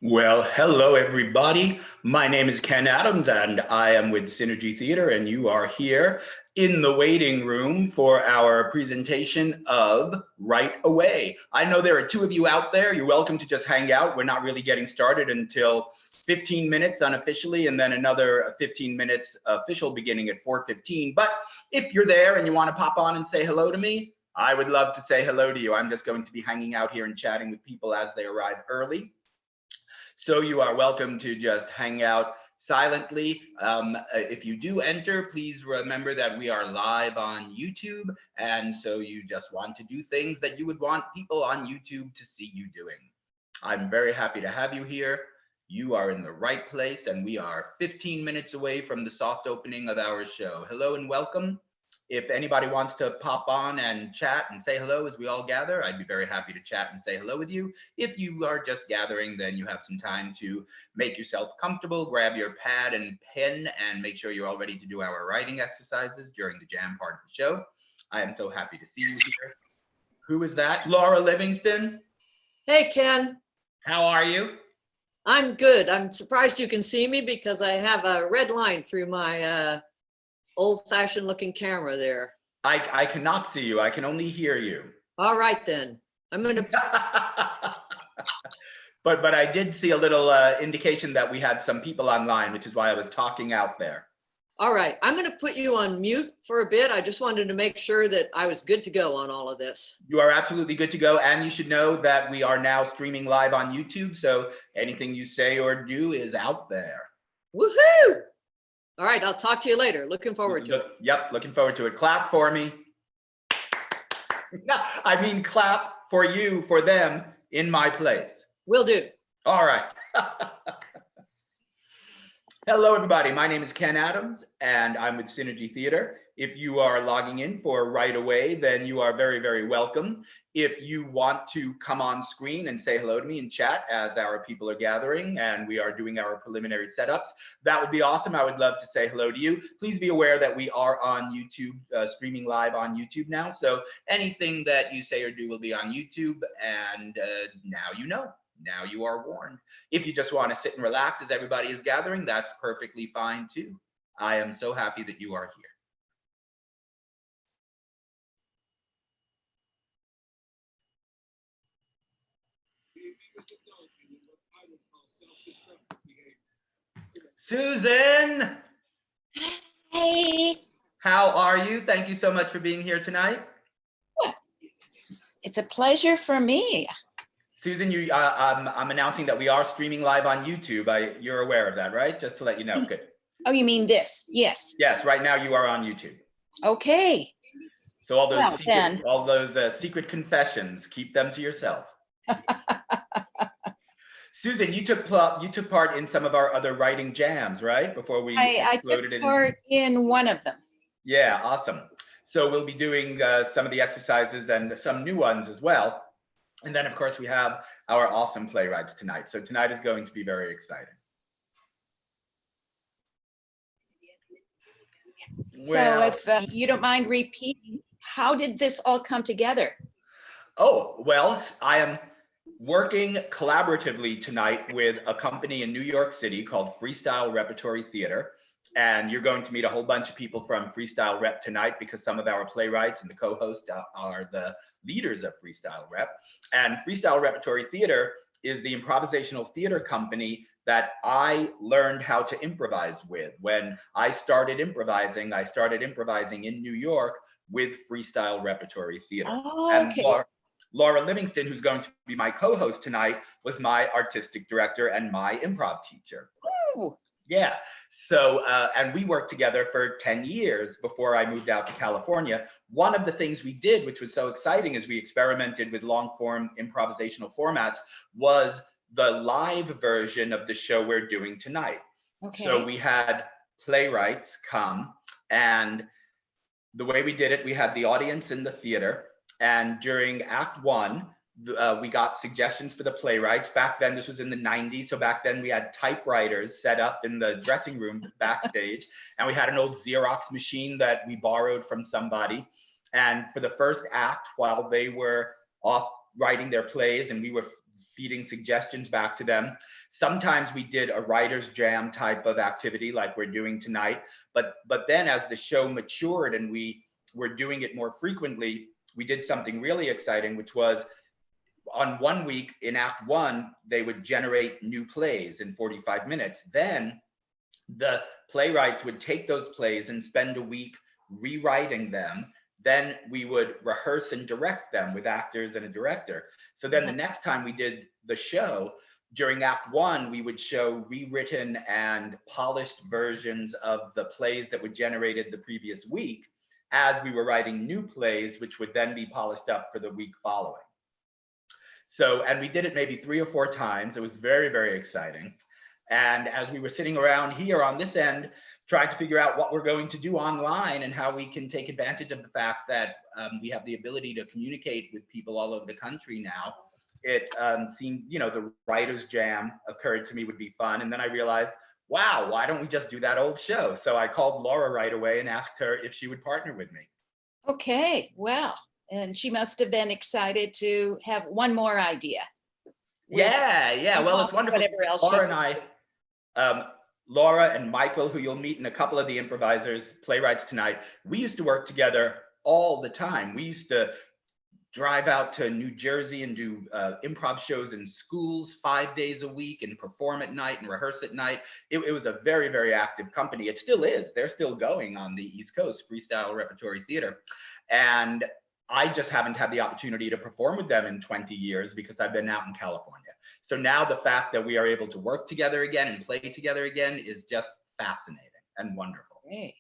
Well, hello everybody. My name is Ken Adams and I am with Synergy Theater, and you are here in the waiting room for our presentation of Right Away. I know there are two of you out there. You're welcome to just hang out. We're not really getting started until 15 minutes unofficially, and then another 15 minutes official beginning at 4:15. But if you're there and you want to pop on and say hello to me, I would love to say hello to you. I'm just going to be hanging out here and chatting with people as they arrive early. So you are welcome to just hang out silently. If you do enter, please remember that we are live on YouTube. And so you just want to do things that you would want people on YouTube to see you doing. I'm very happy to have you here. You are in the right place, and we are 15 minutes away from the soft opening of our show. Hello and welcome. If anybody wants to pop on and chat and say hello as we all gather, I'd be very happy to chat and say hello with you. If you are just gathering, then you have some time to make yourself comfortable, grab your pad and pen, and make sure you're all ready to do our writing exercises during the jam part of the show. I am so happy to see you here. Who is that? Laura Livingston? Hey, Ken. How are you? I'm good. I'm surprised you can see me because I have a red line through my old-fashioned looking camera there. I cannot see you. I can only hear you. All right, then. I'm going to... But I did see a little indication that we had some people online, which is why I was talking out there. All right. I'm going to put you on mute for a bit. I just wanted to make sure that I was good to go on all of this. You are absolutely good to go. And you should know that we are now streaming live on YouTube. So anything you say or do is out there. Woohoo! All right. I'll talk to you later. Looking forward to it. Yep. Looking forward to it. Clap for me. I mean, clap for you, for them in my place. Will do. All right. Hello, everybody. My name is Ken Adams, and I'm with Synergy Theater. If you are logging in for Right Away, then you are very, very welcome. If you want to come on screen and say hello to me and chat as our people are gathering and we are doing our preliminary setups, that would be awesome. I would love to say hello to you. Please be aware that we are on YouTube, streaming live on YouTube now. So anything that you say or do will be on YouTube, and now you know. Now you are warned. If you just want to sit and relax as everybody is gathering, that's perfectly fine too. I am so happy that you are here. Susan! Hey! How are you? Thank you so much for being here tonight. It's a pleasure for me. Susan, I'm announcing that we are streaming live on YouTube. You're aware of that, right? Just to let you know. Good. Oh, you mean this? Yes. Yes, right now you are on YouTube. Okay. So all those secret confessions, keep them to yourself. Susan, you took part in some of our other writing jams, right? Before we I took part in one of them. Yeah, awesome. So we'll be doing some of the exercises and some new ones as well. And then, of course, we have our awesome playwrights tonight. So tonight is going to be very exciting. So if you don't mind repeating, how did this all come together? Oh, well, I am working collaboratively tonight with a company in New York City called Freestyle Repertory Theater. And you're going to meet a whole bunch of people from Freestyle Rep tonight, because some of our playwrights and the co-hosts are the leaders of Freestyle Rep. And Freestyle Repertory Theater is the improvisational theater company that I learned how to improvise with. When I started improvising in New York with Freestyle Repertory Theater. Oh, okay. And Laura Livingston, who's going to be my co-host tonight, was my artistic director and my improv teacher. Ooh. Yeah, so, and we worked together for 10 years before I moved out to California. One of the things we did, which was so exciting, as we experimented with long form improvisational formats, was the live version of the show we're doing tonight. Okay. So we had playwrights come, and the way we did it, we had the audience in the theater, and during Act 1, we got suggestions for the playwrights. Back then, this was in the 90s. So back then we had typewriters set up in the dressing room backstage. And we had an old Xerox machine that we borrowed from somebody. And for the first act, while they were off writing their plays and we were feeding suggestions back to them. Sometimes we did a writer's jam type of activity like we're doing tonight. But then as the show matured and we were doing it more frequently, we did something really exciting, which was on one week in Act 1, they would generate new plays in 45 minutes. Then the playwrights would take those plays and spend a week rewriting them. Then we would rehearse and direct them with actors and a director. So then the next time we did the show, during Act 1, we would show rewritten and polished versions of the plays that were generated the previous week as we were writing new plays, which would then be polished up for the week following. So, and we did it maybe 3 or 4 times. It was very, very exciting. And as we were sitting around here on this end, trying to figure out what we're going to do online and how we can take advantage of the fact that we have the ability to communicate with people all over the country now, it seemed, you know, the writer's jam occurred to me would be fun. And then I realized, wow, why don't we just do that old show? So I called Laura right away and asked her if she would partner with me. Okay, well, and she must have been excited to have one more idea. Yeah. Well, it's wonderful. Whatever else Laura and I, Laura and Michael, who you'll meet in a couple of the improvisers, playwrights tonight, we used to work together all the time. We used to drive out to New Jersey and do improv shows in schools 5 days a week and perform at night and rehearse at night. It was a very, very active company. It still is. They're still going on the East Coast, freestyle repertory theater. And I just haven't had the opportunity to perform with them in 20 years because I've been out in California. So now the fact that we are able to work together again and play together again is just fascinating and wonderful. Hey.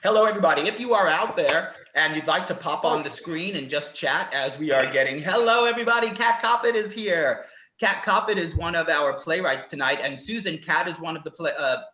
Hello, everybody. If you are out there and you'd like to pop on the screen and just chat as we are getting, hello, everybody. Kat Coppett is here. Kat Coppett is one of our playwrights tonight. And Susan, Kat is one of the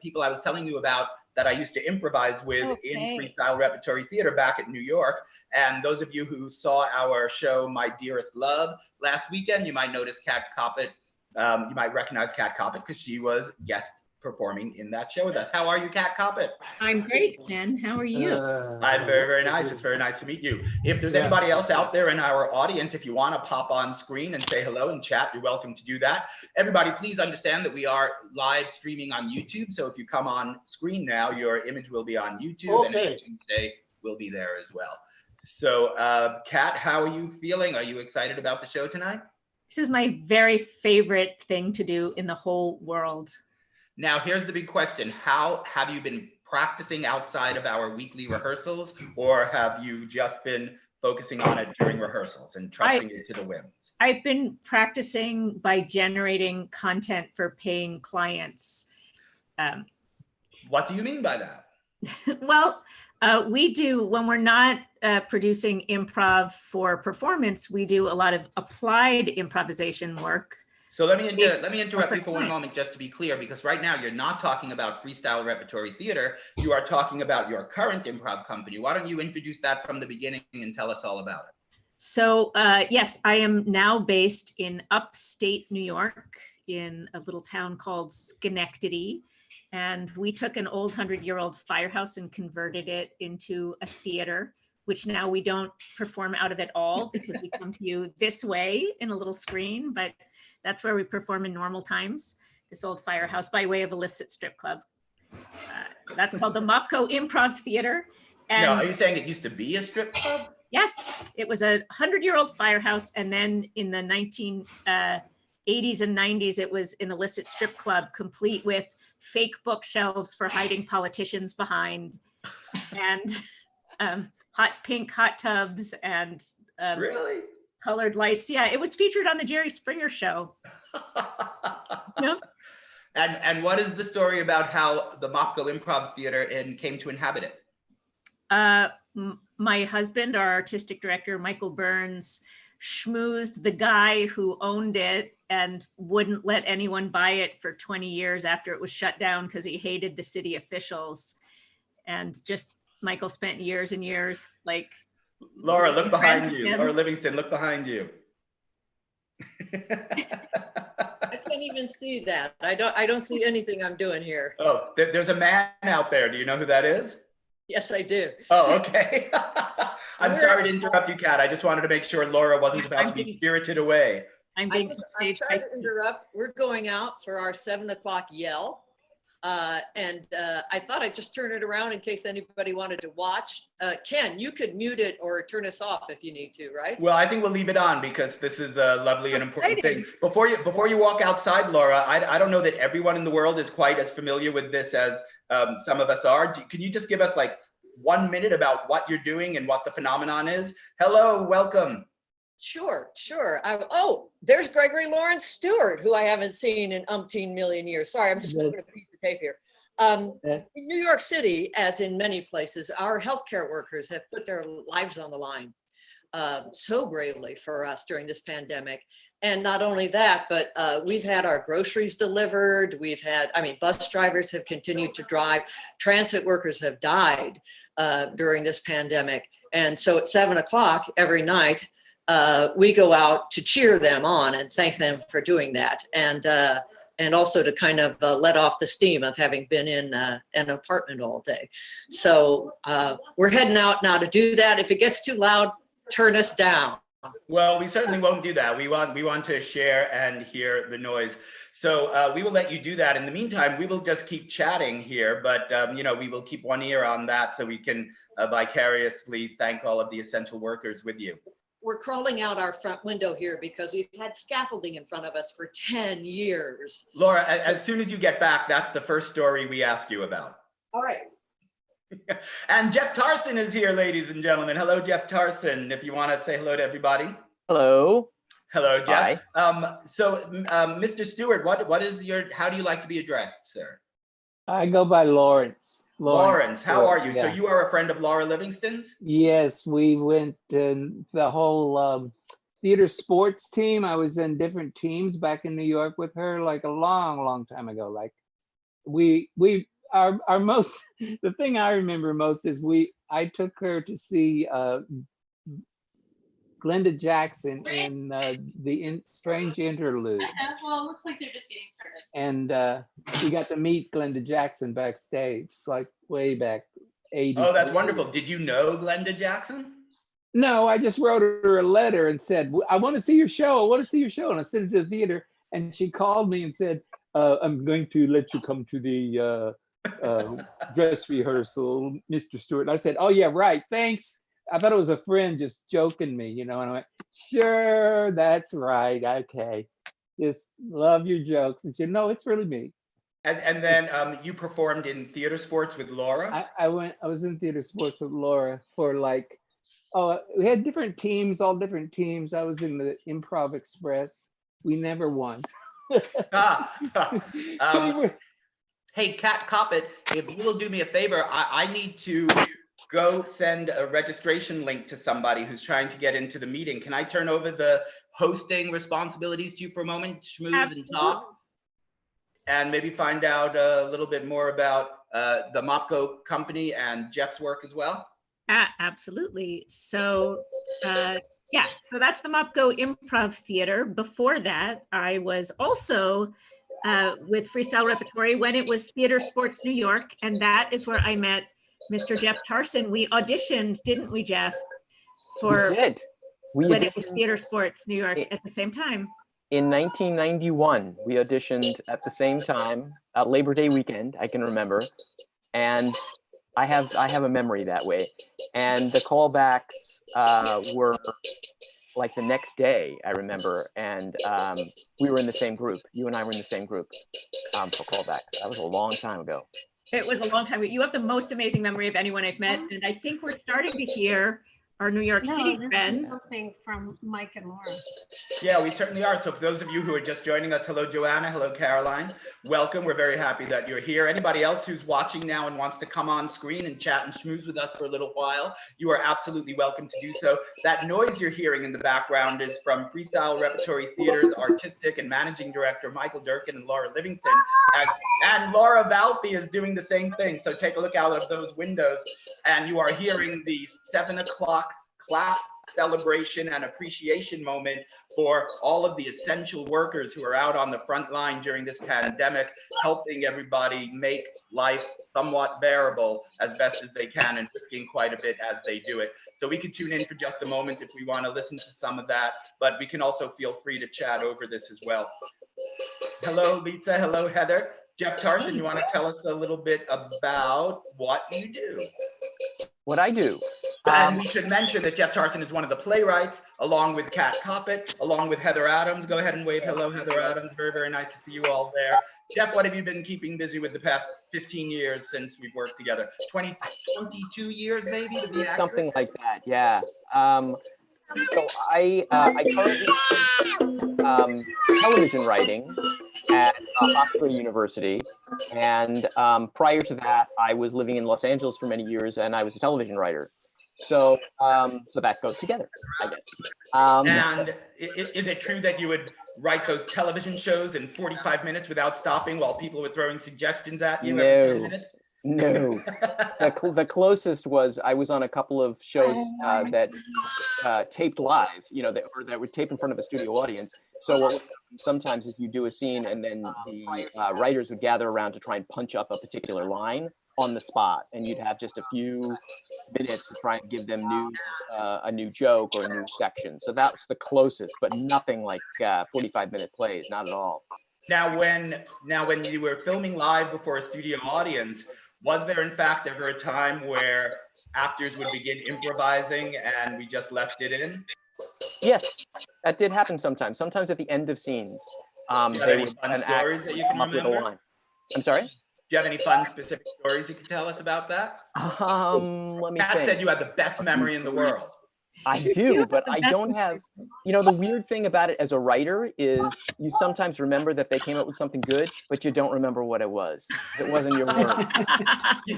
people I was telling you about that I used to improvise with in freestyle repertory theater back at New York. And those of you who saw our show, My Dearest Love, last weekend, you might notice Kat Coppett. You might recognize Kat Coppett because she was guest performing in that show with us. How are you, Kat Coppett? I'm great, Ken. How are you? I'm very, very nice. It's very nice to meet you. If there's anybody else out there in our audience, if you want to pop on screen and say hello and chat, you're welcome to do that. Everybody, please understand that we are live streaming on YouTube. So if you come on screen now, your image will be on YouTube and everything you say will be there as well. So Kat, how are you feeling? Are you excited about the show tonight? This is my very favorite thing to do in the whole world. Now, here's the big question. How have you been practicing outside of our weekly rehearsals, or have you just been focusing on it during rehearsals and trusting it to the whims? I've been practicing by generating content for paying clients. What do you mean by that? Well, we do, when we're not producing improv for performance, we do a lot of applied improvisation work. So let me interrupt you for one moment just to be clear, because right now you're not talking about freestyle repertory theater. You are talking about your current improv company. Why don't you introduce that from the beginning and tell us all about it? So yes, I am now based in upstate New York in a little town called Schenectady. And we took an old 100-year-old firehouse and converted it into a theater, which now we don't perform out of at all because we come to you this way in a little screen, but that's where we perform in normal times, this old firehouse by way of illicit strip club. So that's called the Mopco Improv Theater. And no, are you saying it used to be a strip club? Yes, it was a 100-year-old firehouse. And then in the 1980s and 90s, it was an illicit strip club complete with fake bookshelves for hiding politicians behind and pink hot tubs and really? Colored lights. Yeah, it was featured on the Jerry Springer show. No? And what is the story about how the Mopco Improv Theater came to inhabit it? My husband, our artistic director, Michael Burns, schmoozed the guy who owned it and wouldn't let anyone buy it for 20 years after it was shut down because he hated the city officials. And just Michael spent years and years like, Laura, look behind you. Or Livingston, look behind you. I can't even see that. I don't see anything I'm doing here. Oh, there's a man out there. Do you know who that is? Yes, I do. Oh, okay. I'm sorry to interrupt you, Kat. I just wanted to make sure Laura wasn't about to be spirited away I'm I'm being sorry staged by. to interrupt. We're going out for our 7 o'clock yell. I thought I'd just turn it around in case anybody wanted to watch. Ken, you could mute it or turn us off if you need to, right? Well, I think we'll leave it on because this is a lovely and important thing. Exciting. Before you walk outside, Laura, I don't know that everyone in the world is quite as familiar with this as some of us are. Can you just give us like 1 minute about what you're doing and what the phenomenon is? Hello, welcome. Sure. Oh, there's Gregory Lawrence Stewart, who I haven't seen in umpteen million years. Sorry, I'm just moving a piece of tape here. In New York City, as in many places, our healthcare workers have put their lives on the line so bravely for us during this pandemic. And not only that, but we've had our groceries delivered. Bus drivers have continued to drive. Transit workers have died during this pandemic. And so at 7 o'clock every night, we go out to cheer them on and thank them for doing that. And also to kind of let off the steam of having been in an apartment all day. So we're heading out now to do that. If it gets too loud, turn us down. Well, we certainly won't do that. We want to share and hear the noise. So we will let you do that. In the meantime, we will just keep chatting here, but we will keep one ear on that so we can vicariously thank all of the essential workers with you. We're crawling out our front window here because we've had scaffolding in front of us for 10 years. Laura, as soon as you get back, that's the first story we ask you about. All right. And Jeff Tarson is here, ladies and gentlemen. Hello, Jeff Tarson. If you want to say hello to everybody. Hello. Hello, Jeff. Hi. Mr. Stewart, how do you like to be addressed, sir? I go by Lawrence. Lawrence, how are you? Yeah. So you are a friend of Laura Livingston's? Yes, we went to the whole theater sports team. I was in different teams back in New York with her, like a long time ago. Like our most, the thing I remember most is I took her to see Glenda Jackson in the Strange Interlude. Well, it looks like they're just getting started. And we got to meet Glenda Jackson backstage, like way back 80. Oh, that's wonderful. Did you know Glenda Jackson? No, I just wrote her a letter and said, I want to see your show. I want to see your show. And I sent it to the theater. And she called me and said, I'm going to let you come to the dress rehearsal, Mr. Stewart. And I said, oh, yeah, right. Thanks. I thought it was a friend just joking me, and I went, sure, that's right. Okay. Just love your jokes. And she said, no, it's really me. And then you performed in theater sports with Laura? I was in theater sports with Laura for we had different teams, all different teams. I was in the Improv Express. We never won. Hey, Kat Coppett, if you will do me a favor, I need to go send a registration link to somebody who's trying to get into the meeting. Can I turn over the hosting responsibilities to you for a moment, schmooze and talk, and maybe find out a little bit more about the Mopco company and Jeff's work as well? Absolutely. So so that's the Mopco Improv Theater. Before that, I was also with Freestyle Repertory when it was Theater Sports New York, and that is where I met Mr. Jeff Tarson. We auditioned, didn't we, Jeff? We did. When it was Theater Sports New York at the same time. In 1991, we auditioned at the same time, Labor Day weekend, I can remember. And I have a memory that way. And the callbacks were like the next day, I remember. And we were in the same group. You and I were in the same group for callbacks. That was a long time ago. It was a long time. You have the most amazing memory of anyone I've met. And I think we're starting to hear our New York City friends. This is something from Mike and Laura. Yeah, we certainly are. So for those of you who are just joining us, hello, Joanna. Hello, Caroline. Welcome. We're very happy that you're here. Anybody else who's watching now and wants to come on screen and chat and schmooze with us for a little while, you are absolutely welcome to do so. That noise you're hearing in the background is from Freestyle Repertory Theater's artistic and managing director, Michael Durkin and Laura Livingston. And Laura Valpy is doing the same thing. So take a look out of those windows and you are hearing the 7 o'clock clap celebration and appreciation moment for all of the essential workers who are out on the front line during this pandemic, helping everybody make life somewhat bearable as best as they can and risking quite a bit as they do it. So we could tune in for just a moment if we want to listen to some of that, but we can also feel free to chat over this as well. Hello, Lisa. Hello, Heather. Jeff Tarson, you want to tell us a little bit about what you do? What I do? And we should mention that Jeff Tarson is one of the playwrights, along with Kat Coppett, along with Heather Adams. Go ahead and wave hello, Heather Adams. Very, very nice to see you all there. Jeff, what have you been keeping busy with the past 15 years since we've worked together? 22 years, maybe, to be accurate? Something like that, yeah. So I currently teach television writing at Hofstra University, and prior to that, I was living in Los Angeles for many years, and I was a television writer. So so that goes together, I guess. And is it true that you would write those television shows in 45 minutes without stopping while people were throwing suggestions at you every 10 minutes? No. The closest was I was on a couple of shows that taped live, you know, that were taped in front of a studio audience. So what would happen sometimes is you do a scene and then the writers would gather around to try and punch up a particular line on the spot, and you'd have just a few minutes to try and give them a new joke or a new section. So that's the closest, but nothing like 45-minute plays, not at all. Now, when you were filming live before a studio audience, was there in fact ever a time where actors would begin improvising and we just left it in? Yes, that did happen sometimes. Sometimes at the end of scenes, they would fun stories that you can remember? I'm sorry? Do you have any fun specific stories you can tell us about that? Let me Kat think. said you had the best memory in the world. I do, but I don't have, you know, the weird thing about it as a writer is you sometimes remember that they came up with something good, but you don't remember what it was. It wasn't your work.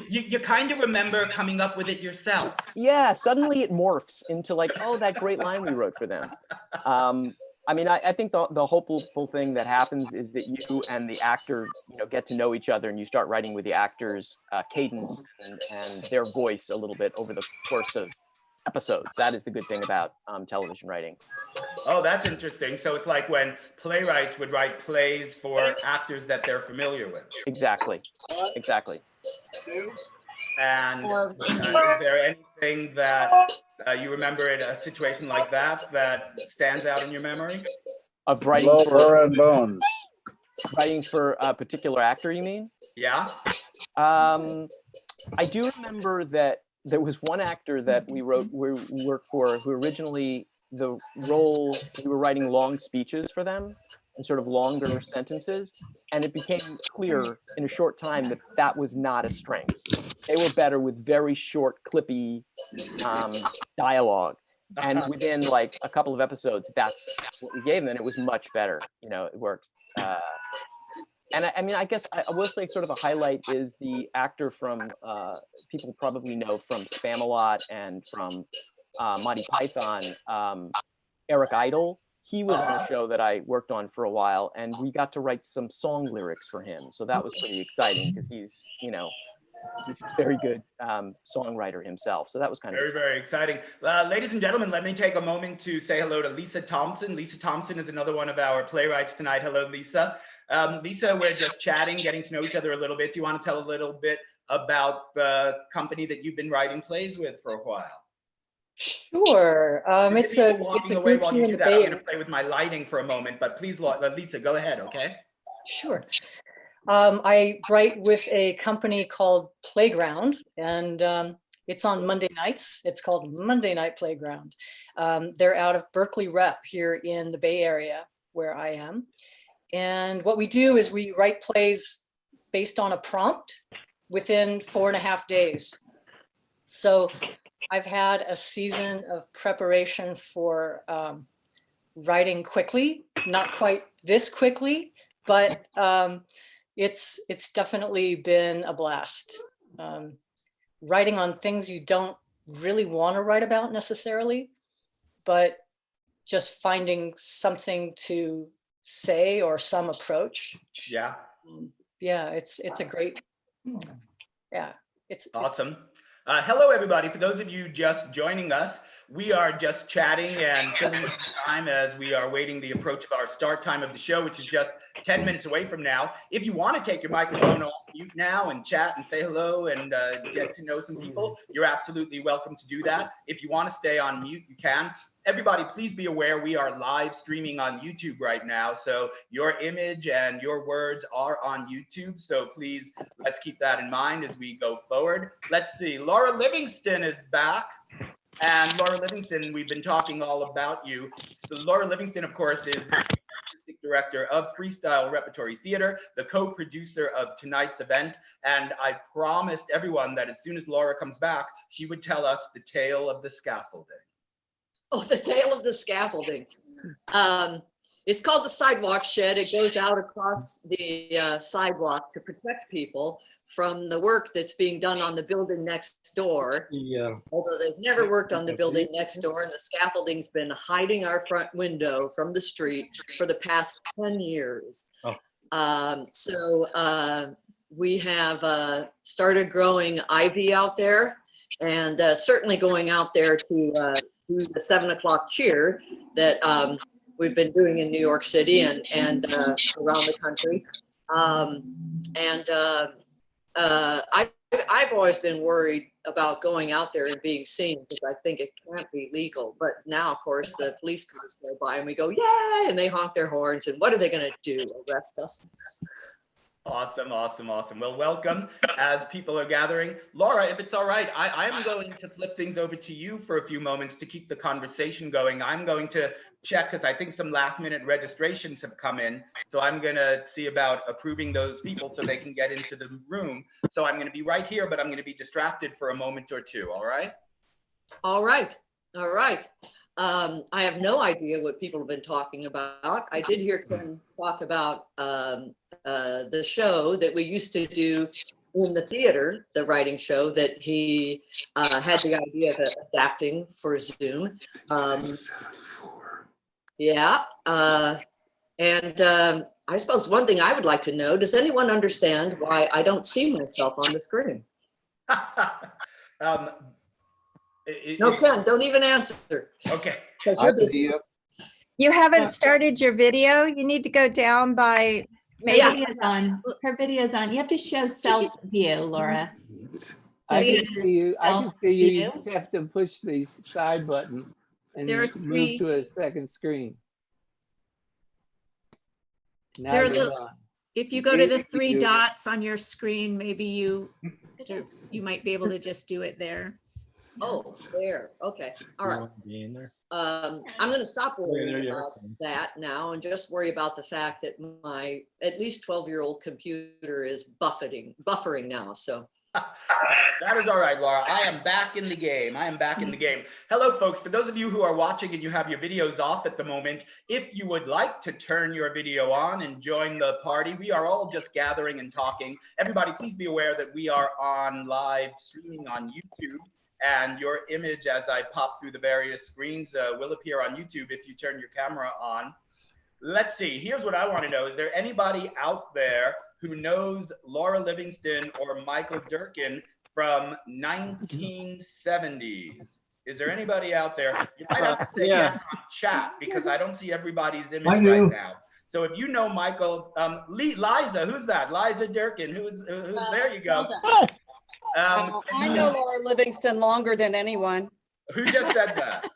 You kind of remember coming up with it yourself. Yeah, suddenly it morphs into like, oh, that great line we wrote for them. I mean, I think the hopeful thing that happens is that you and the actor, you know, get to know each other and you start writing with the actor's cadence and their voice a little bit over the course of episodes. That is the good thing about television writing. Oh, that's interesting. So it's like when playwrights would write plays for actors that they're familiar with. Exactly. Exactly. And is there anything that you remember in a situation like that stands out in your memory? Of writing writing for a particular actor, you mean? Yeah. I do remember that there was one actor that we worked for who originally the role, we were writing long speeches for them and sort of longer sentences. And it became clear in a short time that that was not a strength. They were better with very short, clippy dialogue. And within like a couple of episodes, that's what we gave them, and it was much better. You know, it worked. And I mean, I guess I will say sort of a highlight is the actor from, people probably know from Spamalot and from Monty Python, Eric Idle. He was on a show that I worked on for a while, and we got to write some song lyrics for him. So that was pretty exciting because he's, you know, he's a very good songwriter himself. So that was kind of very exciting. Ladies and gentlemen, let me take a moment to say hello to Lisa Thompson. Lisa Thompson is another one of our playwrights tonight. Hello, Lisa. Lisa, we're just chatting, getting to know each other a little bit. Do you want to tell a little bit about the company that you've been writing plays with for a while? Sure. It's a group here in the Bay Area. I'm going to play with my lighting for a moment, but please, Lisa, go ahead, okay? Sure. I write with a company called Playground, and it's on Monday nights. It's called Monday Night Playground. They're out of Berkeley Rep here in the Bay Area where I am. And what we do is we write plays based on a prompt within 4.5 days. So I've had a season of preparation for writing quickly, not quite this quickly, but it's definitely been a blast. Writing on things you don't really want to write about necessarily, but just finding something to say or some approach. Yeah. Yeah, it's a great, yeah. It's awesome. Hello, everybody. For those of you just joining us, we are just chatting and filling time as we are waiting the approach of our start time of the show, which is just 10 minutes away from now. If you want to take your microphone off mute now and chat and say hello and get to know some people, you're absolutely welcome to do that. If you want to stay on mute, you can. Everybody, please be aware we are live streaming on YouTube right now. So your image and your words are on YouTube. So please, let's keep that in mind as we go forward. Let's see, Laura Livingston is back. And Laura Livingston, we've been talking all about you. So Laura Livingston, of course, is the artistic director of Freestyle Repertory Theater, the co-producer of tonight's event. And I promised everyone that as soon as Laura comes back, she would tell us the tale of the scaffolding. Oh, the tale of the scaffolding. It's called the sidewalk shed. It goes out across the sidewalk to protect people from the work that's being done on the building next door. Yeah. Although they've never worked on the building next door, and the scaffolding's been hiding our front window from the street for the past 10 years. So we have started growing ivy out there, and certainly going out there to do the 7 o'clock cheer that we've been doing in New York City and around the country. I've always been worried about going out there and being seen because I think it can't be legal. But now, of course, the police cars go by and we go, yay, and they honk their horns. And what are they going to do? Arrest us? Awesome, awesome, awesome. Well, welcome as people are gathering. Laura, if it's all right, I am going to flip things over to you for a few moments to keep the conversation going. I'm going to check because I think some last minute registrations have come in. So I'm going to see about approving those people so they can get into the room. So I'm going to be right here, but I'm going to be distracted for a moment or two. All right? All right. All right. I have no idea what people have been talking about. I did hear Ken talk about the show that we used to do in the theater, the writing show that he had the idea of adapting for Zoom. Yeah. And I suppose one thing I would like to know, does anyone understand why I don't see myself on the screen? No, Ken, don't even answer. Okay. Because you're busy. You haven't started your video. You need to go down by maybe. Yeah. Video's on. Her video's on. You have to show self view, Laura. I can see you. I can see you. You Self-view. just have to push the side button and There are move three- to a second screen. Now There are you're little- on. If you go to the three You- dots on your screen, maybe you might be able to just do it there. Oh, there. Okay. All right. I'm going to stop worrying about that now and just worry about the fact that my at least 12-year-old computer is buffering now. So That is all right, Laura. I am back in the game. I am back in the game. Hello, folks. For those of you who are watching and you have your videos off at the moment, if you would like to turn your video on and join the party, we are all just gathering and talking. Everybody, please be aware that we are on live streaming on YouTube. And your image, as I pop through the various screens, will appear on YouTube if you turn your camera on. Let's see. Here's what I want to know. Is there anybody out there who knows Laura Livingston or Michael Durkin from 1970s? Is there anybody out there? You might have to say yes on chat because I don't see everybo's image right now. So if you know Michael, Liza, who's that? Liza Durkin, who's there you go. I know Laura Livingston longer than anyone. Who just said that?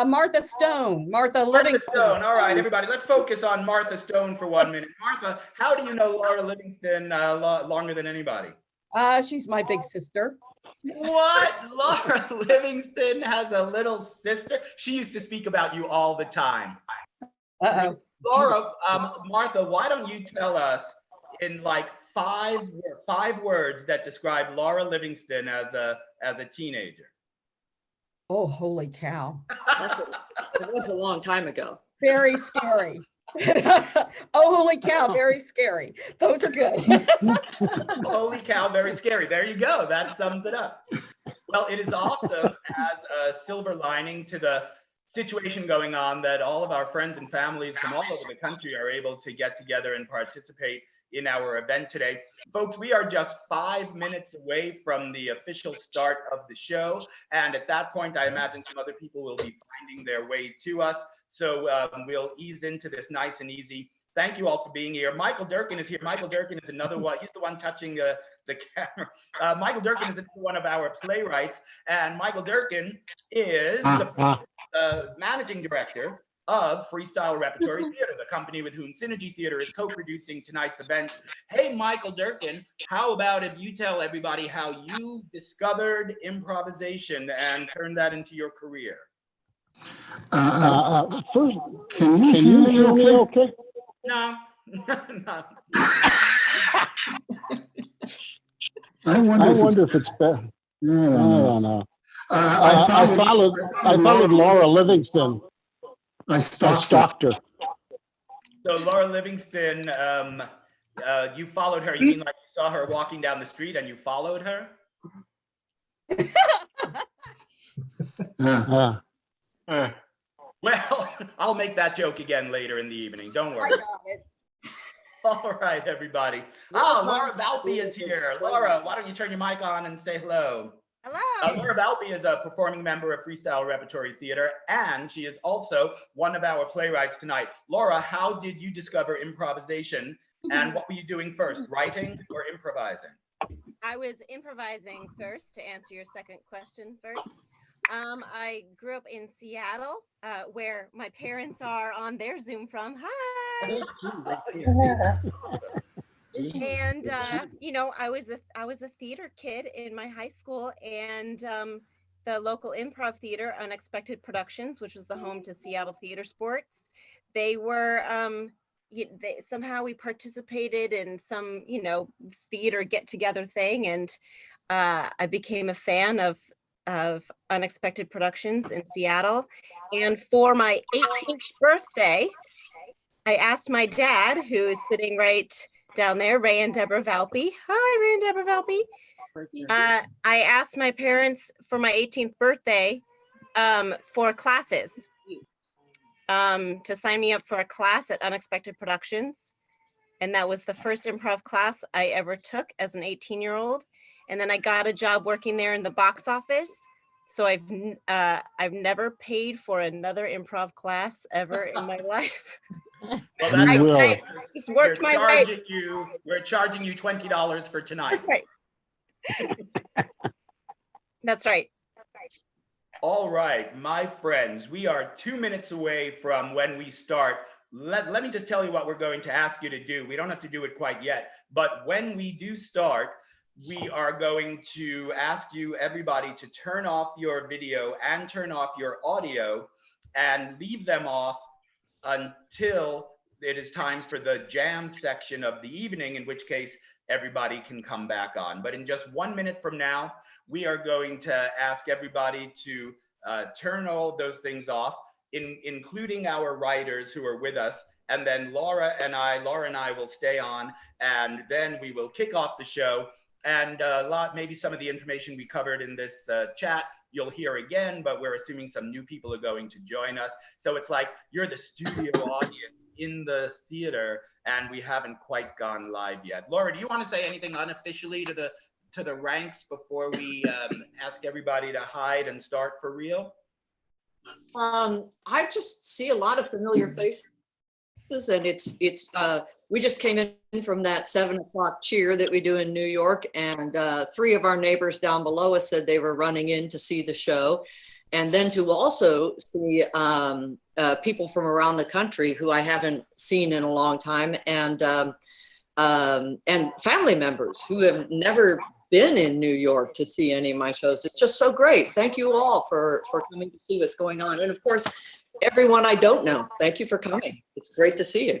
Martha Stone, Martha Martha Livingston. Stone. All right, everybody, let's focus on Martha Stone for 1 minute. Martha, how do you know Laura Livingston longer than anybody? She's my big sister. What? Laura Livingston has a little sister? She used to speak about you all the time. Uh-oh. Laura, Martha, why don't you tell us in like five words that describe Laura Livingston as a teenager? Oh, holy cow. it was a long time ago. Very scary. Oh, holy cow, very scary. Those are good. Holy cow, very scary. There you go. That sums it up. Well, it is awesome as a silver lining to the situation going on that all of our friends and families from all over the country are able to get together and participate in our event today. Folks, we are just 5 minutes away from the official start of the show. And at that point, I imagine some other people will be finding their way to us. So we'll ease into this nice and easy Thank you all for being here. Michael Durkin is here. Michael Durkin is another one. He's the one touching the camera. Michael Durkin is one of our playwrights, and Michael Durkin is the managing director of Freestyle Repertory Theater, the company with whom Synergy Theater is co-producing tonight's event. Hey, Michael Durkin, how about if you tell everybody how you discovered improvisation and turned that into your career? First, can you hear me okay? No, no. I wonder if it's better. I don't know. I followed Laura Livingston. I stalked her. So Laura Livingston, you followed her. You mean like you saw her walking down the street and you followed her? Well, I'll make that joke again later in the evening. Don't worry. I got it. All right, everybody. Oh, Laura Valpy is here. Laura, why don't you turn your mic on and say hello? Hello. Laura Valpy is a performing member of Freestyle Repertory Theater, and she is also one of our playwrights tonight. Laura, how did you discover improvisation, and what were you doing first, writing or improvising? I was improvising first, to answer your second question first. I grew up in Seattle, where my parents are on their Zoom from. Hi. And you know, I was a theater kid in my high school, and the local improv theater, Unexpected Productions, which was the home to Seattle Theater Sports, they were somehow we participated in some, you know, theater get together thing, and I became a fan of Unexpected Productions in Seattle. And for my 18th birthday, I asked my dad, who is sitting right down there, Ray and Deborah Valpy. Hi, Ray and Deborah Valpy. I asked my parents for my 18th birthday for classes, to sign me up for a class at Unexpected Productions. And that was the first improv class I ever took as an 18-year-old. And then I got a job working there in the box office. So I've never paid for another improv class ever in my life. Well, that's okay. I just worked my way. We're charging you $20 for tonight. That's right. That's right. All right, my friends, we are 2 minutes away from when we start. Let me just tell you what we're going to ask you to do. We don't have to do it quite yet, but when we do start, we are going to ask you, everybody, to turn off your video and turn off your audio and leave them off until it is time for the jam section of the evening, in which case everybody can come back on. But in just 1 minute from now, we are going to ask everybody to turn all those things off, including our writers who are with us. And then Laura and I will stay on, and then we will kick off the show. And maybe some of the information we covered in this chat, you'll hear again, but we're assuming some new people are going to join us. So it's like you're the studio audience in the theater, and we haven't quite gone live yet. Laura, do you want to say anything unofficially to the ranks before we ask everybody to hide and start for real? I just see a lot of familiar faces, and we just came in from that 7 o'clock cheer that we do in New York, and 3 of our neighbors down below us said they were running in to see the show, and then to also see people from around the country who I haven't seen in a long time, and family members who have never been in New York to see any of my shows. It's just so great. Thank you all for coming to see what's going on. And of course, everyone I don't know, thank you for coming. It's great to see you.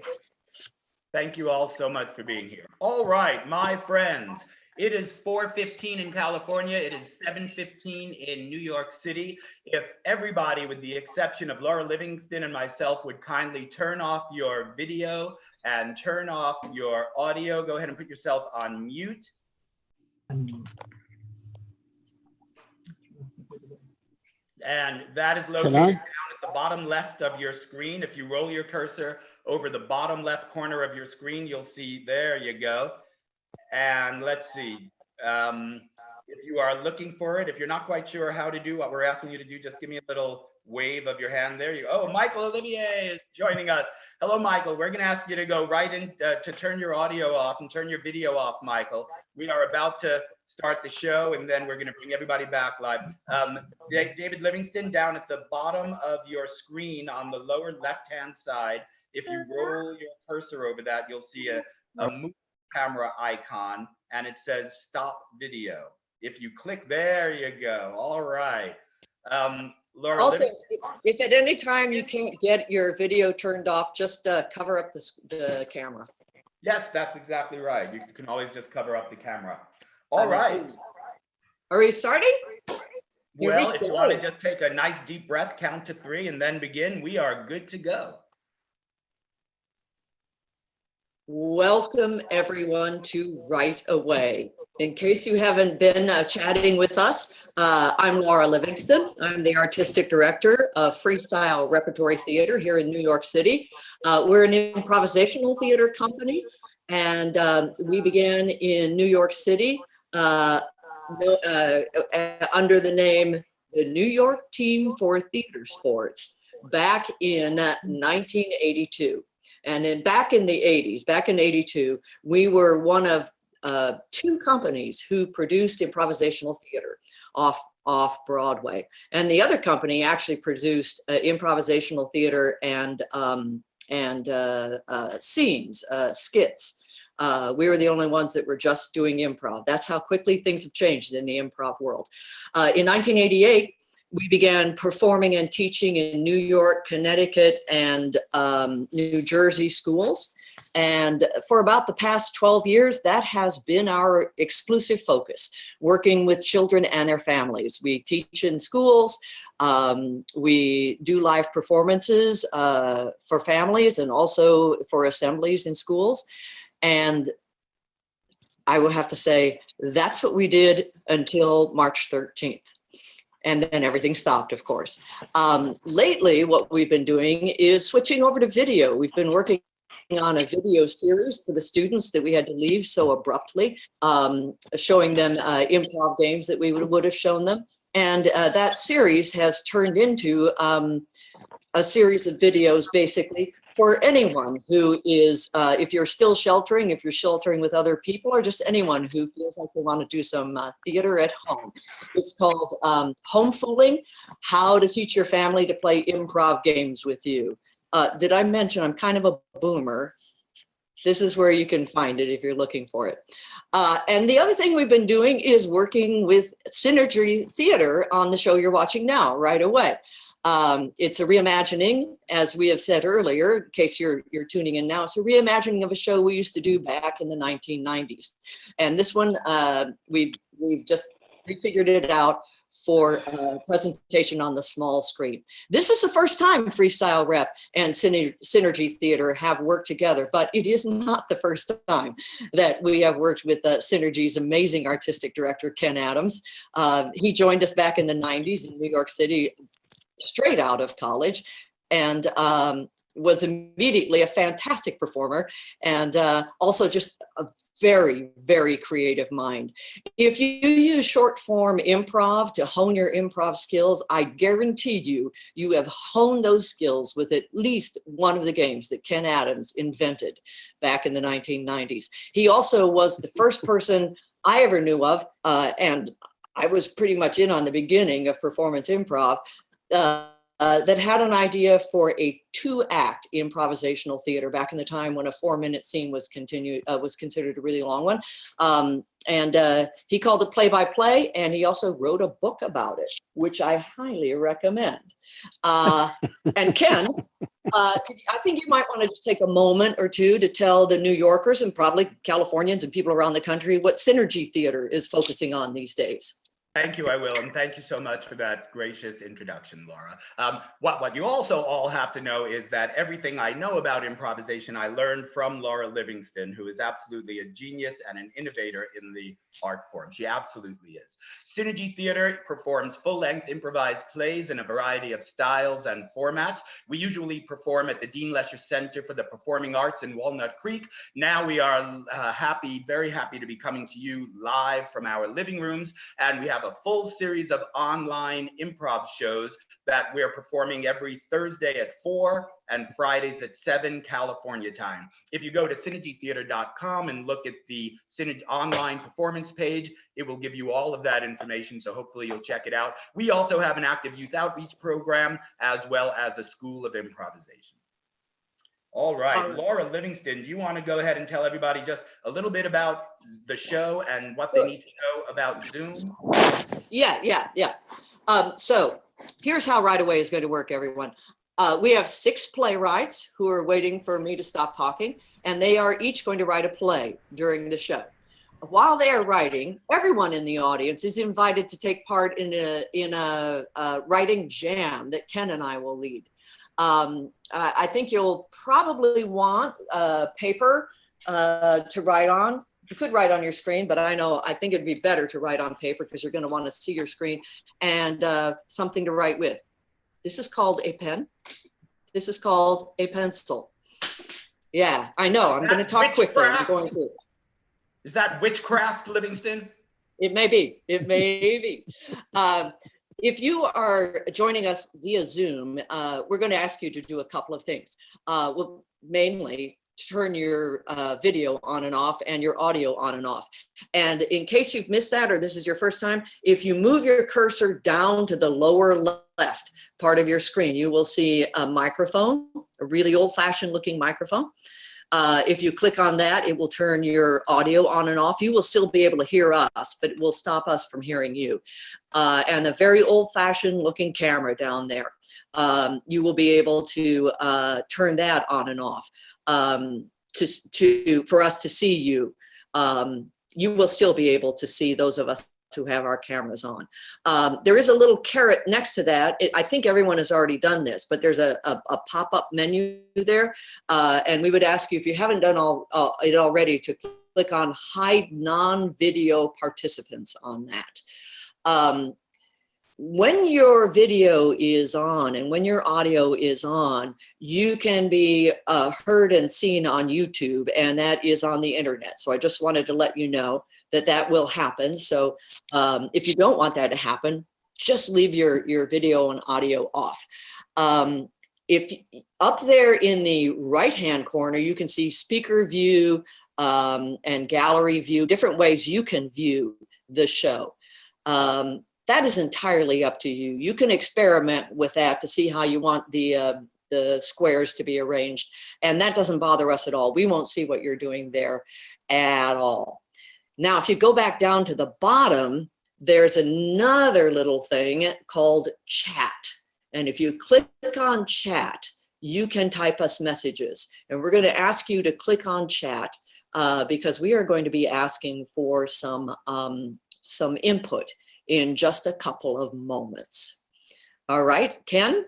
Thank you all so much for being here. All right, my friends, it is 4:15 in California. It is 7:15 in New York City. If everybody, with the exception of Laura Livingston and myself, would kindly turn off your video and turn off your audio, go ahead and put yourself on mute. And that is located down at the bottom left of your screen. If you roll your cursor over the bottom left corner of your screen, you'll see, there you go. And let's see, if you are looking for it, if you're not quite sure how to do what we're asking you to do, just give me a little wave of your hand there. Oh, Michael Olivier is joining us. Hello, Michael. We're going to ask you to go right in to turn your audio off and turn your video off, Michael. We are about to start the show, and then we're going to bring everybody back live. David Livingston, down at the bottom of your screen on the lower left-hand side, if you roll your cursor over that, you'll see a move camera icon, and it says stop video. If you click, there you go. All right. Laura, also, if at any time you can't get your video turned off, just cover up the camera. Yes, that's exactly right. You can always just cover up the camera. All right. Are we starting? Well, if you want to just take a nice deep breath, count to 3, and then begin, we are good to go. Welcome everyone to Right Away. In case you haven't been chatting with us, I'm Laura Livingston. I'm the artistic director of Freestyle Repertory Theater here in New York City. We're an improvisational theater company, and we began in New York City under the name the New York Team for Theater Sports back in 1982. And then back in the 80s, back in 82, we were one of 2 companies who produced improvisational theater off Broadway. And the other company actually produced improvisational theater and scenes, skits. We were the only ones that were just doing improv. That's how quickly things have changed in the improv world. In 1988, we began performing and teaching in New York, Connecticut, and New Jersey schools. And for about the past 12 years, that has been our exclusive focus, working with children and their families. We teach in schools, we do live performances for families and also for assemblies in schools. And I will have to say, that's what we did until March 13th. And then everything stopped, of course. Lately, what we've been doing is switching over to video. We've been working on a video series for the students that we had to leave so abruptly, showing them improv games that we would have shown them. And that series has turned into a series of videos, basically, for anyone who is, if you're still sheltering, if you're sheltering with other people, or just anyone who feels like they want to do some theater at home. It's called Homefooling, How to Teach Your Family to Play Improv Games with You. Did I mention I'm kind of a boomer? This is where you can find it if you're looking for it. And the other thing we've been doing is working with Synergy Theater on the show you're watching now, Right Away. It's a reimagining, as we have said earlier, in case you're tuning in now, it's a reimagining of a show we used to do back in the 1990s. And this one, we've just refigured it out for presentation on the small screen. This is the first time Freestyle Rep and Synergy Theater have worked together, but it is not the first time that we have worked with Synergy's amazing artistic director, Ken Adams. He joined us back in the 90s in New York City, straight out of college, and was immediately a fantastic performer, and also just a very, very creative mind. If you use short form improv to hone your improv skills, I guarantee you have honed those skills with at least one of the games that Ken Adams invented back in the 1990s. He also was the first person I ever knew of, and I was pretty much in on the beginning of performance improv, that had an idea for a 2-act improvisational theater back in the time when a 4-minute scene was considered a really long one. And he called it play-by-play, and he also wrote a book about it, which I highly recommend. And Ken, I think you might want to just take a moment or two to tell the New Yorkers and probably Californians and people around the country what Synergy Theater is focusing on these days. Thank you, I will, and thank you so much for that gracious introduction, Laura. What you also all have to know is that everything I know about improvisation I learned from Laura Livingston, who is absolutely a genius and an innovator in the art form. She absolutely is. Synergy Theater performs full-length improvised plays in a variety of styles and formats. We usually perform at the Dean Lesher Center for the Performing Arts in Walnut Creek. Now we are very happy to be coming to you live from our living rooms, and we have a full series of online improv shows that we're performing every Thursday at 4 and Fridays at 7 California time. If you go to synergytheater.com and look at the Synergy online performance page, it will give you all of that information, so hopefully you'll check it out. We also have an active youth outreach program as well as a school of improvisation. All right, Laura Livingston, do you want to go ahead and tell everybody just a little bit about the show and what they need to know about Zoom? Yeah. So here's how Right Away is going to work, everyone. We have 6 playwrights who are waiting for me to stop talking, and they are each going to write a play during the show. While they are writing, everyone in the audience is invited to take part in a writing jam that Ken and I will lead. I think you'll probably want paper to write on. You could write on your screen, but I think it'd be better to write on paper because you're going to want to see your screen, and something to write with. This is called a pen. This is called a pencil. Yeah, I know. I'm going to talk quickly. I'm going through. Is that witchcraft, Livingston? It may be. It may be. If you are joining us via Zoom, we're going to ask you to do a couple of things. Well, mainly turn your video on and off and your audio on and off. And in case you've missed that or this is your first time, if you move your cursor down to the lower left part of your screen, you will see a microphone, a really old-fashioned looking microphone. If you click on that, it will turn your audio on and off. You will still be able to hear us, but it will stop us from hearing you. And a very old-fashioned looking camera down there. You will be able to turn that on and off for us to see you. You will still be able to see those of us who have our cameras on. There is a little caret next to that. I think everyone has already done this, but there's a pop-up menu there. And we would ask you, if you haven't done it already, to click on hide non-video participants on that. When your video is on and when your audio is on, you can be heard and seen on YouTube, and that is on the internet. So I just wanted to let you know that that will happen. So if you don't want that to happen, just leave your video and audio off. If up there in the right-hand corner, you can see speaker view and gallery view, different ways you can view the show. That is entirely up to you. You can experiment with that to see how you want the squares to be arranged. And that doesn't bother us at all. We won't see what you're doing there at all. Now, if you go back down to the bottom, there's another little thing called chat. And if you click on chat, you can type us messages. And we're going to ask you to click on chat because we are going to be asking for some input in just a couple of moments. All right, Ken,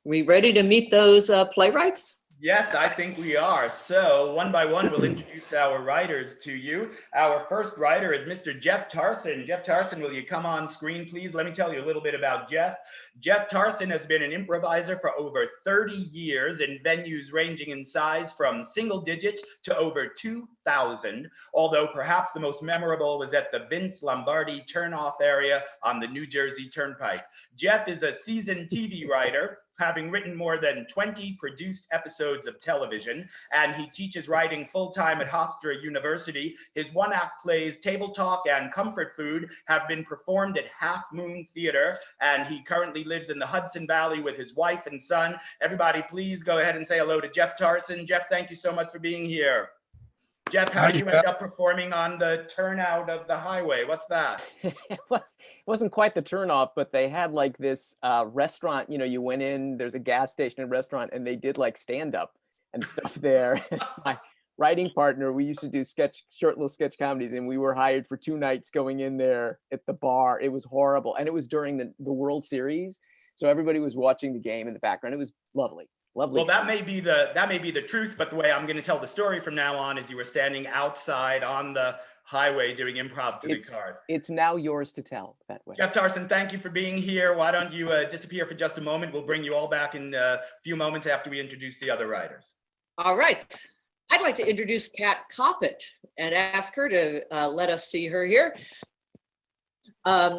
we ready to meet those playwrights? Yes, I think we are. So one by one, we'll introduce our writers to you. Our first writer is Mr. Jeff Tarson. Jeff Tarson, will you come on screen, please? Let me tell you a little bit about Jeff. Jeff Tarson has been an improviser for over 30 years in venues ranging in size from single digits to over 2,000, although perhaps the most memorable was at the Vince Lombardi turnoff area on the New Jersey Turnpike. Jeff is a seasoned TV writer, having written more than 20 produced episodes of television, and he teaches writing full-time at Hofstra University. His one-act plays Table Talk and Comfort Food have been performed at Half Moon Theater, and he currently lives in the Hudson Valley with his wife and son. Everybody, please go ahead and say hello to Jeff Tarson. Jeff, thank you so much for being here. Jeff, how did you end up performing on the turnout of the highway? What's that? It wasn't quite the turnoff, but they had like this restaurant, you went in, there's a gas station and restaurant, and they did like stand-up and stuff there. My writing partner, we used to do short little sketch comedies, and we were hired for 2 nights going in there at the bar. It was horrible. And it was during the World Series. So everybody was watching the game in the background. It was lovely. Lovely. Well, that may be the truth, but the way I'm going to tell the story from now on is you were standing outside on the highway doing improv to the car. It's now yours to tell that way. Jeff Tarson, thank you for being here. Why don't you disappear for just a moment? We'll bring you all back in a few moments after we introduce the other writers. All right. I'd like to introduce Kat Coppett and ask her to let us see her here.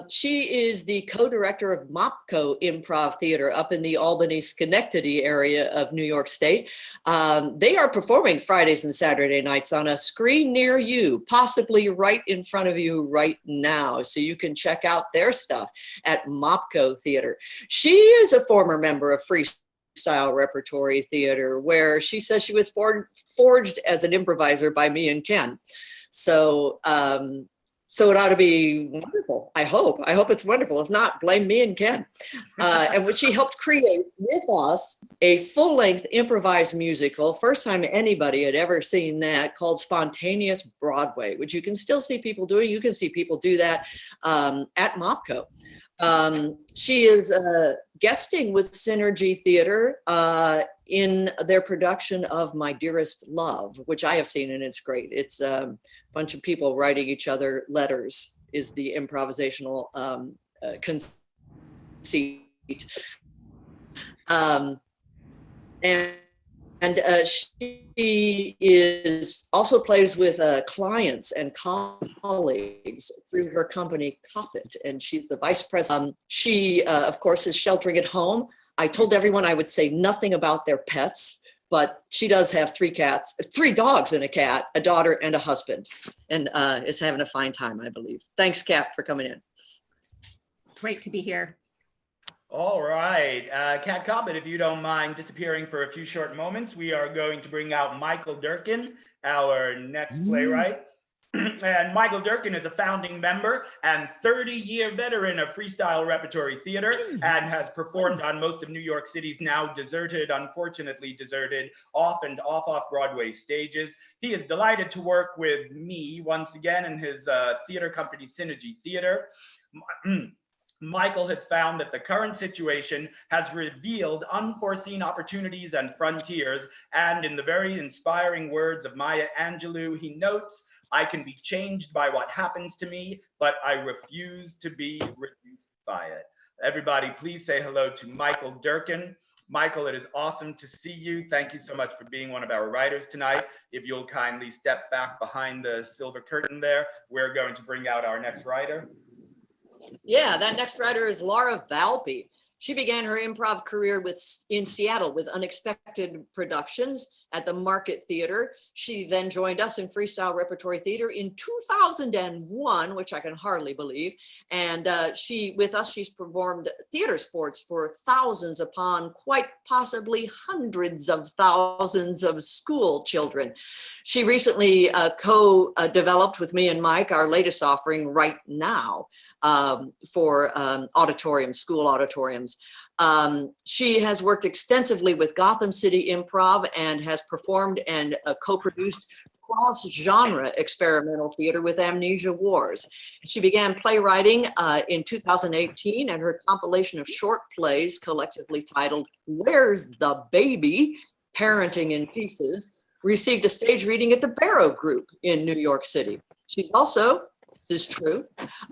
She is the co-director of MOPCO Improv Theater up in the Albany, Schenectady area of New York State. They are performing Fridays and Saturday nights on a screen near you, possibly right in front of you right now. So you can check out their stuff at MOPCO Theater. She is a former member of freestyle repertory theater, where she says she was forged as an improviser by me and Ken. So, so it ought to be wonderful. I hope it's wonderful. If not, blame me and Ken. And she helped create with us a full-length improvised musical, first time anybody had ever seen that, called Spontaneous Broadway, which you can still see people doing. You can see people do that at MOPCO. She is guesting with Synergy Theater in their production of My Dearest Love, which I have seen, and it's great. It's a bunch of people writing each other letters is the improvisational conceit. She is also plays with clients and colleagues through her company Coppett, and she's the vice president. She, of course, is sheltering at home. I told everyone I would say nothing about their pets, but she does have 3 cats, 3 dogs and a cat, a daughter and a husband, and is having a fine time, I believe. Thanks, Kat, for coming in. Great to be here. All right, Kat Coppett, if you don't mind disappearing for a few short moments, we are going to bring out Michael Durkin, our next playwright. And Michael Durkin is a founding member and 30-year veteran of freestyle repertory theater and has performed on most of New York City's now deserted, unfortunately deserted, off and off-Broadway stages. He is delighted to work with me once again in his theater company, Synergy Theater. Michael has found that the current situation has revealed unforeseen opportunities and frontiers, and in the very inspiring words of Maya Angelou, he notes, "I can be changed by what happens to me, but I refuse to be reduced by it." Everybody, please say hello to Michael Durkin. Michael, it is awesome to see you. Thank you so much for being one of our writers tonight. If you'll kindly step back behind the silver curtain there, we're going to bring out our next writer. Yeah, that next writer is Laura Valpy. She began her improv career in Seattle with Unexpected Productions at the Market Theater. She then joined us in Freestyle Repertory Theater in 2001, which I can hardly believe. And with us, she's performed theater sports for thousands upon quite possibly hundreds of thousands of school children. She recently co-developed with me and Mike our latest offering, Right Now, for school auditoriums. She has worked extensively with Gotham City Improv and has performed and co-produced cross-genre experimental theater with Amnesia Wars. She began playwriting in 2018, and her compilation of short plays, collectively titled Where's the Baby? Parenting in Pieces, received a stage reading at the Barrow Group in New York City. She's also, this is true,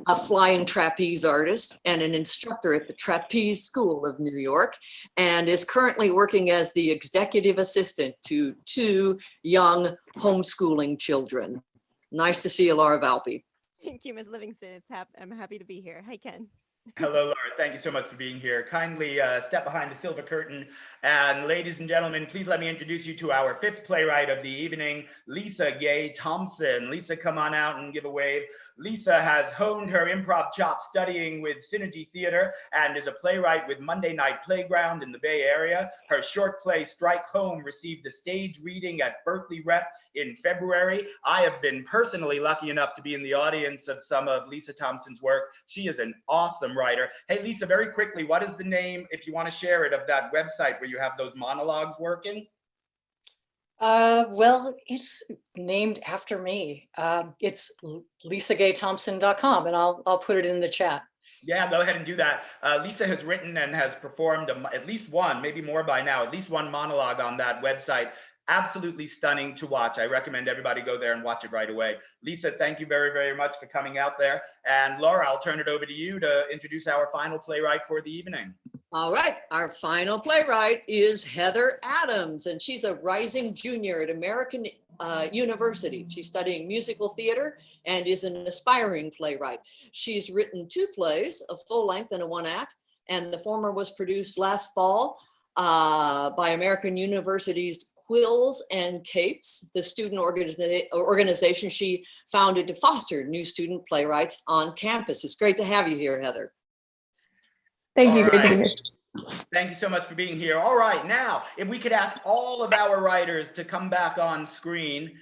a flying trapeze artist and an instructor at the Trapeze School of New York, and is currently working as the executive assistant to 2 young homeschooling children. Nice to see you, Laura Valpy. Thank you, Ms. Livingston. I'm happy to be here. Hi, Ken. Hello, Laura. Thank you so much for being here. Kindly step behind the silver curtain. And ladies and gentlemen, please let me introduce you to our 5th playwright of the evening, Lisa Gay Thompson. Lisa, come on out and give a wave. Lisa has honed her improv chops studying with Synergy Theater and is a playwright with Monday Night Playground in the Bay Area. Her short play, Strike Home, received a stage reading at Berkeley Rep in February. I have been personally lucky enough to be in the audience of some of Lisa Thompson's work. She is an awesome writer. Hey, Lisa, very quickly, what is the name, if you want to share it, of that website where you have those monologues working? Well, it's named after me. It's lisagaythompson.com, and I'll put it in the chat. Yeah, go ahead and do that. Lisa has written and has performed at least one, maybe more by now, at least one monologue on that website. absolutely stunning to watch. I recommend everybody go there and watch it right away. Lisa, thank you very, very much for coming out there. And Laura, I'll turn it over to you to introduce our final playwright for the evening. All right, our final playwright is Heather Adams, and she's a rising junior at American University. She's studying musical theater and is an aspiring playwright. She's written 2 plays, a full length and a 1-act, and the former was produced last fall by American University's Quills and Capes, the student organization she founded to foster new student playwrights on campus. It's great to have you here, Heather. Thank you. Great to be here. Thank you so much for being here. All right, now, if we could ask all of our writers to come back on screen,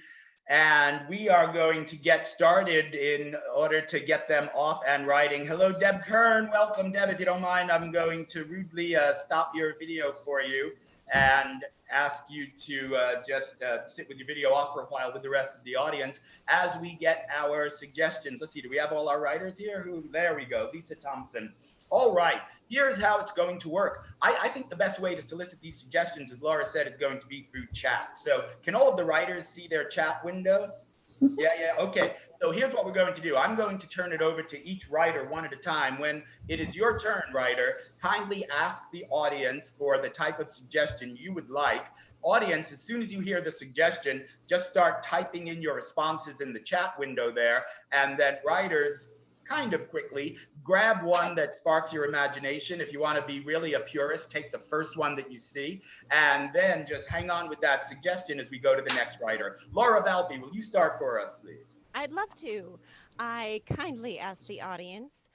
and we are going to get started in order to get them off and writing. Hello, Deb Kern. Welcome, Deb. If you don't mind, I'm going to rudely stop your video for you and ask you to just sit with your video off for a while with the rest of the audience as we get our suggestions. Let's see, do we have all our writers here? There we go, Lisa Thompson. All right, here's how it's going to work. I think the best way to solicit these suggestions, as Laura said, is going to be through chat. So can all of the writers see their chat window? Yeah, okay. So here's what we're going to do. I'm going to turn it over to each writer one at a time. When it is your turn, writer, kindly ask the audience for the type of suggestion you would like. Audience, as soon as you hear the suggestion, just start typing in your responses in the chat window there, and then writers, kind of quickly, grab one that sparks your imagination. If you want to be really a purist, take the first one that you see, and then just hang on with that suggestion as we go to the next writer. Laura Valby, will you start for us, please? I'd love to. I kindly ask the audience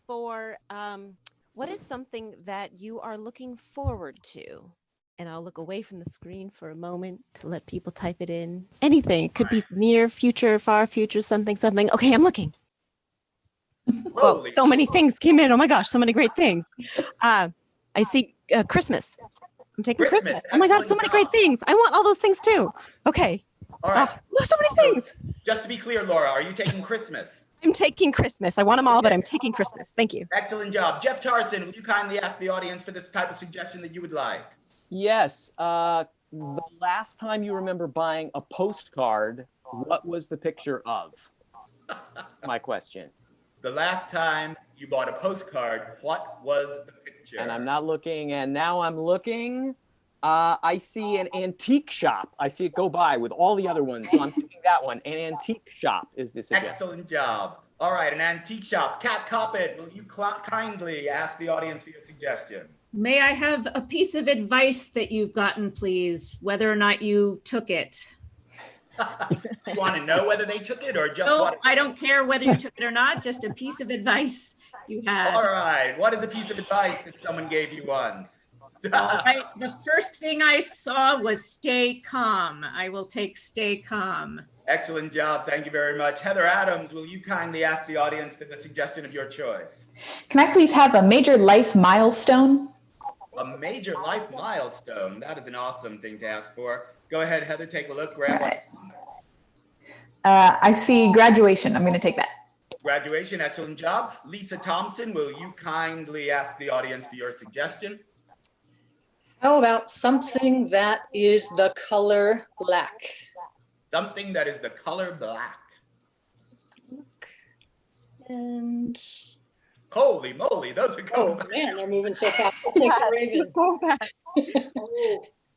for what is something that you are looking forward to? And I'll look away from the screen for a moment to let people type it in. Anything. It could be near future, far future, something. Okay, I'm looking. Whoa, so many things came in. Oh my gosh, so many great things. I see Christmas. I'm taking Christmas. Oh my God, so many great things. I want all those things too. Okay. All right. So many things. Just to be clear, Laura, are you taking Christmas? I'm taking Christmas. I want them all, but I'm taking Christmas. Thank you. Excellent job. Jeff Tarson, will you kindly ask the audience for this type of suggestion that you would like? Yes. The last time you remember buying a postcard, what was the picture of? My question. The last time you bought a postcard, what was the picture? And I'm not looking, and now I'm looking. I see an antique shop. I see it go by with all the other ones, so I'm picking that one. An antique shop is this suggestion. Excellent job. All right, an antique shop. Kat Coppett, will you kindly ask the audience for your suggestion? May I have a piece of advice that you've gotten, please, whether or not you took it? You want to know whether they took it or just No, I don't care whether you took it or not, just a piece of advice you had. All right, what is a piece of advice that someone gave you once? All right, the first thing I saw was stay calm. I will take stay calm. Excellent job, thank you very much. Heather Adams, will you kindly ask the audience for the suggestion of your choice? Can I please have a major life milestone? A major life milestone, that is an awesome thing to ask for. Go ahead, Heather, take a look, grab one. I see graduation. I'm going to take that. Graduation, excellent job. Lisa Thompson, will you kindly ask the audience for your suggestion? How about something that is the color black? Something that is the color black. And holy moly, those are going back. Man, they're moving so fast. I'll take the raven. Go back.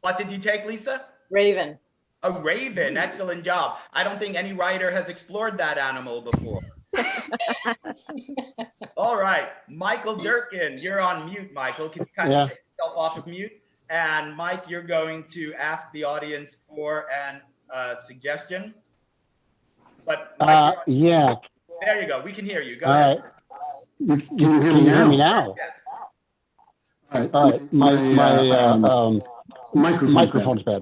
What did you take, Lisa? Raven. A raven, excellent job. I don't think any writer has explored that animal before. All right, Michael Durkin, you're on mute, Michael. Can you kind of take yourself off of mute? And Mike, you're going to ask the audience for an suggestion. But Mike, yeah. There you go. We can hear you. Go ahead. Can you hear me now? Yes. All right. My microphone's bad.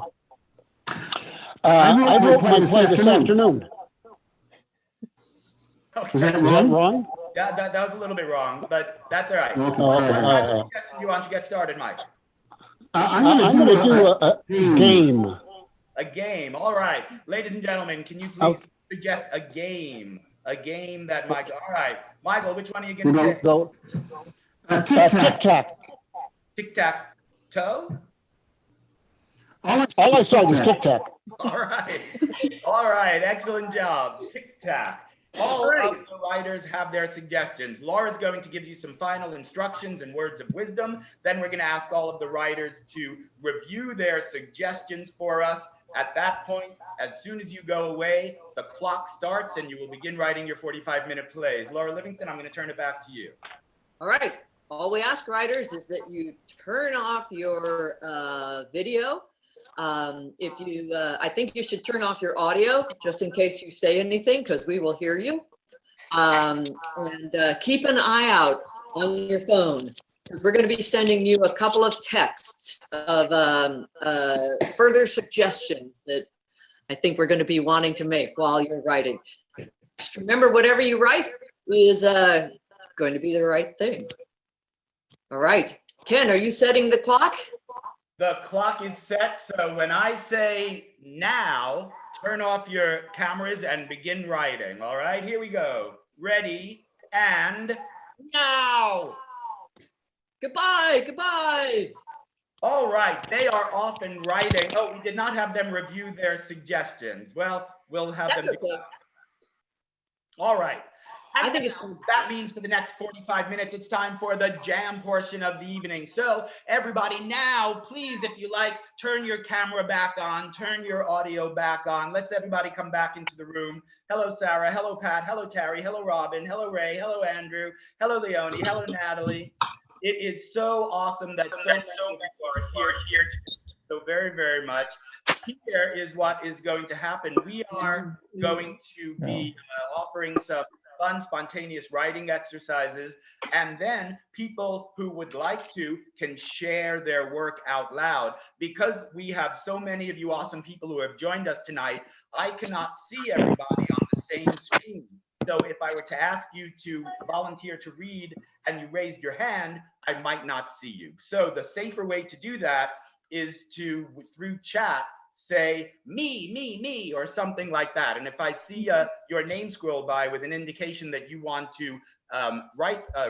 I wrote my play this afternoon. Okay. Was that wrong? Yeah, that was a little bit wrong, but that's all right. Okay. What kind of suggestion do you want to get started, Mike? I'm going to do a game. A game. All right. Ladies and gentlemen, can you please suggest a game? A game that Mike. All right. Michael, which one are you going to say? Tic-tac. Tic-tac-toe? All I saw was Tic Tac. All right. All right. Excellent job. Tic Tac. All of the writers have their suggestions. Laura's going to give you some final instructions and words of wisdom. Then we're going to ask all of the writers to review their suggestions for us. At that point, as soon as you go away, the clock starts and you will begin writing your 45-minute plays. Laura Livingston, I'm going to turn it back to you. All right. All we ask writers is that you turn off your video. I think you should turn off your audio just in case you say anything, because we will hear you. And keep an eye out on your phone, because we're going to be sending you a couple of texts of further suggestions that I think we're going to be wanting to make while you're writing. Just remember, whatever you write is going to be the right thing. All right. Ken, are you setting the clock? The clock is set, so when I say now, turn off your cameras and begin writing. All right, here we go. Ready, and now. Goodbye, goodbye. All right, they are off and writing. Oh, we did not have them review their suggestions. Well, we'll have That's them. okay. All right. I think it's time. That means for the next 45 minutes, it's time for the jam portion of the evening. So everybody now, please, if you like, turn your camera back on, turn your audio back on. Let's everybody come back into the room. Hello, Sarah. Hello, Pat. Hello, Terry. Hello, Robin. Hello, Ray. Hello, Andrew. Hello, Leonie. Hello, Natalie. It is so awesome that so many people are here so very, very much. Here is what is going to happen. We are going to be offering some fun, spontaneous writing exercises, and then people who would like to can share their work out loud. Because we have so many of you awesome people who have joined us tonight, I cannot see everybody on the same screen. So if I were to ask you to volunteer to read and you raised your hand, I might not see you. So the safer way to do that is to, through chat, say me, or something like that. And if I see your name scroll by with an indication that you want to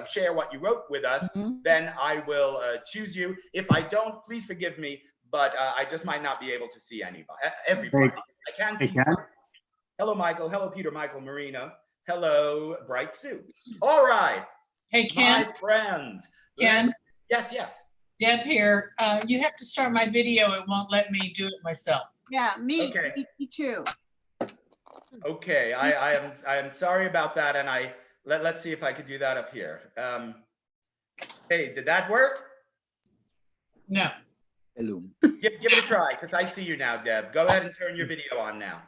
share what you wrote with us, then I will choose you. If I don't, please forgive me, but I just might not be able to see everybody. I can see some. Hello, Michael. Hello, Peter, Michael, Marina. Hello, Bright Sue. All right. Hey, Ken. My friends. Ken. Yes. Deb here. You have to start my video. It won't let me do it myself. Yeah, me too. Okay, I am sorry about that, and let's see if I could do that up here. Hey, did that work? No. Hello. Give it a try, because I see you now, Deb. Go ahead and turn your video on now.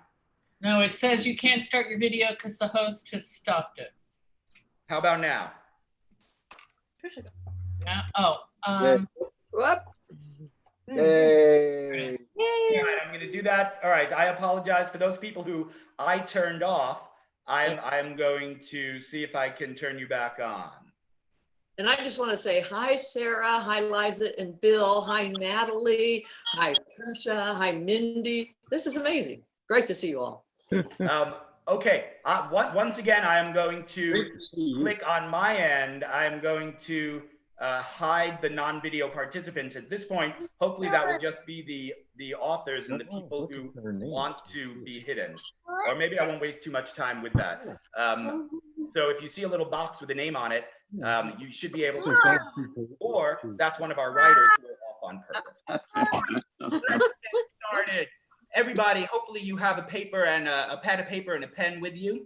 No, it says you can't start your video because the host has stopped it. How about now? Whoop. Hey. All right, I'm going to do that. All right, I apologize for those people who I turned off. I'm going to see if I can turn you back on. And I just want to say hi, Sarah. Hi, Liza and Bill. Hi, Natalie. Hi, Trisha. Hi, Mindy. This is amazing. Great to see you all. Okay, once again, I am going to click on my end. I'm going to hide the non-video participants at this point. Hopefully that will just be the authors and the people who want to be hidden. Or maybe I won't waste too much time with that. So if you see a little box with a name on it, you should be able to, or that's one of our writers who are off on purpose. Let's get started. Everybody, hopefully you have a paper and a pad of paper and a pen with you.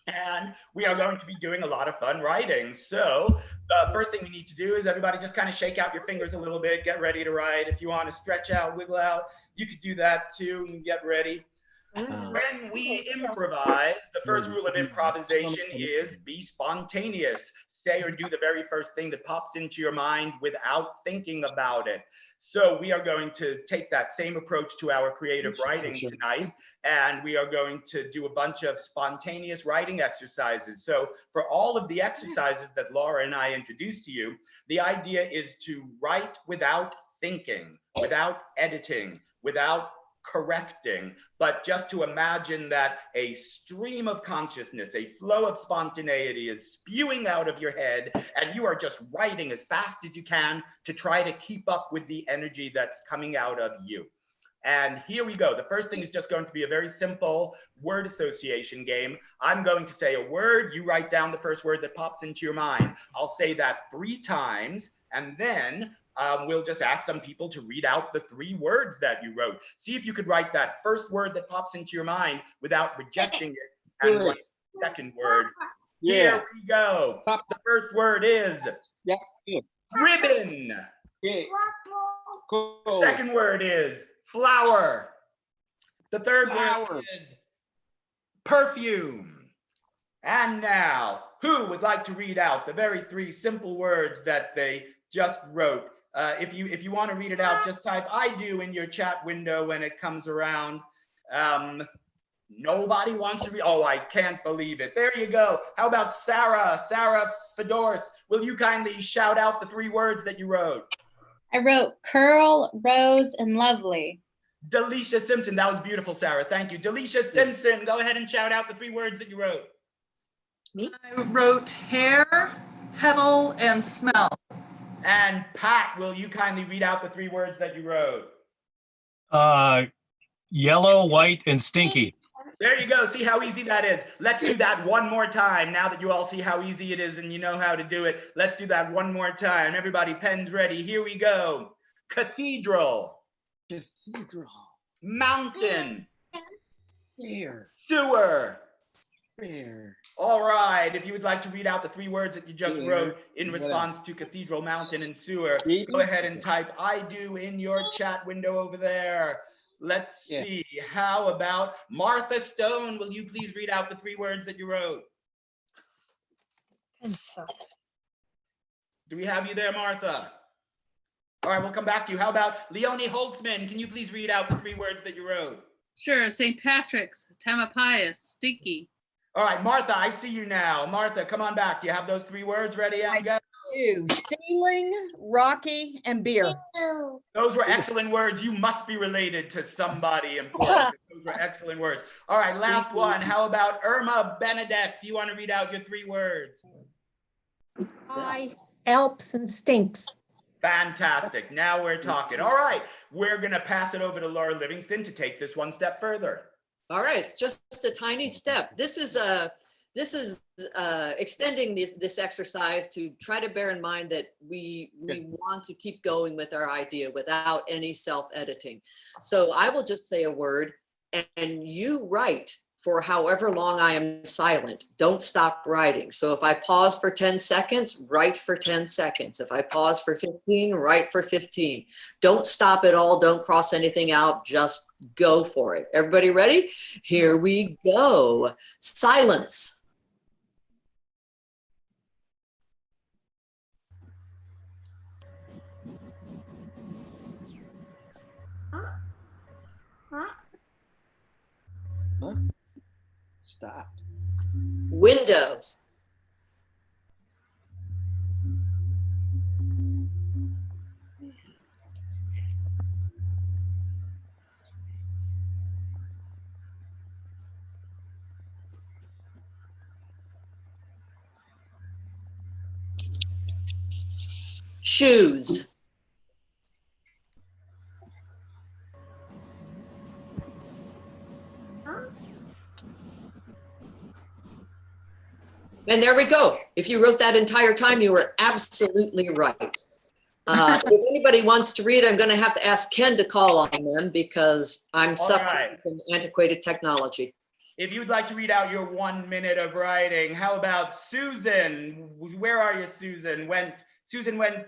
And we are going to be doing a lot of fun writing. So the first thing we need to do is everybody just kind of shake out your fingers a little bit, get ready to write. If you want to stretch out, wiggle out, you could do that too and get ready. When we improvise, the first rule of improvisation is be spontaneous. Say or do the very first thing that pops into your mind without thinking about it. So we are going to take that same approach to our creative writing tonight, and we are going to do a bunch of spontaneous writing exercises. So for all of the exercises that Laura and I introduced to you, the idea is to write without thinking, without editing, without correcting, but just to imagine that a stream of consciousness, a flow of spontaneity is spewing out of your head, and you are just writing as fast as you can to try to keep up with the energy that's coming out of you. And here we go. The first thing is just going to be a very simple word association game. I'm going to say a word. You write down the first word that pops into your mind. I'll say that 3 times, and then we'll just ask some people to read out the 3 words that you wrote. See if you could write that first word that pops into your mind without rejecting it and write the second word. Yeah. Here we go. The first word is ribbon. Yeah. Cool. Second word is flower. The third word is perfume. And now, who would like to read out the very 3 simple words that they just wrote? If you want to read it out, just type "I do" in your chat window when it comes around. Nobody wants to read. Oh, I can't believe it. There you go. How about Sarah? Sarah Fedorst, will you kindly shout out the 3 words that you wrote? I wrote curl, rose, and lovely. Delisha Simpson, that was beautiful, Sarah. Thank you. Delisha Simpson, go ahead and shout out the 3 words that you wrote. Me? I wrote hair, petal, and smell. And Pat, will you kindly read out the 3 words that you wrote? Yellow, white, and stinky. There you go. See how easy that is. Let's do that one more time. Now that you all see how easy it is and you know how to do it, let's do that one more time. Everybody, pens ready. Here we go. Cathedral. Cathedral. Mountain. Fair. Sewer. Fair. All right. If you would like to read out the 3 words that you just wrote in response to cathedral, mountain, and sewer, go ahead and type "I do" in your chat window over there. Let's see. How about Martha Stone? Will you please read out the 3 words that you wrote? Do we have you there, Martha? All right, we'll come back to you. How about Leonie Holtzman? Can you please read out the 3 words that you wrote? Sure. St. Patrick's, Tamalpais, stinky. All right, Martha, I see you now. Martha, come on back. Do you have those 3 words ready and go? Ceiling, rocky, and beer. Those were excellent words. You must be related to somebody important. Those were excellent words. All right, last one. How about Irma Benedek? Do you want to read out your 3 words? High, Alps, and stinks. Fantastic. Now we're talking. All right, we're going to pass it over to Laura Livingston to take this one step further. All right, it's just a tiny step. This is extending this exercise to try to bear in mind that we want to keep going with our idea without any self-editing. So I will just say a word and you write for however long I am silent. Don't stop writing. So if I pause for 10 seconds, write for 10 seconds. If I pause for 15, write for 15. Don't stop at all. Don't cross anything out. Just go for it. Everybody ready? Here we go. Silence. Huh? Stopped. Window. Shoes. And there we go. If you wrote that entire time, you were absolutely right. If anybody wants to read, I'm going to have to ask Ken to call on them because I'm suffering from antiquated technology. If you'd like to read out your 1 minute of writing, how about Susan? Where are you, Susan? Susan went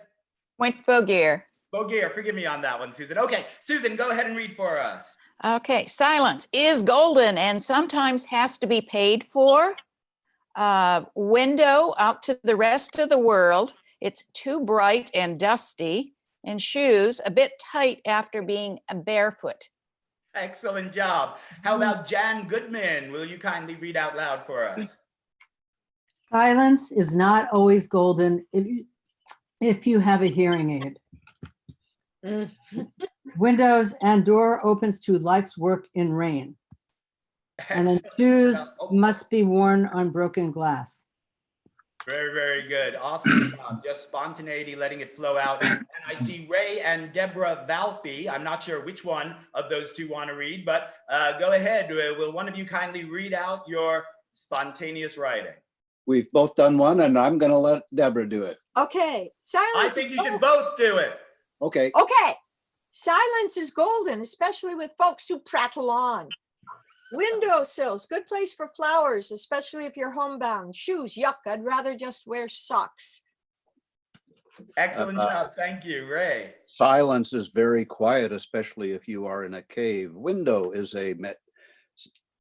Bogear. Bogear. Forgive me on that one, Susan. Okay, Susan, go ahead and read for us. Okay, silence is golden and sometimes has to be paid for. Window out to the rest of the world. It's too bright and dusty. And shoes a bit tight after being barefoot. Excellent job. How about Jan Goodman? Will you kindly read out loud for us? Silence is not always golden if you have a hearing aid. Windows and door opens to life's work in rain. And then shoes must be worn on broken glass. Very, very good. Awesome job. Just spontaneity, letting it flow out. And I see Ray and Deborah Valpy. I'm not sure which one of those two want to read, but go ahead. Will one of you kindly read out your spontaneous writing? We've both done one, and I'm going to let Deborah do it. Okay, silence. I think you should both do it. Okay. Okay, silence is golden, especially with folks who prattle on. Windowsills, good place for flowers, especially if you're homebound. Shoes, yuck, I'd rather just wear socks. Excellent job. Thank you, Ray. Silence is very quiet, especially if you are in a cave. Window is a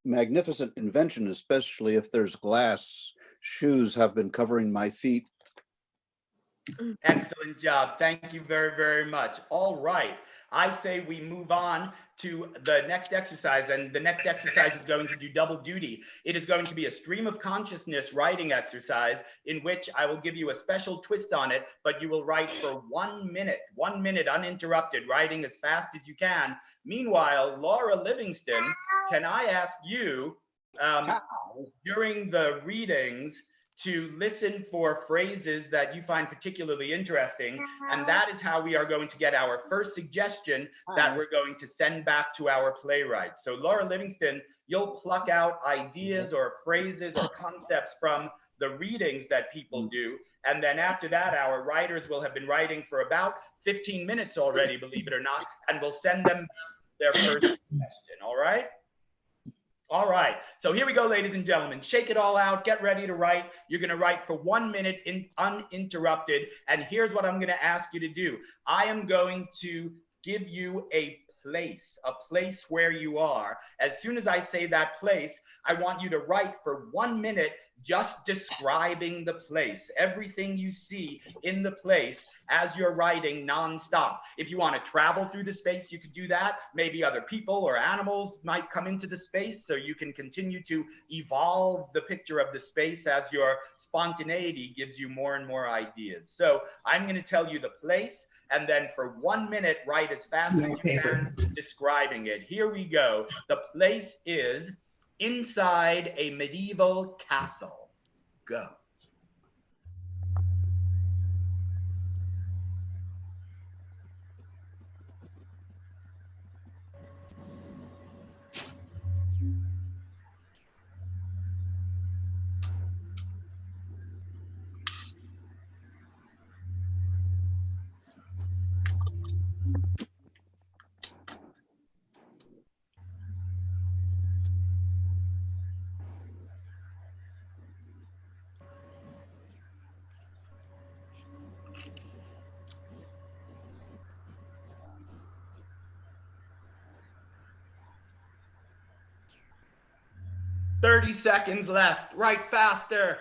magnificent invention, especially if there's glass. Shoes have been covering my feet. Excellent job. Thank you very, very much. All right. I say we move on to the next exercise, and the next exercise is going to do double duty. It is going to be a stream of consciousness writing exercise in which I will give you a special twist on it, but you will write for 1 minute uninterrupted, writing as fast as you can. Meanwhile, Laura Livingston, can I ask you during the readings to listen for phrases that you find particularly interesting. And that is how we are going to get our first suggestion that we're going to send back to our playwright. So Laura Livingston, you'll pluck out ideas or phrases or concepts from the readings that people do. And then after that, our writers will have been writing for about 15 minutes already, believe it or not, and we'll send them their first suggestion, all right? All right, so here we go, ladies and gentlemen. Shake it all out, get ready to write. You're gonna write for 1 minute uninterrupted. And here's what I'm gonna ask you to do. I am going to give you a place where you are. As soon as I say that place, I want you to write for 1 minute just describing the place, everything you see in the place as you're writing nonstop. If you want to travel through the space, you could do that. Maybe other people or animals might come into the space, so you can continue to evolve the picture of the space as your spontaneity gives you more and more ideas. So I'm going to tell you the place, and then for 1 minute, write as fast as you can describing it. Here we go. The place is inside a medieval castle. Go. "30 seconds left. Write faster."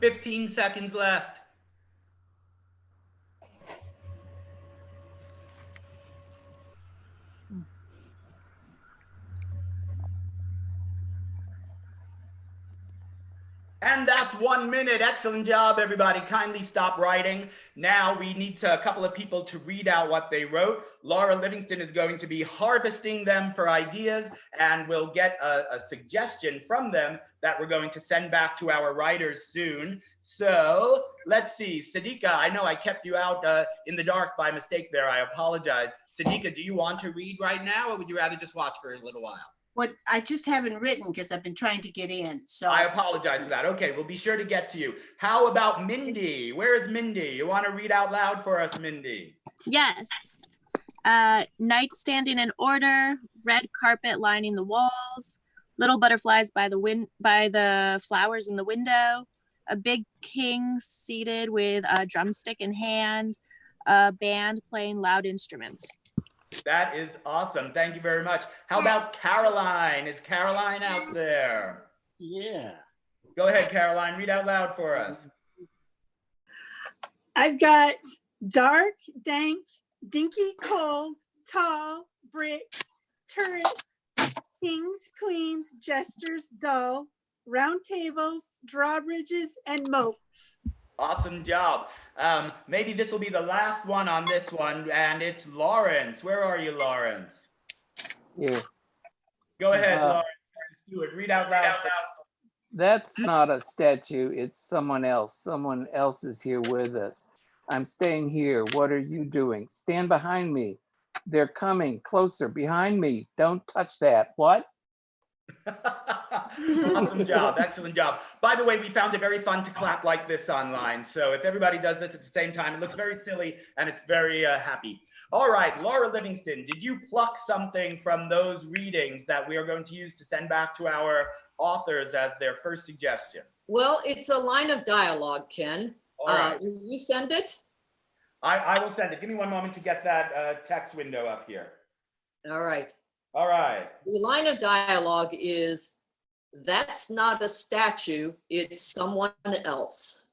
"15 seconds left. And that's 1 minute. Excellent job, everybody. Kindly stop writing. Now we need a couple of people to read out what they wrote. Laura Livingston is going to be harvesting them for ideas, and we'll get a suggestion from them that we're going to send back to our writers soon. So let's see. Sadiqa, I know I kept you out in the dark by mistake there. I apologize. Sadiqa, do you want to read right now, or would you rather just watch for a little while? What I just haven't written because I've been trying to get in. So I apologize for that. Okay, we'll be sure to get to you. How about Mindy? Where is Mindy? You want to read out loud for us, Mindy? Yes. Night standing in order, red carpet lining the walls, little butterflies by the flowers in the window, a big king seated with a drumstick in hand, a band playing loud instruments. That is awesome. Thank you very much. How about Caroline? Is Caroline out there? Yeah. Go ahead, Caroline. Read out loud for us. I've got dark, dank, dinky, cold, tall, bricks, turrets, kings, queens, jesters, dull, round tables, drawbridges, and moats. Awesome job. Maybe this will be the last one on this one, and it's Lawrence. Where are you, Lawrence? Yeah. Go ahead, Lawrence Stewart. Read out loud. That's not a statue, it's someone else. Someone else is here with us. I'm staying here. What are you doing? Stand behind me. They're coming closer behind me. Don't touch that. What? Awesome job. Excellent job. By the way, we found it very fun to clap like this online. So if everybody does this at the same time, it looks very silly and it's very happy. All right, Laura Livingston, did you pluck something from those readings that we are going to use to send back to our authors as their first suggestion? Well, it's a line of dialogue, Ken. All right. Will you send it? I will send it. Give me one moment to get that text window up here. All right. All right. The line of dialogue is, that's not a statue, it's someone else.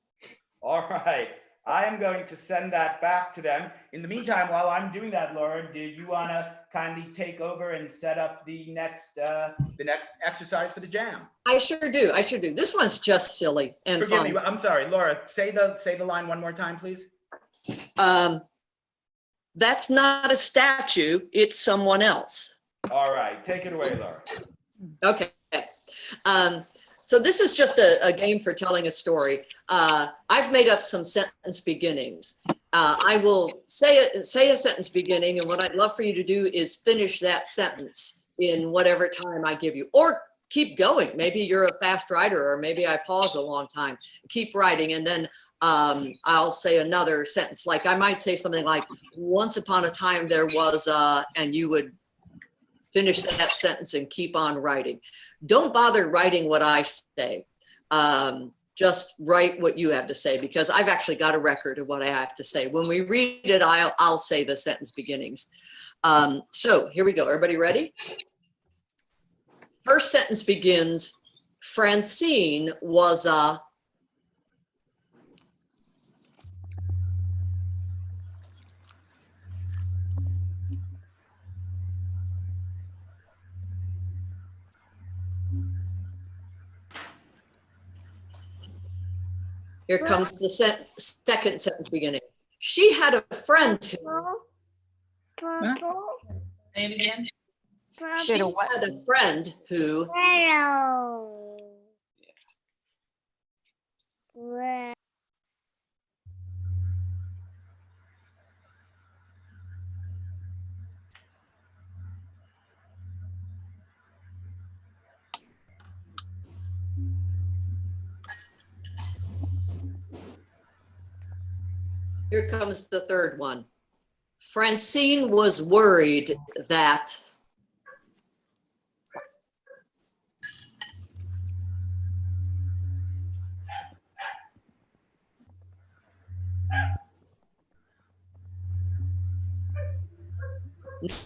All right. I am going to send that back to them. In the meantime, while I'm doing that, Laura, do you want to kindly take over and set up the next exercise for the jam? I sure do. I sure do. This one's just silly and Forgive fun. me. I'm sorry, Laura. Say the line one more time, please. That's not a statue, it's someone else. All right, take it away, Laura. Okay. So this is just a game for telling a story. I've made up some sentence beginnings. I will say a sentence beginning, and what I'd love for you to do is finish that sentence in whatever time I give you, or keep going. Maybe you're a fast writer, or maybe I pause a long time. Keep writing, and then I'll say another sentence. Like I might say something like, once upon a time there was, and you would finish that sentence and keep on writing. Don't bother writing what I say. Just write what you have to say, because I've actually got a record of what I have to say. When we read it, I'll say the sentence beginnings. So here we go. Everybody ready? First sentence begins, Francine was a... Here comes the second sentence beginning. She had a friend who... Say it again. She had a friend who... Here comes the third one. Francine was worried that...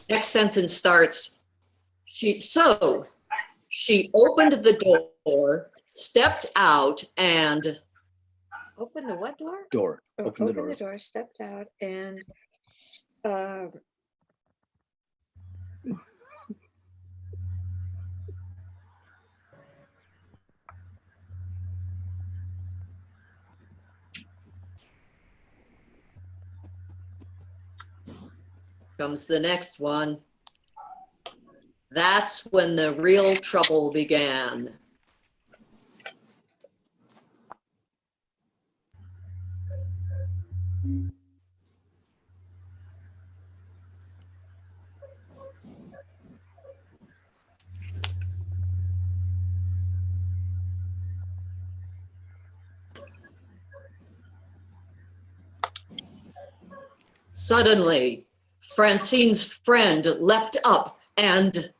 Next sentence starts, she opened the door, stepped out, and... Open the what door? Door. Open the door, stepped out, and comes the next one. That's when the real trouble began. Suddenly, Francine's friend leapt up and...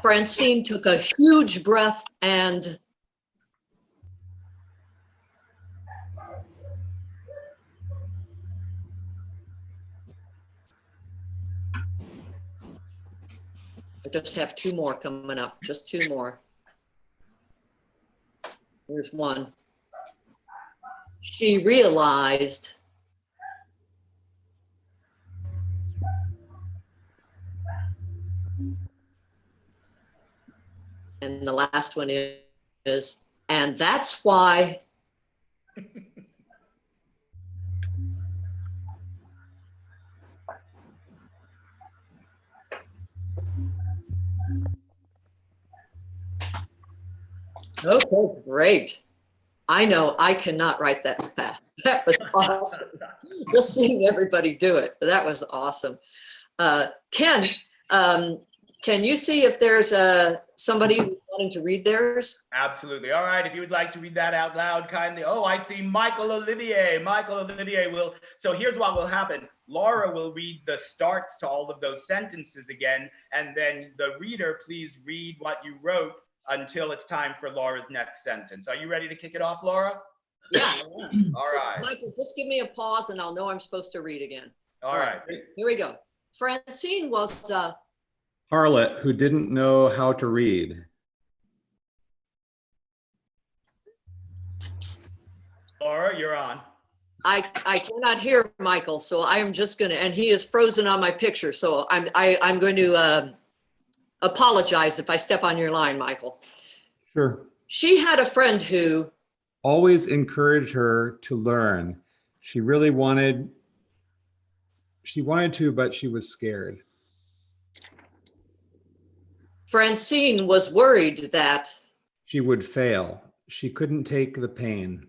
Francine took a huge breath and... I just have two more coming up, just two more. Here's one. She realized and the last one is, and that's why okay, great. I know I cannot write that fast. That was awesome. Just seeing everybody do it. That was awesome. Ken, can you see if there's somebody who's wanting to read theirs? Absolutely. All right. If you would like to read that out loud, kindly. Oh, I see Michael Olivier. Michael Olivier will. So here's what will happen. Laura will read the starts to all of those sentences again. And then the reader, please read what you wrote until it's time for Laura's next sentence. Are you ready to kick it off, Laura? Yeah. All right. Michael, just give me a pause and I'll know I'm supposed to read again. All right. Here we go. Francine was harlot who didn't know how to read. Laura, you're on. I cannot hear Michael, so I am just gonna, and he is frozen on my picture, so I'm going to apologize if I step on your line, Michael. Sure. She had a friend who always encouraged her to learn. She really wanted to, but she was scared. Francine was worried that she would fail. She couldn't take the pain.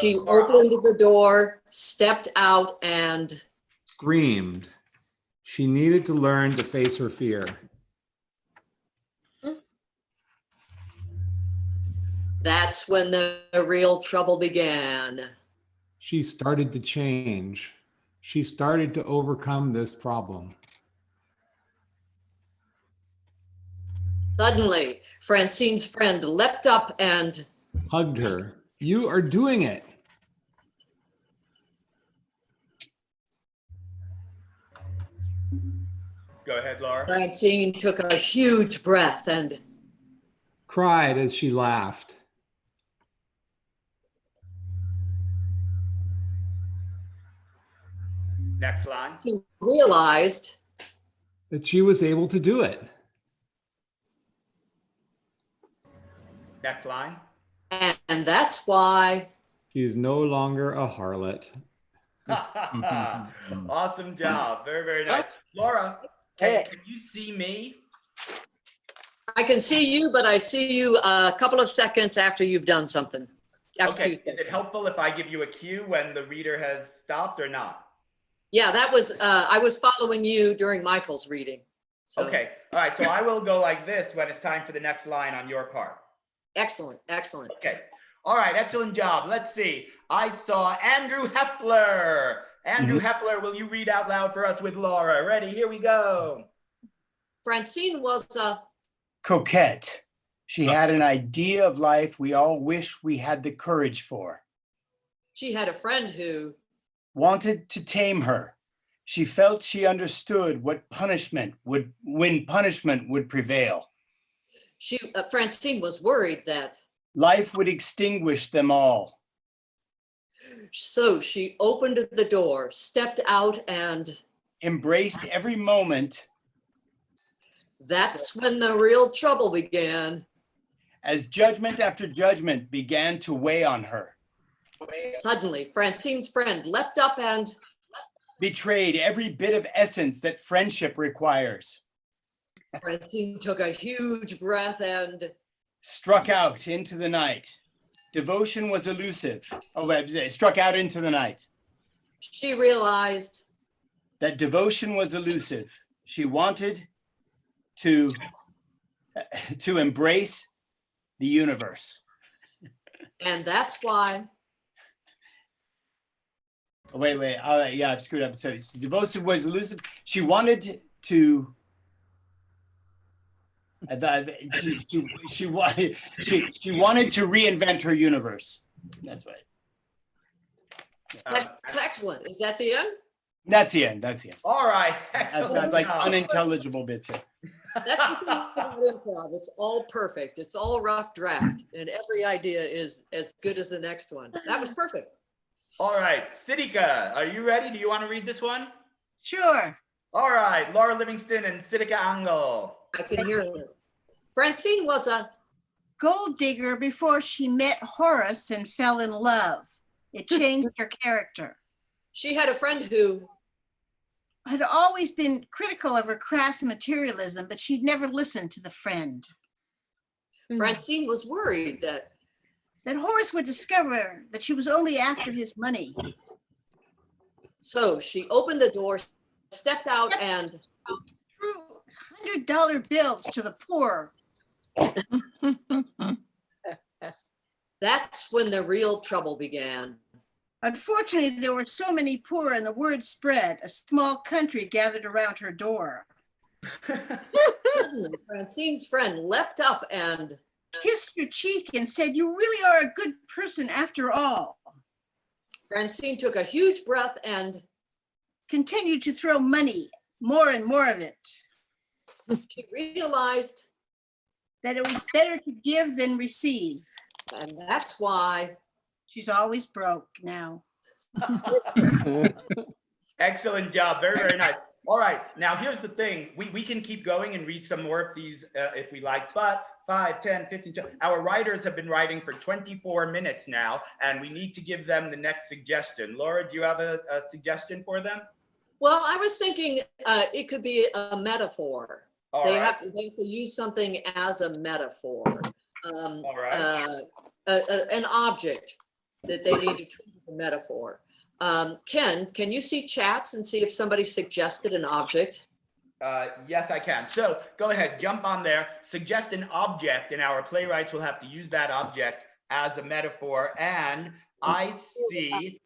She opened the door, stepped out, and screamed. She needed to learn to face her fear. That's when the real trouble began. She started to change. She started to overcome this problem. Suddenly, Francine's friend leapt up and hugged her. You are doing it. Go ahead, Laura. Francine took a huge breath and cried as she laughed. Next line. She realized that she was able to do it. Next line. And that's why she's no longer a harlot. Awesome job. Very, very nice. Laura, can you see me? I can see you, but I see you a couple of seconds after you've done something. Okay, is it helpful if I give you a cue when the reader has stopped or not? Yeah, that was, I was following you during Michael's reading. So. Okay, all right, so I will go like this when it's time for the next line on your part. Excellent, excellent. Okay, all right, excellent job. Let's see. I saw Andrew Heffler. Andrew Heffler, will you read out loud for us with Laura? Ready, here we go. Francine was a coquette. She had an idea of life we all wish we had the courage for. She had a friend who wanted to tame her. She felt she understood what punishment would, when punishment would prevail. Francine was worried that life would extinguish them all. So she opened the door, stepped out, and embraced every moment. That's when the real trouble began. As judgment after judgment began to weigh on her. Suddenly, Francine's friend leapt up and betrayed every bit of essence that friendship requires. Francine took a huge breath and struck out into the night. Devotion was elusive. Struck out into the night. She realized that devotion was elusive. She wanted to embrace the universe. And that's why. Oh, wait. Yeah, I've screwed up. So devotion was elusive. She wanted to. She wanted to reinvent her universe. That's right. That's excellent. Is that the end? That's the end. That's the end. All right. I've got like unintelligible bits here. That's the thing about improv. It's all perfect. It's all rough draft, and every idea is as good as the next one. That was perfect. All right, Siddhika, are you ready? Do you want to read this one? Sure. All right, Laura Livingston and Siddhika Angle. I can hear her. Francine was a gold digger before she met Horace and fell in love. It changed her character. She had a friend who had always been critical of her crass materialism, but she'd never listened to the friend. Francine was worried that Horace would discover that she was only after his money. So she opened the door, stepped out, and threw $100 bills to the poor. That's when the real trouble began. Unfortunately, there were so many poor and the word spread. A small country gathered around her door. Suddenly, Francine's friend leapt up and kissed her cheek and said, "You really are a good person after all." Francine took a huge breath and continued to throw money, more and more of it. She realized that it was better to give than receive. And that's why she's always broke now. Excellent job. Very, very nice. All right. Now, here's the thing. We can keep going and read some more of these if we like, but 5, 10, 15, 20. Our writers have been writing for 24 minutes now, and we need to give them the next suggestion. Laura, do you have a suggestion for them? Well, I was thinking it could be a metaphor. They have to use something as a metaphor. An object that they need to treat as a metaphor. Ken, can you see chats and see if somebody suggested an object? Yes, I can. So go ahead, jump on there, suggest an object, and our playwrights will have to use that object as a metaphor. And I see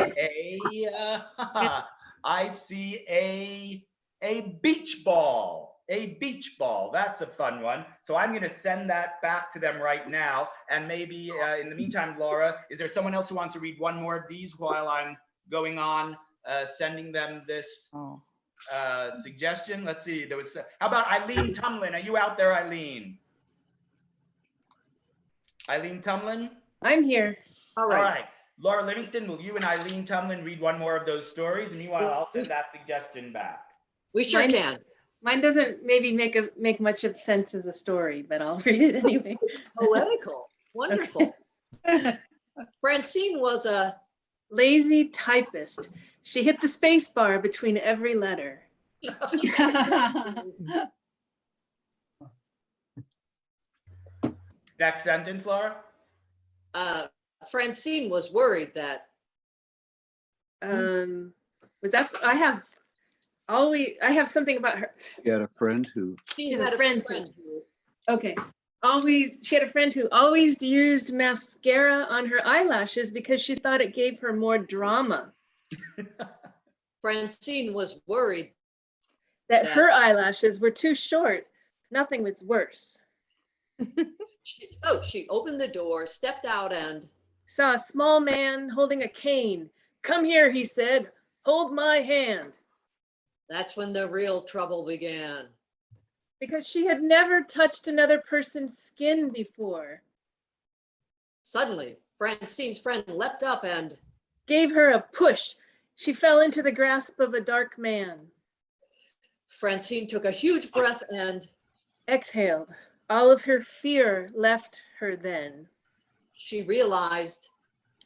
a beach ball. A beach ball. That's a fun one. So I'm going to send that back to them right now. And maybe in the meantime, Laura, is there someone else who wants to read one more of these while I'm going on sending them this suggestion? Let's see. There was. How about Eileen Tumlin? Are you out there, Eileen? Eileen Tumlin? I'm here. All right. All right. Laura Livingston, will you and Eileen Tumlin read one more of those stories? And meanwhile, I'll send that suggestion back. We sure can. Mine doesn't maybe make much of sense as a story, but I'll read it anyway. It's poetical. Wonderful. Okay. Francine was a lazy typist. She hit the space bar between every letter. Next sentence, Laura. Francine was worried that. Was that I have something about her. She had a friend who. She had a friend who. Okay. She had a friend who always used mascara on her eyelashes because she thought it gave her more drama. Francine was worried that her eyelashes were too short. Nothing was worse. She opened the door, stepped out, and saw a small man holding a cane. "Come here," he said. "Hold my hand." That's when the real trouble began. Because she had never touched another person's skin before. Suddenly, Francine's friend leapt up and gave her a push. She fell into the grasp of a dark man. Francine took a huge breath and exhaled. All of her fear left her then. She realized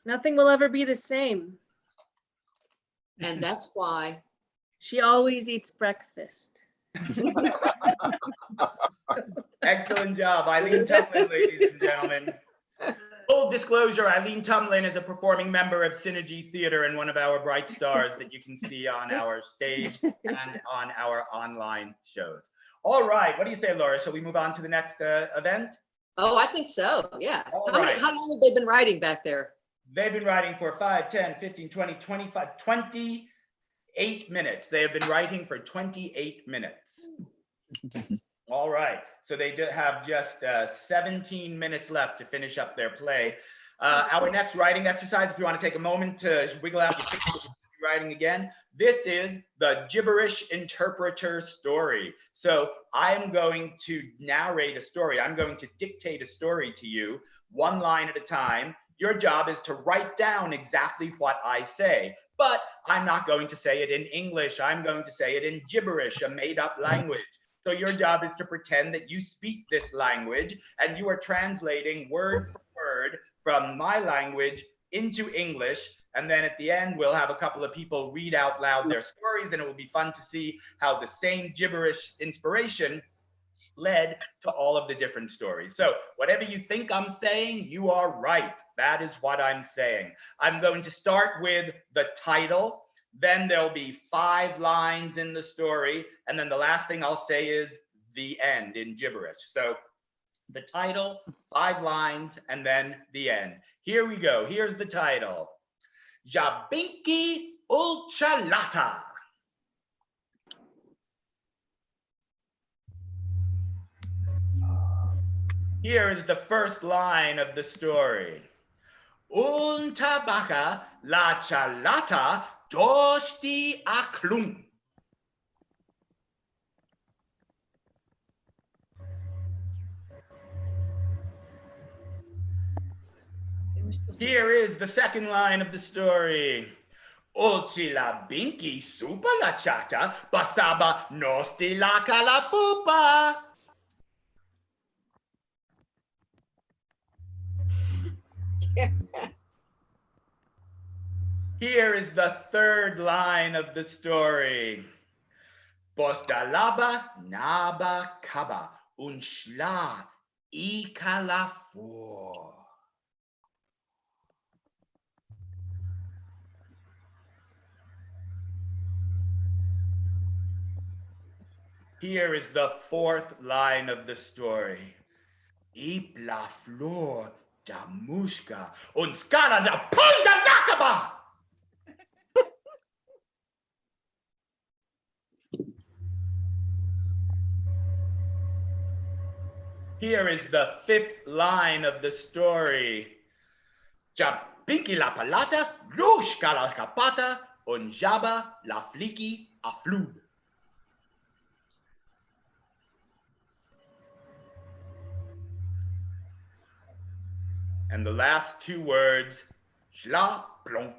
nothing will ever be the same. And that's why she always eats breakfast. Excellent job, Eileen Tumlin, ladies and gentlemen. Full disclosure, Eileen Tumlin is a performing member of Synergy Theater and one of our bright stars that you can see on our stage and on our online shows. All right, what do you say, Laura? Shall we move on to the next event? Oh, I think so, yeah. How long have they been writing back there? They've been writing for 5, 10, 15, 20, 25, 28 minutes. They have been writing for 28 minutes. All right, so they have just 17 minutes left to finish up their play. Our next writing exercise, if you want to take a moment to wiggle out your picture, writing again. This is the gibberish interpreter story. So I'm going to narrate a story. I'm going to dictate a story to you, one line at a time. Your job is to write down exactly what I say, but I'm not going to say it in English. I'm going to say it in gibberish, a made-up language. So your job is to pretend that you speak this language and you are translating word for word from my language into English. And then at the end, we'll have a couple of people read out loud their stories, and it will be fun to see how the same gibberish inspiration led to all of the different stories. So whatever you think I'm saying, you are right. That is what I'm saying. I'm going to start with the title. Then there'll be 5 lines in the story. And then the last thing I'll say is the end in gibberish. So the title, 5 lines, and then the end. Here we go. Here's the title. Jabinki Ulchalata. Here is the first line of the story. Untabaka la chalata dosti aklum. Here is the second line of the story. Ulchila binki supa la chata basaba nosti la kalapupa. Here is the third line of the story. Bostalaba naba kaba unshla ikalafor. Here is the fourth line of the story. Ip la flor da mushka und scala da punta nakaba. Here is the fifth line of the story. Jabinki la palata, lushka la capata, und jaba la fliki a flud. And the last 2 words, schla plonk.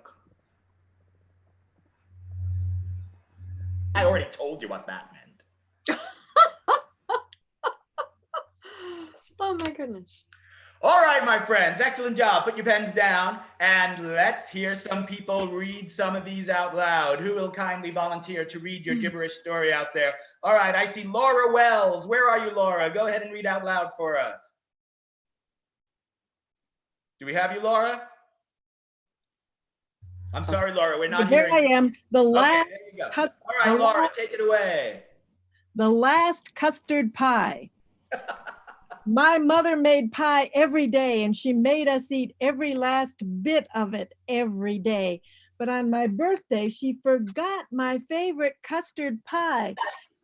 I already told you what that meant. Oh my goodness. All right, my friends, excellent job. Put your pens down and let's hear some people read some of these out loud. Who will kindly volunteer to read your gibberish story out there? All right, I see Laura Wells. Where are you, Laura? Go ahead and read out loud for us. Do we have you, Laura? I'm sorry, Laura, we're not Here hearing. I am. The last. Okay, there you go. All right, Laura, take it away. The last custard pie. My mother made pie every day, and she made us eat every last bit of it every day. But on my birthday, she forgot my favorite custard pie.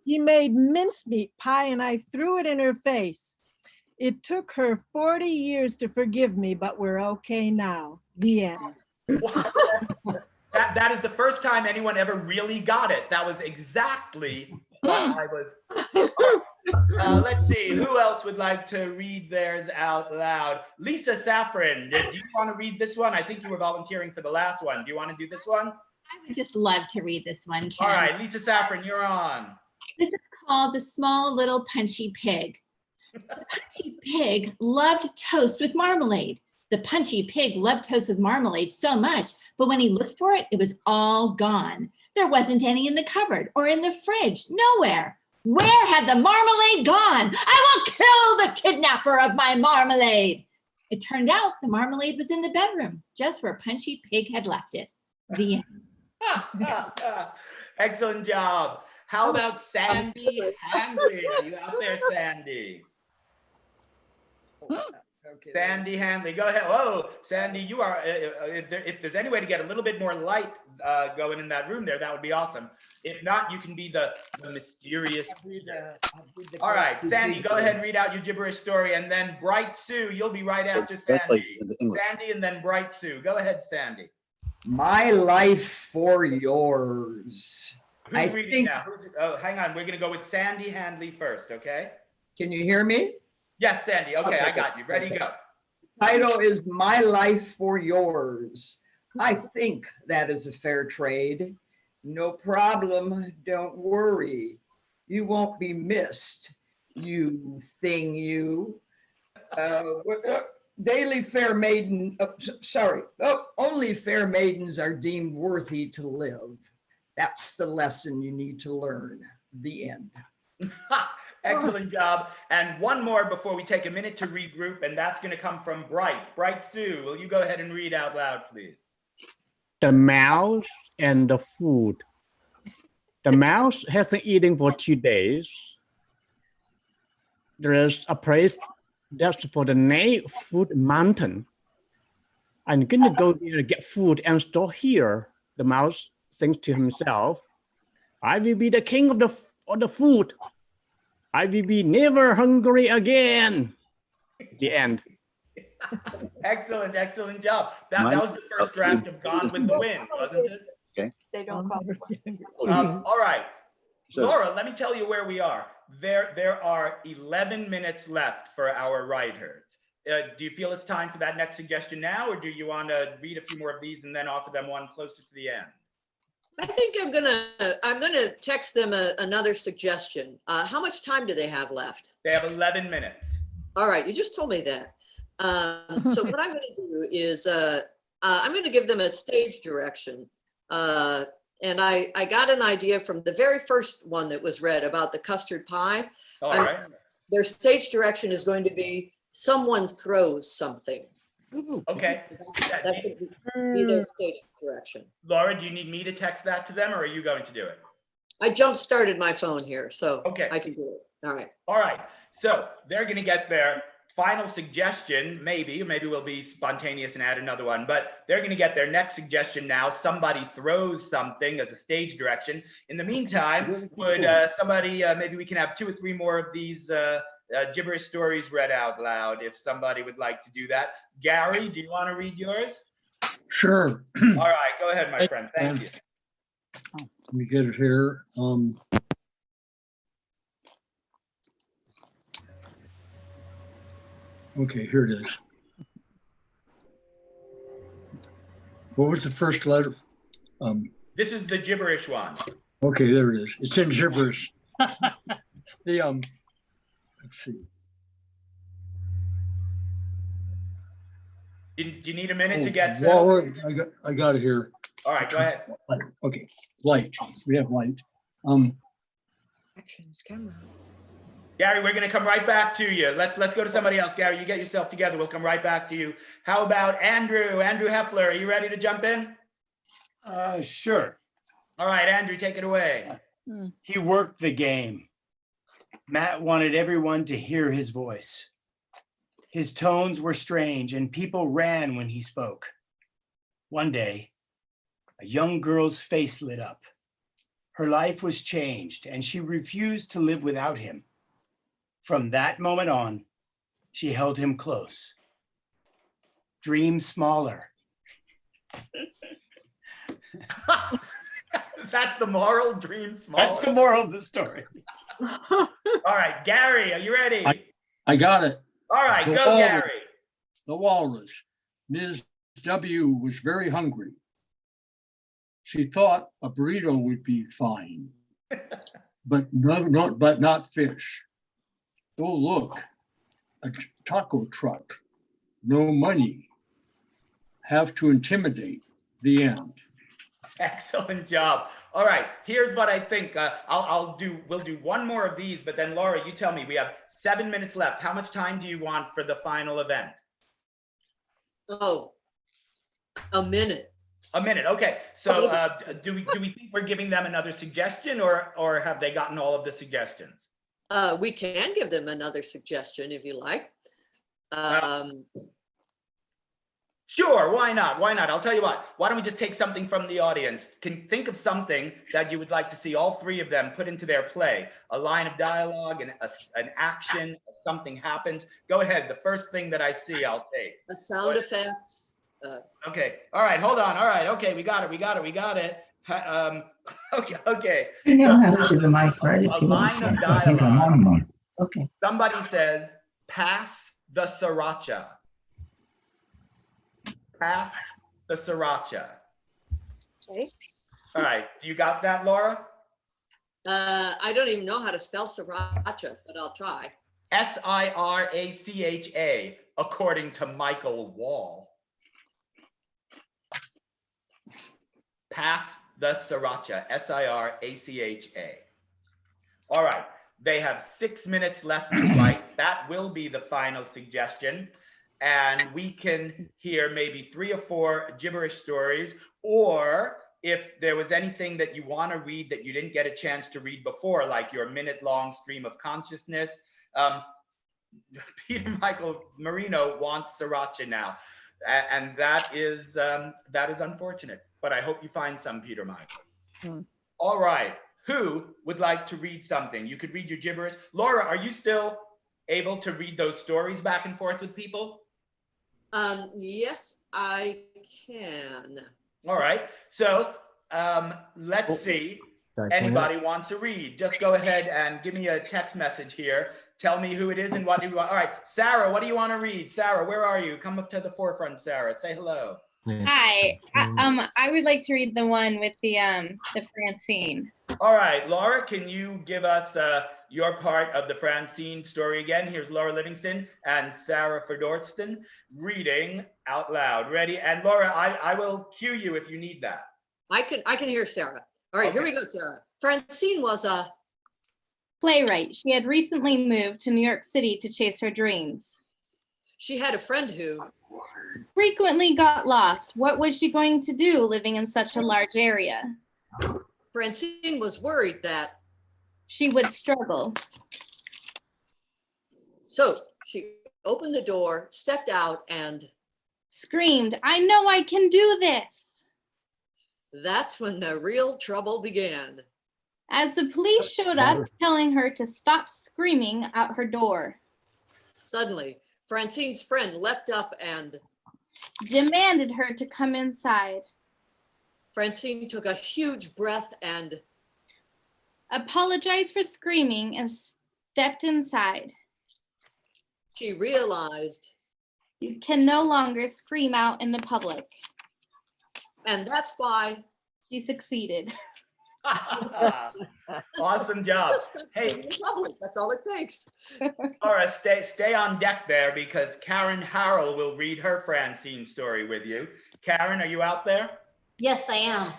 She made mincemeat pie, and I threw it in her face. It took her 40 years to forgive me, but we're okay now. The end. That is the first time anyone ever really got it. That was exactly what I was. Let's see, who else would like to read theirs out loud? Lisa Saffron, do you want to read this one? I think you were volunteering for the last one. Do you want to do this one? I would just love to read this one, Ken. All right, Lisa Saffron, you're on. This is called The Small Little Punchy Pig. The punchy pig loved toast with marmalade. The punchy pig loved toast with marmalade so much, but when he looked for it, it was all gone. There wasn't any in the cupboard or in the fridge, nowhere. Where had the marmalade gone? I will kill the kidnapper of my marmalade. It turned out the marmalade was in the bedroom, just where Punchy Pig had left it. The end. Excellent job. How about Sandy Handley? Are you out there, Sandy? Okay. Sandy Handley, go ahead. Whoa, Sandy, you are, if there's any way to get a little bit more light going in that room there, that would be awesome. If not, you can be the mysterious. All right, Sandy, go ahead and read out your gibberish story, and then Bright Sue, you'll be right after Sandy. Sandy and then Bright Sue. Go ahead, Sandy. My life for yours. Who's reading now? Oh, hang on. We're going to go with Sandy Handley first, okay? Can you hear me? Yes, Sandy. Okay, I got you. Ready, okay. go. Title is My Life for Yours. I think that is a fair trade. No problem. Don't worry. You won't be missed, you thing, you. Daily fair maiden, only fair maidens are deemed worthy to live. That's the lesson you need to learn. The end. Excellent job. And one more before we take a minute to regroup, and that's going to come from Bright. Bright Sue, will you go ahead and read out loud, please? The mouse and the food. The mouse has been eating for 2 days. There is a place that's for the name Food Mountain. I'm gonna go there to get food and store here. The mouse thinks to himself, I will be the king of the food. I will be never hungry again. The end. Excellent, excellent job. That was the first draft of Gone with the Wind, wasn't it? Okay. They don't call All right. So- Laura, let me tell you where we are. There are 11 minutes left for our writers. Do you feel it's time for that next suggestion now, or do you want to read a few more of these and then offer them one closer to the end? I think I'm gonna text them another suggestion. How much time do they have left? They have 11 minutes. All right, you just told me that. So what I'm gonna do is I'm gonna give them a stage direction. And I got an idea from the very first one that was read about the custard pie. All right. Their stage direction is going to be someone throws something. Okay. That's going to be their stage direction. Laura, do you need me to text that to them, or are you going to do it? I jump started my phone here, so okay. I can do it. All right. All right. So they're going to get their final suggestion, maybe we'll be spontaneous and add another one, but they're going to get their next suggestion now. Somebody throws something as a stage direction. In the meantime, would somebody, maybe we can have 2 or 3 more of these gibberish stories read out loud if somebody would like to do that. Gary, do you want to read yours? Sure. All right, go ahead, my friend. Thank you. Let me get it here. Okay, here it is. What was the first letter? This is the gibberish one. Okay, there it is. It's in gibberish. Let's see. Do you need a minute to get to? Well, I got it here. All right, go ahead. Okay, light. We have light. Actions, camera. Gary, we're going to come right back to you. Let's go to somebody else. Gary, you get yourself together. We'll come right back to you. How about Andrew? Andrew Heffler, are you ready to jump in? Sure. All right, Andrew, take it away. He worked the game. Matt wanted everyone to hear his voice. His tones were strange and people ran when he spoke. One day, a young girl's face lit up. Her life was changed and she refused to live without him. From that moment on, she held him close. Dream smaller. That's the moral, dream smaller. That's the moral of the story. All right, Gary, are you ready? I got it. All right, The go, walrus. Gary. The walrus. Ms. W was very hungry. She thought a burrito would be fine, but not fish. Oh, look, a taco truck. No money. Have to intimidate. The end. Excellent job. All right, here's what I think. We'll do one more of these, but then Laura, you tell me. We have 7 minutes left. How much time do you want for the final event? Oh, a minute. A minute. Okay. So do we think we're giving them another suggestion, or have they gotten all of the suggestions? We can give them another suggestion if you like. Sure, why not? Why not? I'll tell you what. Why don't we just take something from the audience? Can think of something that you would like to see all 3 of them put into their play. A line of dialogue, an action, something happens. Go ahead. The first thing that I see, I'll take. A sound effect. Okay. All right. Hold on. All right. Okay. We got it. Okay. You So, don't have to the mic, right? a If you want. line of I think I'm dialogue. on one. Okay. Somebody says, pass the sriracha. Pass the sriracha. Okay. All right. Do you got that, Laura? I don't even know how to spell sriracha, but I'll try. Siracha, according to Michael Wall. Pass the sriracha, Siracha. All right, they have 6 minutes left to write. That will be the final suggestion. And we can hear maybe 3 or 4 gibberish stories, or if there was anything that you want to read that you didn't get a chance to read before, like your minute-long stream of consciousness. Peter Michael Marino wants sriracha now, and that is unfortunate. But I hope you find some, Peter Michael. All right, who would like to read something? You could read your gibberish. Laura, are you still able to read those stories back and forth with people? Yes, I can. All right, so let's see. Anybody wants to read? Just go ahead and give me a text message here. Tell me who it is and what you want. All right, Sarah, what do you want to read? Sarah, where are you? Come up to the forefront, Sarah. Say hello. Hi. I would like to read the one with the Francine. All right, Laura, can you give us your part of the Francine story again? Here's Laura Livingston and Sarah Fedorston reading out loud. Ready? And Laura, I will cue you if you need that. I can hear Sarah. All right, Here we go, Sarah. Francine was a playwright. She had recently moved to New York City to chase her dreams. She had a friend who frequently got lost. What was she going to do living in such a large area? Francine was worried that she would struggle. So she opened the door, stepped out, and screamed, "I know I can do this." That's when the real trouble began. As the police showed up, telling her to stop screaming out her door. Suddenly, Francine's friend leapt up and demanded her to come inside. Francine took a huge breath and apologized for screaming and stepped inside. She realized you can no longer scream out in the public. And that's why she succeeded. Awesome job. Hey, in public, that's all it takes. Laura, stay on deck there because Karen Harrell will read her Francine story with you. Karen, are you out there? Yes, I am.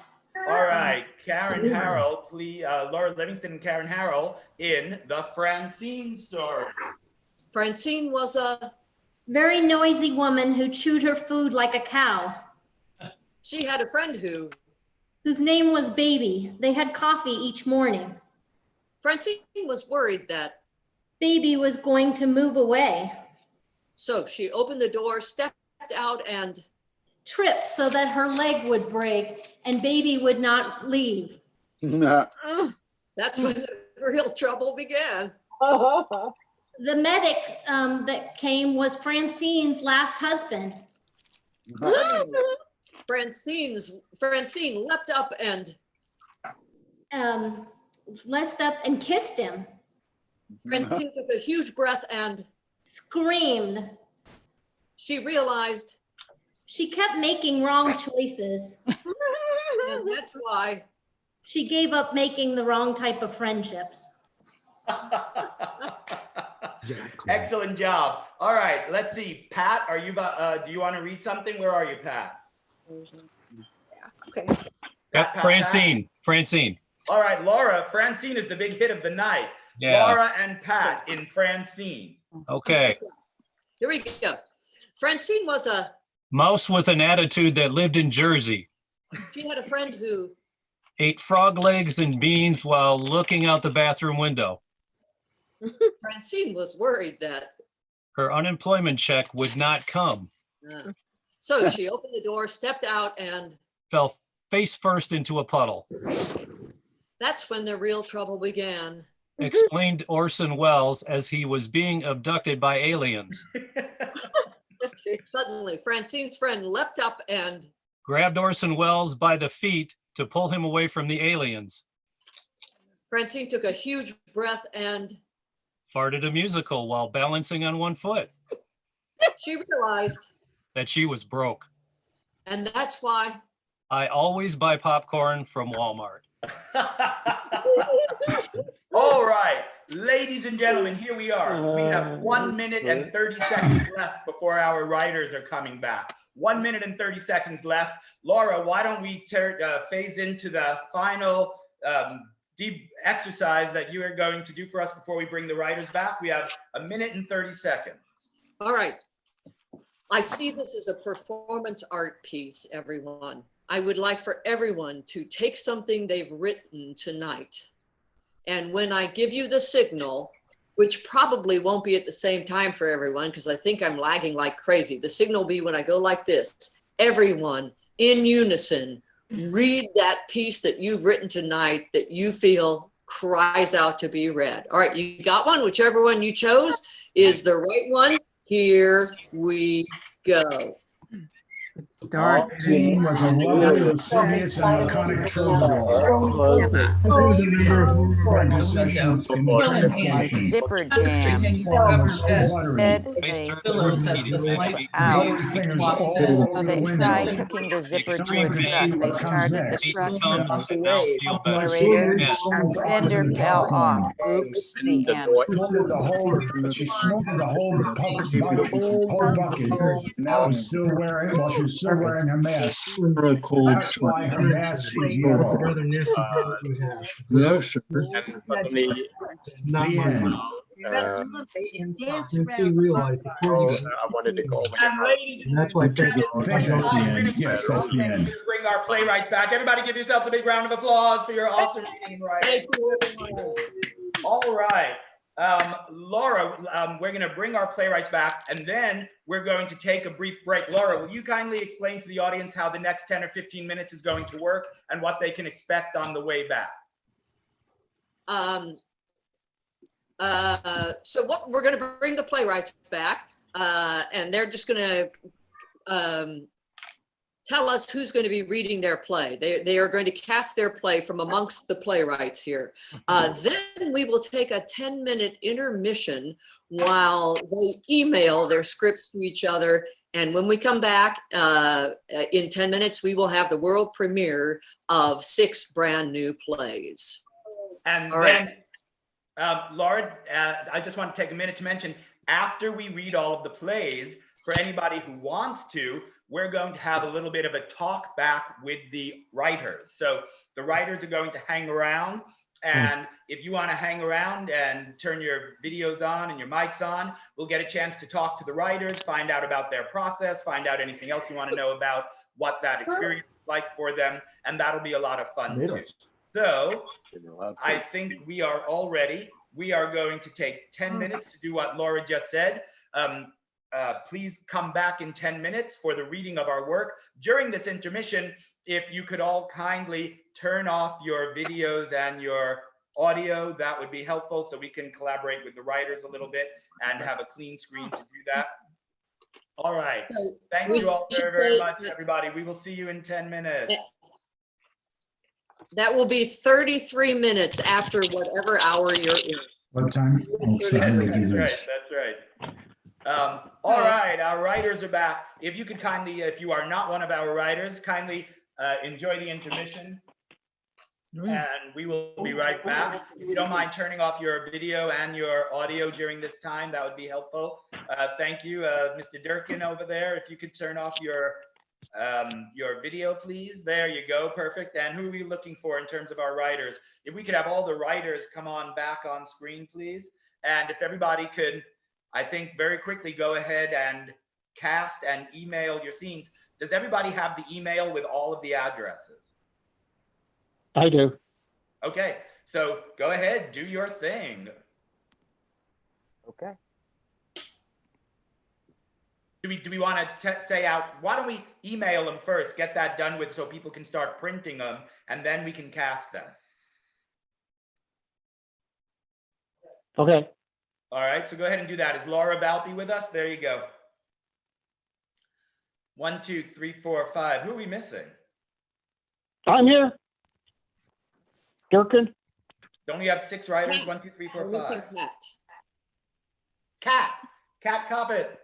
All right, Karen Harrell, please, Laura Livingston and Karen Harrell in the Francine story. Francine was a very noisy woman who chewed her food like a cow. She had a friend whose name was Baby. They had coffee each morning. Francine was worried that Baby was going to move away. So she opened the door, stepped out, and tripped so that her leg would break and Baby would not leave. That's when the real trouble began. The medic that came was Francine's last husband. Francine leapt up and kissed him. Francine took a huge breath and screamed. She realized she kept making wrong choices. And that's why she gave up making the wrong type of friendships. Excellent job. All right, let's see. Pat, are you do you want to read something? Where are you, Pat? Okay. Francine. All right, Laura, Francine is the big hit of the night. Yeah. Laura and Pat in Francine. Okay. Here we go. Francine was a mouse with an attitude that lived in Jersey. She had a friend who ate frog legs and beans while looking out the bathroom window. Francine was worried that her unemployment check would not come. So she opened the door, stepped out, and fell face first into a puddle. That's when the real trouble began. Explained Orson Welles as he was being abducted by aliens. She Suddenly, Francine's friend leapt up and grabbed Orson Welles by the feet to pull him away from the aliens. Francine took a huge breath and Farted a musical while balancing on one foot. she realized, That she was broke. and that's why I always buy popcorn from Walmart. All right, ladies and gentlemen, here we are. We have 1 minute and 30 seconds left before our writers are coming back. 1 minute and 30 seconds left. Laura, why don't we phase into the final deep exercise that you are going to do for us before we bring the writers back? We have 1 minute and 30 seconds. all right. I see this as a performance art piece, everyone. I would like for everyone to take something they've written tonight. And when I give you the signal, which probably won't be at the same time for everyone, because I think I'm lagging like crazy. The signal will be when I go like this. Everyone in unison, read that piece that you've written tonight that you feel cries out to be read. All right, you got one? Whichever one you chose is the right one. Here we go. All scene was a lovely, lascivious, and laconic troubadour. This is the number of record sessions in Like zipper jam. Instead, they so they tried hooking the zipper to a truck. They started the truck from the narrator. Fender fell off. Oops, the end. She snorted the whole bucket, and that was still wearing, while she was still wearing her mask. That's why her mask was yellow. No, sir. The end. I wanted to go. And that's why I think that's the end. Yes, that's the end. Bring our playwrights back. Everybody give yourselves a big round of applause for your awesome reading, right? All right. Laura, we're going to bring our playwrights back, and then we're going to take a brief break. Laura, will you kindly explain to the audience how the next 10 or 15 minutes is going to work and what they can expect on the way back? So what we're going to bring the playwrights back, and they're just going to tell us who's going to be reading their play. They are going to cast their play from amongst the playwrights here. Then we will take a 10-minute intermission while they email their scripts to each other. And when we come back in 10 minutes, we will have the world premiere of 6 brand new plays. And all then, right. Laura, I just want to take a minute to mention, after we read all of the plays, for anybody who wants to, we're going to have a little bit of a talk back with the writers. So the writers are going to hang around, and if you want to hang around and turn your videos on and your mics on, we'll get a chance to talk to the writers, find out about their process, find out anything else you want to know about what that experience is like for them, and that'll be a lot of fun too. So I think we are all ready. We are going to take 10 minutes to do what Laura just said. Please come back in 10 minutes for the reading of our work. During this intermission, if you could all kindly turn off your videos and your audio, that would be helpful so we can collaborate with the writers a little bit and have a clean screen to do that. All right. Thank you all very, very much, everybody. We will see you in 10 minutes. That will be 33 minutes after whatever hour you're in. What time? That's right. All right, our writers are back. If you could kindly, if you are not one of our writers, kindly enjoy the intermission, and we will be right back. If you don't mind turning off your video and your audio during this time, that would be helpful. Thank you, Mr. Durkin over there. If you could turn off your video, please. There you go, perfect. And who are we looking for in terms of our writers? If we could have all the writers come on back on screen, please. And if everybody could, I think very quickly go ahead and cast and email your scenes. Does everybody have the email with all of the addresses? I do. Okay, so go ahead, do your thing. Okay. Do we want to say out, why don't we email them first, get that done with so people can start printing them, and then we can cast them. Okay. All right, so go ahead and do that. Is Laura Valpy with us? There you go. 1, 2, 3, 4, 5. Who are we missing? I'm here. Durkin? Don't we have 6 writers? Cat. 1, 2, 3, 4, We're missing 5. Cat. Cat Coppet.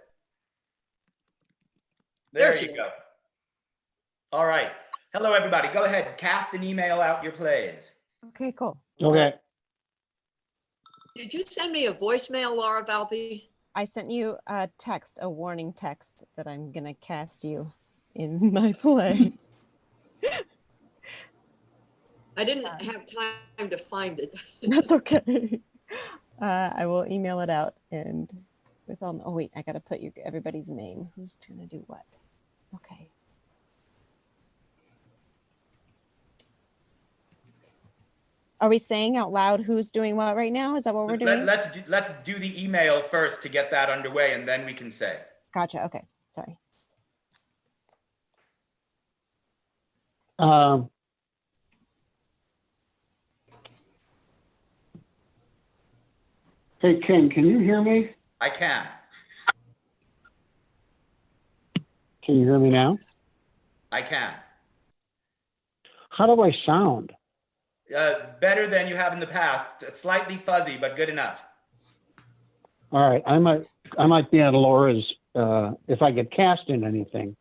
There There she you is. go. All right. Hello, everybody. Go ahead. Cast and email out your plays. Okay, cool. Okay. Did you send me a voicemail, Laura Valby? I sent you a text, a warning text that I'm gonna cast you in my play. I didn't have time to find it. That's okay. I will email it out and with all. Oh wait, I gotta put everybody's name. Who's gonna do what? Okay. Are we saying out loud who's doing what right now? Is that what we're doing? Let's do the email first to get that underway, and then we can say. Gotcha. Okay. Sorry. Hey, Ken, can you hear me? I can. Can you hear me now? I can. How do I sound? Better than you have in the past. Slightly fuzzy, but good enough. All right, I might be on Laura's, if I get cast in anything.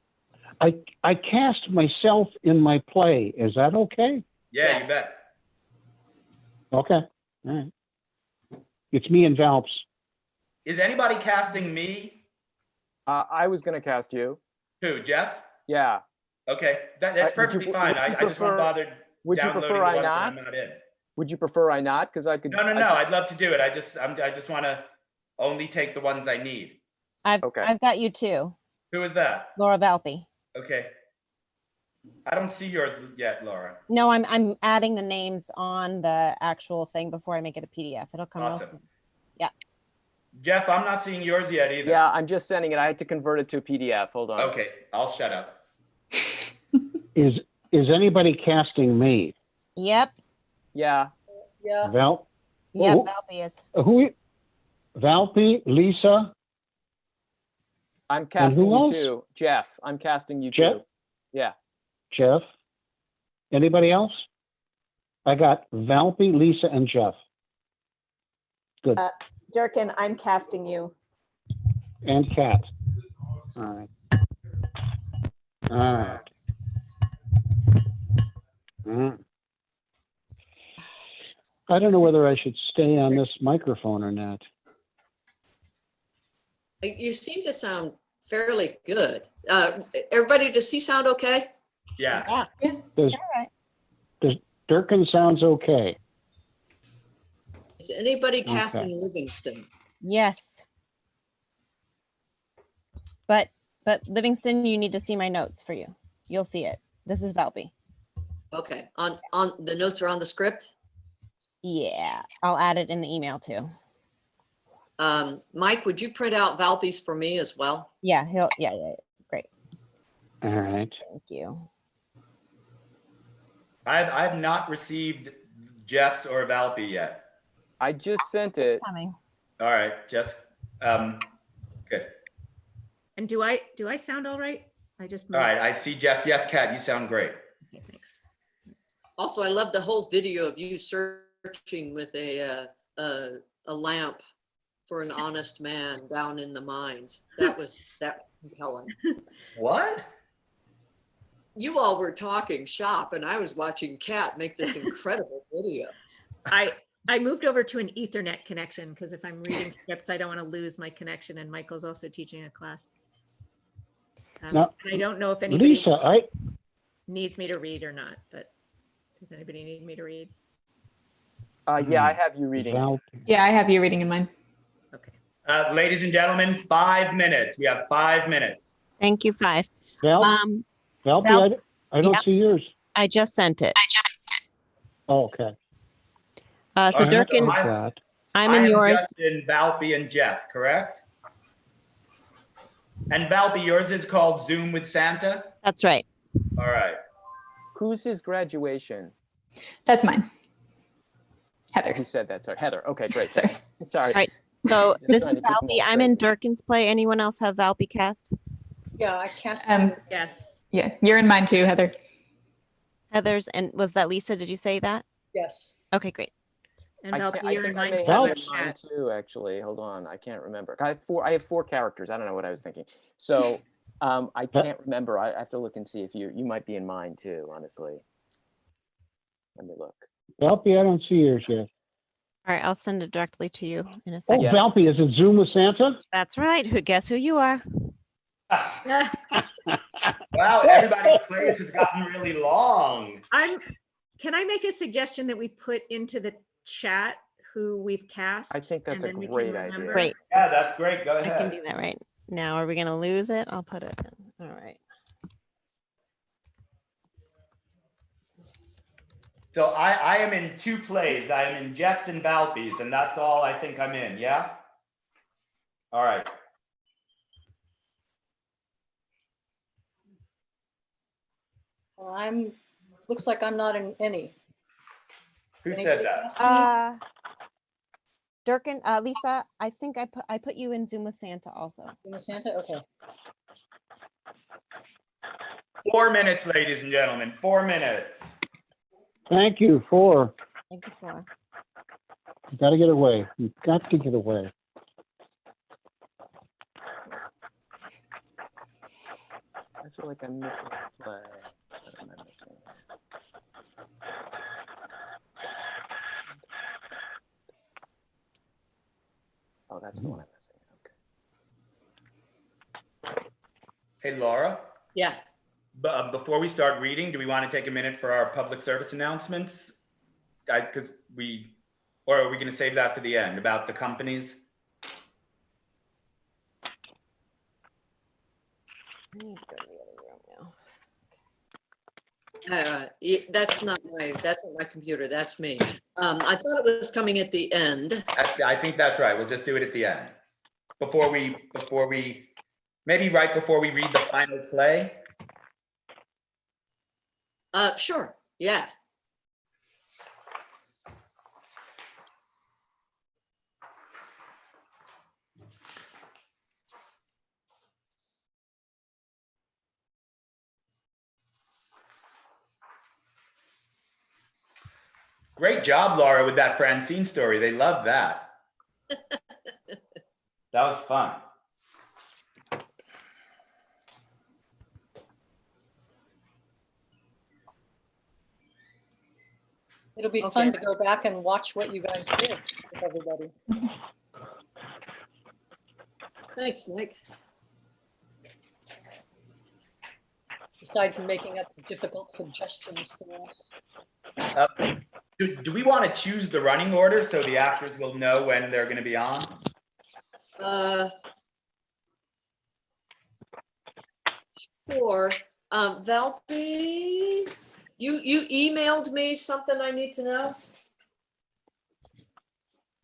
I cast myself in my play. Is that okay? Yeah, you bet. Okay, all right. It's me and Valps. Is anybody casting me? I was going to cast you. Who, Jeff? Yeah. Okay, that's perfectly fine. I just won't bother would you downloading prefer the I ones not? when I'm not in. Would you prefer I not? Because I could. No, I'd love to do it. I just want to only take the ones I need. I've got you too. Who is that? Laura Valpy. Okay. I don't see yours yet, Laura. No, I'm adding the names on the actual thing before I make it a PDF. It'll come out. Awesome. Yeah. Jeff, I'm not seeing yours yet either. Yeah, I'm just sending it. I had to convert it to a PDF. Hold on. Okay, I'll shut up. Is anybody casting me? Yep. Yeah. Yeah. Val? Yeah, Who- Valpy is. Who? Valpy, Lisa? I'm casting who you else? too. Jeff, I'm casting you Jeff? too. Yeah. Jeff? Anybody else? I got Valpy, Lisa, and Jeff. Good. Durkin, I'm casting you. And Kat. All right. All right. I don't know whether I should stay on this microphone or not. You seem to sound fairly good. Everybody, does he sound okay? Yeah. Does Durkin sounds okay? Is anybody Okay. casting Livingston? Yes. But Livingston, you need to see my notes for you. You'll see it. This is Valpy. Okay, on the notes are on the script? Yeah, I'll add it in the email too. Mike, would you print out Valpy's for me as well? Yeah, yeah, great. All right. Thank you. I've not received Jeff's or Valpy yet. I just sent it. Coming. All right, just good. And do I sound all right? I just All moved. right, I see Jeff's. Yes, Kat, you sound great. Okay, thanks. Also, I love the whole video of you searching with a lamp for an honest man down in the mines. That was compelling. What? You all were talking shop, and I was watching Kat make this incredible video. I moved over to an Ethernet connection because if I'm reading scripts, I don't want to lose my connection. And Michael's also teaching a class. Now, I don't know if anybody Lisa, needs me to read or not, but does anybody need me to read? Yeah, I have you reading. Yeah, I have you reading in mine. Ladies and gentlemen, 5 minutes. We have 5 minutes. Thank you, 5. Valpy, I don't yeah. see yours. I just sent it. Oh, okay. So Durkin, I'm in yours. Just in Valpy and Jeff, correct? And Valpy, yours is called Zoom with Santa? That's right. All right. Who's his graduation? That's mine. Heather. Who said that? Sorry, Heather. Okay, great. Sorry. All right. So this is Trying to keep them Valpy. all I'm in Durkin's play. Anyone else have Valpy cast? Yeah, I cast. Yes. Yeah, you're in mine too, Heather. Heather's, and was that Lisa? Did you say that? Yes. Okay, great. And I Valpy, think you're I in may mine. have too, it in in mine chat. too, actually. Hold on, I can't remember. I have four characters. I don't know what I was thinking. So I can't remember. I have to look and see if you might be in mine too, honestly. Let me look. Valpy, I don't see yours yet. All right, I'll send it directly to you in a Oh, second. Valpy, is it Zoom with Santa? That's right. Guess who you are? Wow, everybody's plays has gotten really long. Can I make a suggestion that we put into the chat who we've cast? I think that's and a then we can great idea. remember? Great. Yeah, that's great. Go I can ahead. do that right now. Are we going to lose it? I'll put it in. All right. So I am in 2 plays. I am in Jeff's and Valpy's, and that's all I think I'm in. Yeah. All right. Well, looks like I'm not in any. Who said that? Durkin, Lisa, I think I put you in Zoom with Santa also. Zoom with Santa? Okay. 4 minutes, ladies and gentlemen. 4 minutes. Thank you, 4. Thank you, 4. You got to get away. You've got to get away. I feel like I'm missing a play. What am I missing? Oh, that's the one I'm missing. Okay. Hey, Laura. Yeah. Before we start reading, do we want to take a minute for our public service announcements? Because or are we going to save that for the end about the companies? I need to go to the other room now. That's not my computer. That's me. I thought it was coming at the end. I think that's right. We'll just do it at the end. Before we, maybe right before we read the final play. Sure. Yeah. Great job, Laura, with that Francine story. They loved that. That was fun. It'll be fun to go back and watch what you guys did with everybody. Thanks, Mike. Besides making up difficult suggestions for us. Do we want to choose the running order so the actors will know when they're going to be on? Sure. Valpy, you emailed me something I need to know.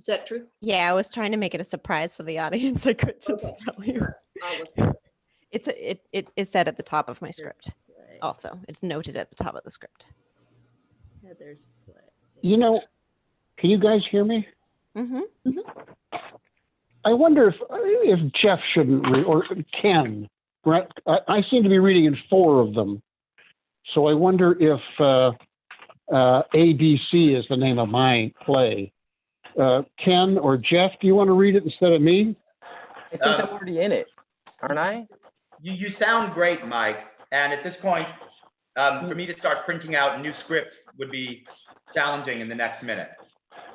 Is that true? Yeah, I was trying to make it a surprise for the audience. I could just tell you. It is said at the top of my script. Also, it's noted at the top of the script. Heather's play. You know, can you guys hear me? Mm-hmm. I wonder if Jeff shouldn't read, or Ken. Right? I seem to be reading in 4 of them. So I wonder if ABC is the name of my play. Ken or Jeff, do you want to read it instead of me? I think I'm already in it, aren't I? You sound great, Mike. And at this point, for me to start printing out new scripts would be challenging in the next minute.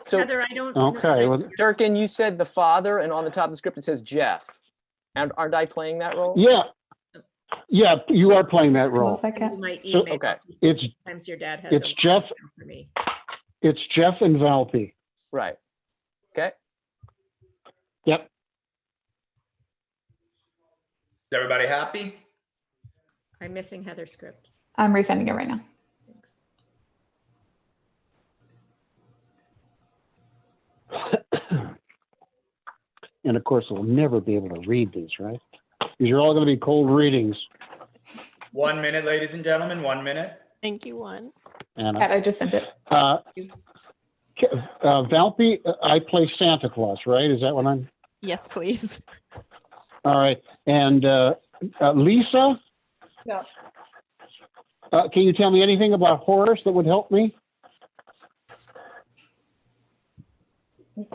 So, Heather, I don't okay. Well, Durkin, you said the father, and on the top of the script it says Jeff. And aren't I playing that role? Yeah. Yeah, you are playing that role. My email. Okay. It's Sometimes your dad has it's a Jeff. for me. It's Jeff and Valpy. Right. Okay. Yep. Is everybody happy? I'm missing Heather's script. I'm resending it right now. Thanks. And of course, we'll never be able to read these, right? These are all going to be cold readings. 1 minute, ladies and gentlemen, 1 minute. Thank you, Juan. Anna. I just sent it. Valpy, I play Santa Claus, right? Is that what I'm? Yes, please. All right. And Lisa, Yeah. can you tell me anything about Horace that would help me? We're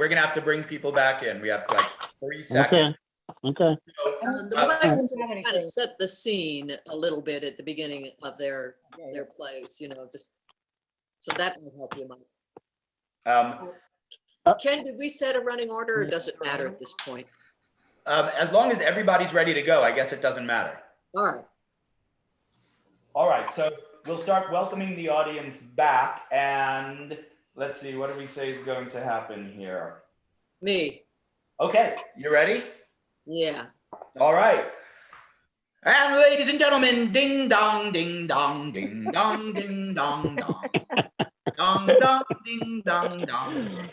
gonna have to bring people back in. We have like 3 seconds. Okay. The playwrights kind of set the scene a little bit at the beginning of their plays, you know, just so that will help you, Mike. Ken, did we set a running order or does it matter at this point? As long as everybody's ready to go, I guess it doesn't matter. All right. All right, so we'll start welcoming the audience back, and let's see, what do we say is going to happen here? Me. Okay, you ready? Yeah. All right. And ladies and gentlemen, ding dong, ding dong, ding dong, ding dong, dong. Dong, dong, ding dong, dong.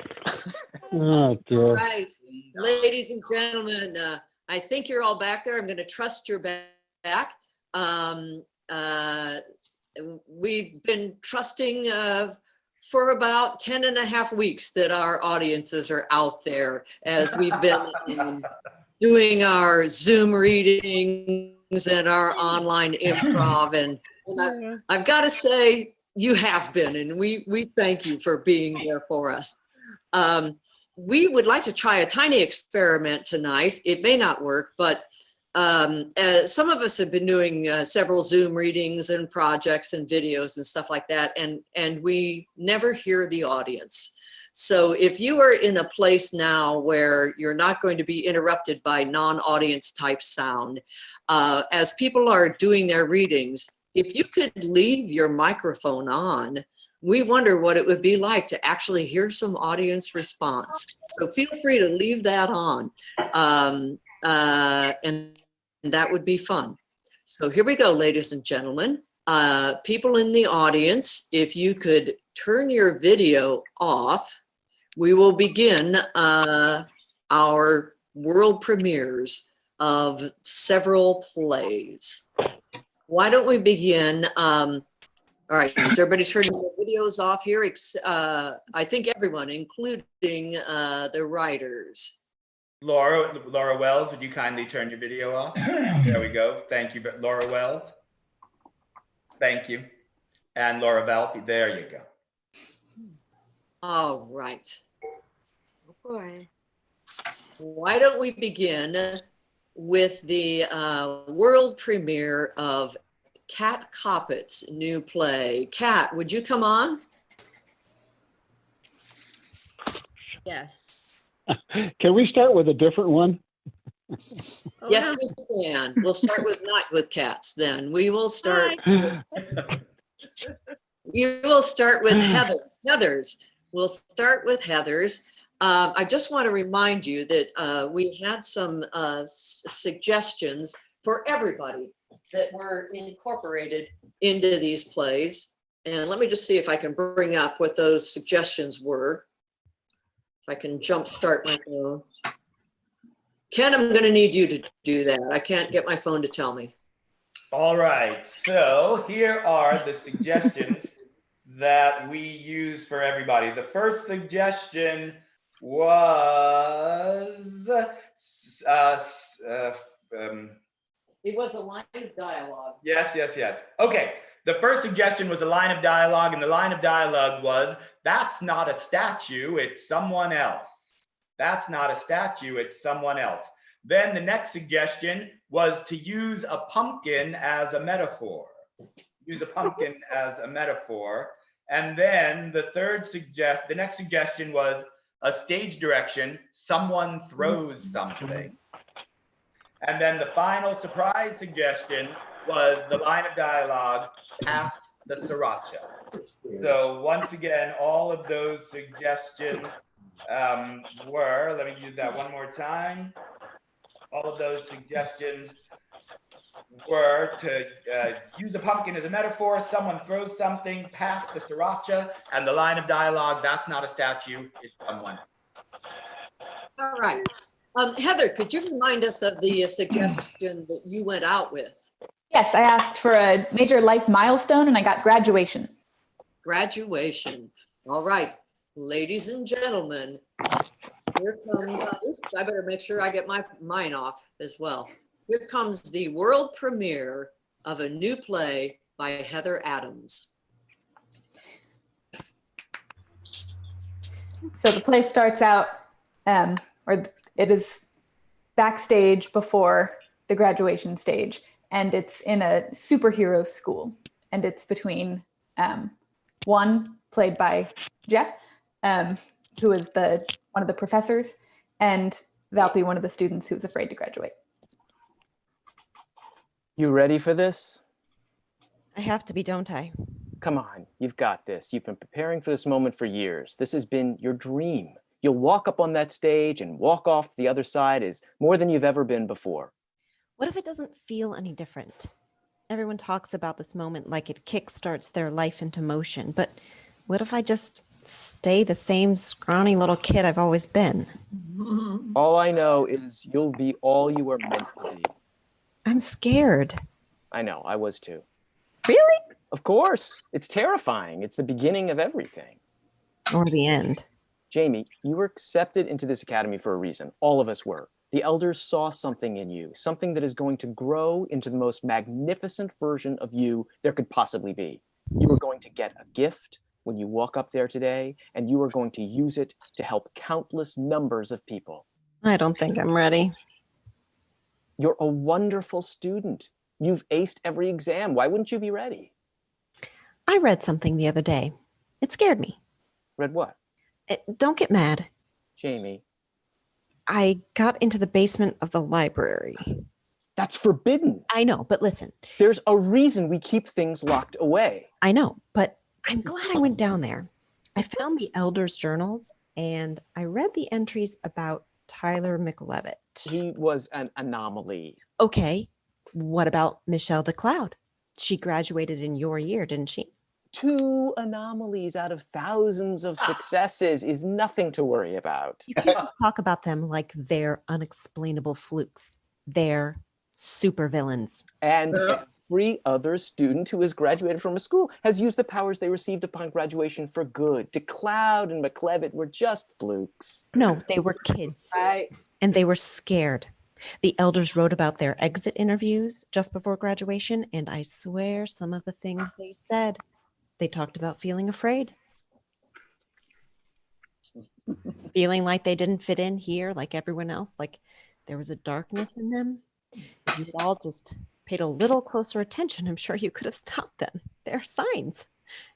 Oh, dear. All right, ladies and gentlemen, I think you're all back there. I'm going to trust you're back. We've been trusting for about 10 and a half weeks that our audiences are out there as we've been doing our Zoom readings and our online improv. And I've got to say, you have been, and we thank you for being there for us. We would like to try a tiny experiment tonight. It may not work, but some of us have been doing several Zoom readings and projects and videos and stuff like that, and we never hear the audience. So if you are in a place now where you're not going to be interrupted by non-audience type sound, as people are doing their readings, if you could leave your microphone on, we wonder what it would be like to actually hear some audience response. So feel free to leave that on, and that would be fun. So here we go, ladies and gentlemen. People in the audience, if you could turn your video off, we will begin our world premieres of several plays. Why don't we begin? All right, is everybody turning their videos off here? I think everyone, including the writers. Laura Wells, would you kindly turn your video off? There we go. Thank you, Laura Wells. Thank you. And Laura Valpi, there you go. All right. Oh boy. Why don't we begin with the world premiere of Kat Koppett's new play. Kat, would you come on? Yes. Can we start with a different one? Oh, Yes, no. we can. We'll start with not with cats then. We will start with, you will start with Heather's. We'll start with Heather's. I just want to remind you that we had some suggestions for everybody that were incorporated into these plays. And let me just see if I can bring up what those suggestions were. If I can jumpstart my phone. Ken, I'm going to need you to do that. I can't get my phone to tell me. All right, so here are the suggestions that we use for everybody. The first suggestion was it was a line of dialogue. Yes. Okay, the first suggestion was a line of dialogue, and the line of dialogue was, "That's not a statue, it's someone else. That's not a statue, it's someone else." Then the next suggestion was to use a pumpkin as a metaphor. Use a pumpkin as a metaphor. And then the next suggestion was a stage direction, someone throws something. And then the final surprise suggestion was the line of dialogue, pass the sriracha. So once again, all of those suggestions were, let me use that one more time. All of those suggestions were to use a pumpkin as a metaphor, someone throws something, pass the sriracha, and the line of dialogue, that's not a statue, it's someone. All right. Heather, could you remind us of the suggestion that you went out with? Yes, I asked for a major life milestone and I got graduation. Graduation. All right, ladies and gentlemen, Here comes, oops, I better make sure I get mine off as well. Here comes the world premiere of a new play by Heather Adams. So the play starts out, or it is backstage before the graduation stage, and it's in a superhero school, and it's between one played by Jeff, who is one of the professors, and Valpy, one of the students who's afraid to graduate. You ready for this? I have to be, don't I? Come on, you've got this. You've been preparing for this moment for years. This has been your dream. You'll walk up on that stage and walk off the other side as more than you've ever been before. What if it doesn't feel any different? Everyone talks about this moment like it kickstarts their life into motion, but what if I just stay the same scrawny little kid I've always been? All I know is you'll be all you are meant to be. I'm scared. I know, I was too. Really? Of course. It's terrifying. It's the beginning of everything. Or the end. Jamie, you were accepted into this academy for a reason. All of us were. The elders saw something in you, something that is going to grow into the most magnificent version of you there could possibly be. You are going to get a gift when you walk up there today, and you are going to use it to help countless numbers of people. I don't think I'm ready. You're a wonderful student. You've aced every exam. Why wouldn't you be ready? I read something the other day. It scared me. Read what? Don't get mad. Jamie. I got into the basement of the library. That's forbidden. I know, but listen. There's a reason we keep things locked away. I know, but I'm glad I went down there. I found the elders' journals, and I read the entries about Tyler McLevitt. He was an anomaly. Okay, what about Michelle DeCloud? She graduated in your year, didn't she? 2 anomalies out of thousands of successes is nothing to worry about. You can't talk about them like they're unexplainable flukes. They're supervillains. And every other student who has graduated from a school has used the powers they received upon graduation for good. DeCloud and McLevitt were just flukes. No, they were kids. And they were scared. The elders wrote about their exit interviews just before graduation, and I swear some of the things they said, they talked about feeling afraid. Feeling like they didn't fit in here like everyone else, like there was a darkness in them. If you'd all just paid a little closer attention, I'm sure you could have stopped them. There are signs,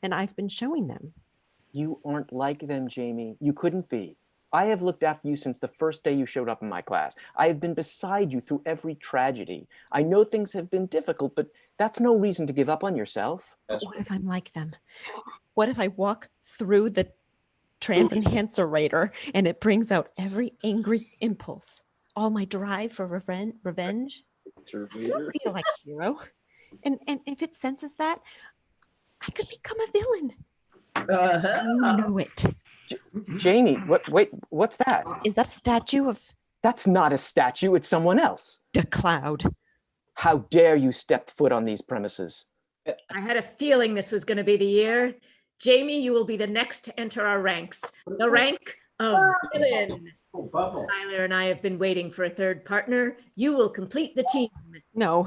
and I've been showing them. You aren't like them, Jamie. You couldn't be. I have looked after you since the first day you showed up in my class. I have been beside you through every tragedy. I know things have been difficult, but that's no reason to give up on yourself. But what if I'm like them? What if I walk through the trans enhancerator and it brings out every angry impulse, all my drive for revenge? I don't feel like a hero. And if it senses that, I could become a villain. You know it. Jamie, wait, what's that? Is that a statue of... That's not a statue, it's someone else. DeCloud. How dare you step foot on these premises? I had a feeling this was going to be the year. Jamie, you will be the next to enter our ranks. The rank of villain. Tyler and I have been waiting for a third partner. You will complete the team. No.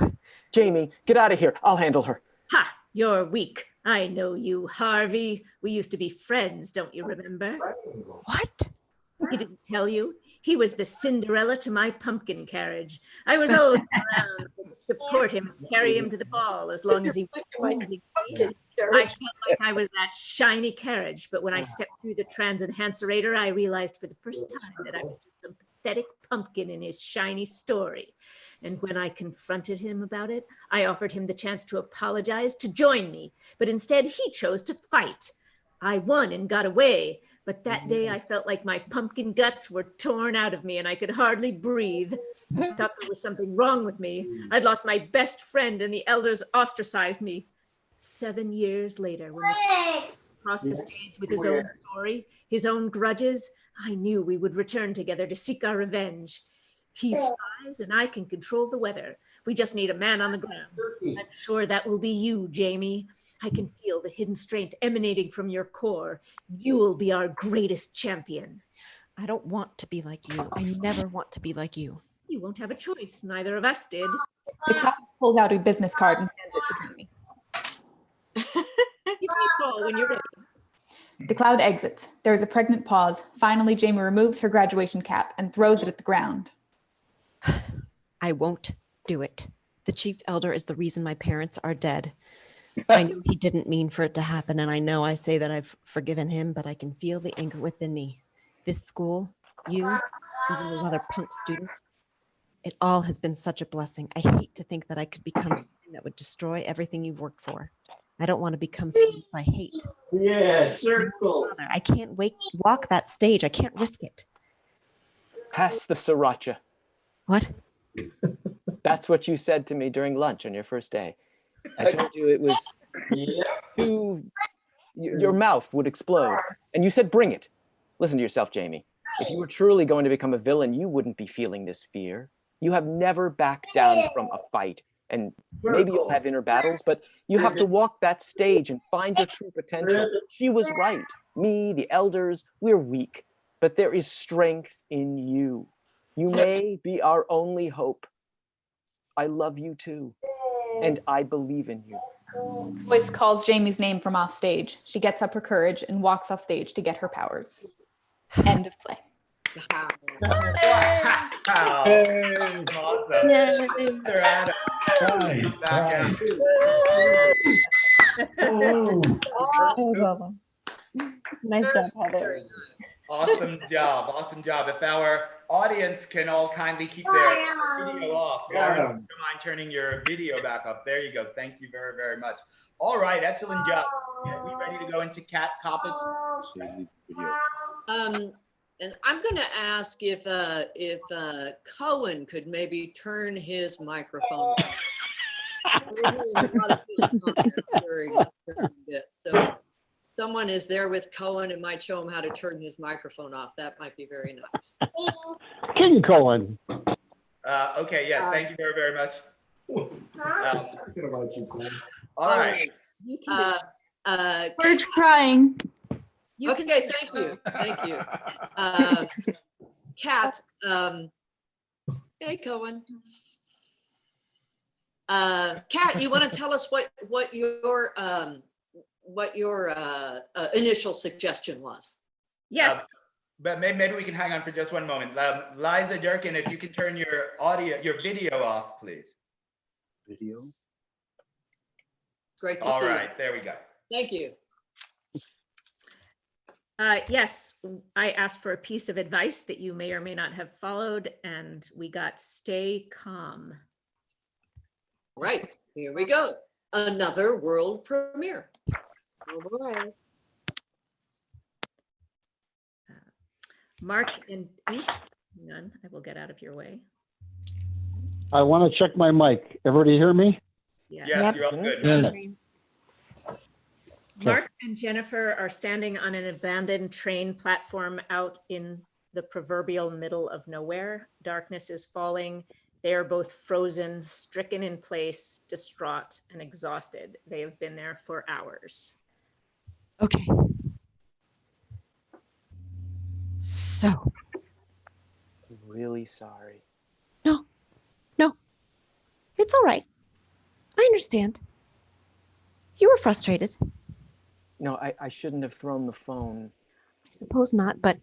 Jamie, get out of here. I'll handle her. Ha! You're weak. I know you, Harvey. We used to be friends, don't you remember? What? He didn't tell you. He was the Cinderella to my pumpkin carriage. I was always around to support him and carry him to the ball as long as he was. I felt like I was that shiny carriage, but when I stepped through the trans enhancerator, I realized for the first time that I was just some pathetic pumpkin in his shiny story. And when I confronted him about it, I offered him the chance to apologize, to join me, but instead he chose to fight. I won and got away, but that day I felt like my pumpkin guts were torn out of me and I could hardly breathe. I thought there was something wrong with me. I'd lost my best friend and the elders ostracized me. 7 years later, when he crossed the stage with his own story, his own grudges, I knew we would return together to seek our revenge. He flies and I can control the weather. We just need a man on the ground. I'm sure that will be you, Jamie. I can feel the hidden strength emanating from your core. You will be our greatest champion. I don't want to be like you. I never want to be like you. You won't have a choice. Neither of us did. The cloud pulls out a business card and hands it to Jamie. Give me a call when you're ready. The cloud exits. There is a pregnant pause. Finally, Jamie removes her graduation cap and throws it at the ground. I won't do it. The chief elder is the reason my parents are dead. I know he didn't mean for it to happen, and I know I say that I've forgiven him, but I can feel the anger within me. This school, you, even those other punk students, it all has been such a blessing. I hate to think that I could become something that would destroy everything you've worked for. I don't want to become fueled by hate. Yeah, circle. Father, I can't walk that stage. I can't risk it. Pass the sriracha. What? That's what you said to me during lunch on your first day. I told you it was too, your mouth would explode. And you said, bring it. Listen to yourself, Jamie. If you were truly going to become a villain, you wouldn't be feeling this fear. You have never backed down from a fight. And maybe you'll have inner battles, but you have to walk that stage and find your true potential. She was right. Me, the elders, we're weak, but there is strength in you. You may be our only hope. I love you too, and I believe in you. Voice calls Jamie's name from off stage. She gets up her courage and walks off stage to get her powers. End of play. Awesome. Nice job, Heather. Awesome job. Awesome job. If our audience can all kindly keep their video off. Lauren, don't mind turning your video back up. There you go. Thank you very, very much. All right. Excellent job. Are we ready to go into Cat Coppets? And I'm going to ask if Cohen could maybe turn his microphone on. We're hearing a lot of his comments during this. So someone is there with Cohen and might show him how to turn his microphone off. That might be very nice. King Cohen. Okay, yes, thank you very, very much. All right. We're trying. Okay, thank you. Thank you. Kat, hey, Cohen. Kat, you want to tell us what your initial suggestion was? Yes. But maybe we can hang on for just one moment. Liza Durkin, if you can turn your video off, please. Video. Great to see you. All right, there we go. Thank you. Yes, I asked for a piece of advice that you may or may not have followed, and we got stay calm. Right, here we go. Another world premiere. Oh boy. Mark and hang on, I will get out of your way. I want to check my mic. Everybody hear me? Yes, you're all good. Yes. Mark and Jennifer are standing on an abandoned train platform out in the proverbial middle of nowhere. Darkness is falling. They are both frozen, stricken in place, distraught, and exhausted. They have been there for hours. Okay. So. I'm really sorry. No. It's all right. I understand. You were frustrated. No, I shouldn't have thrown the phone. I suppose not, but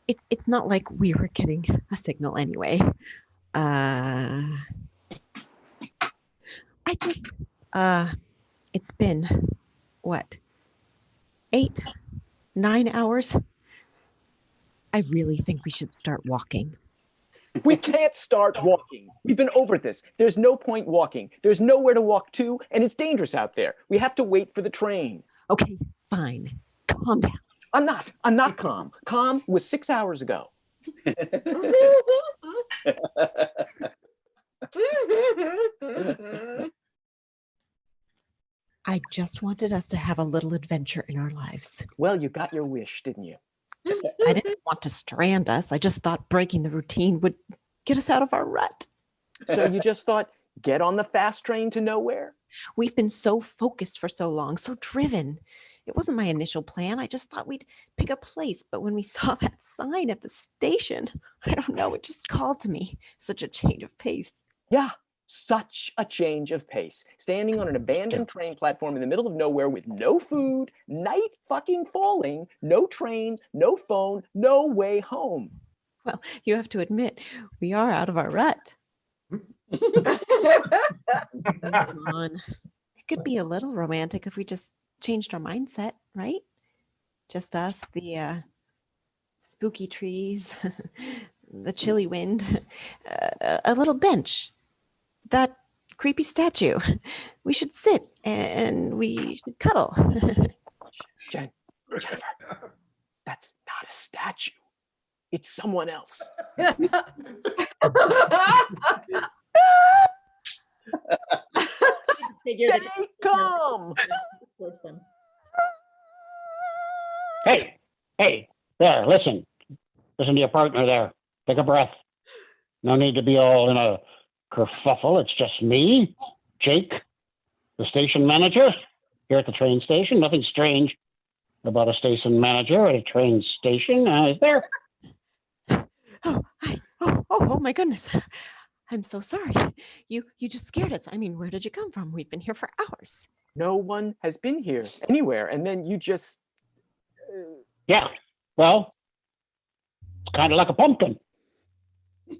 it's not like we were getting a signal anyway. It's been, what, 8, 9 hours? I really think we should start walking. We can't start walking. We've been over this. There's no point walking. There's nowhere to walk to, and it's dangerous out there. We have to wait for the train. Okay, fine. Calm down. I'm not calm. Calm was 6 hours ago. I just wanted us to have a little adventure in our lives. Well, you got your wish, didn't you? I didn't want to strand us. I just thought breaking the routine would get us out of our rut. So you just thought, get on the fast train to nowhere? We've been so focused for so long, so driven. It wasn't my initial plan. I just thought we'd pick a place. But when we saw that sign at the station, I don't know, it just called to me. Such a change of pace. Yeah, such a change of pace. Standing on an abandoned train platform in the middle of nowhere with no food, night fucking falling, no train, no phone, no way home. Well, you have to admit, we are out of our rut. Come on. It could be a little romantic if we just changed our mindset, right? Just us, the spooky trees, the chilly wind, a little bench, that creepy statue. We should sit and we should cuddle. Jennifer, that's not a statue. It's someone else. Stay calm. Hey, there, listen to your partner there. Take a breath. No need to be all in a kerfuffle. It's just me, Jake, the station manager, here at the train station. Nothing strange about a station manager at a train station, is there? Oh my goodness. I'm so sorry. You just scared us. I mean, where did you come from? We've been here for hours. No one has been here anywhere. And then you just... Yeah, well, it's kind of like a pumpkin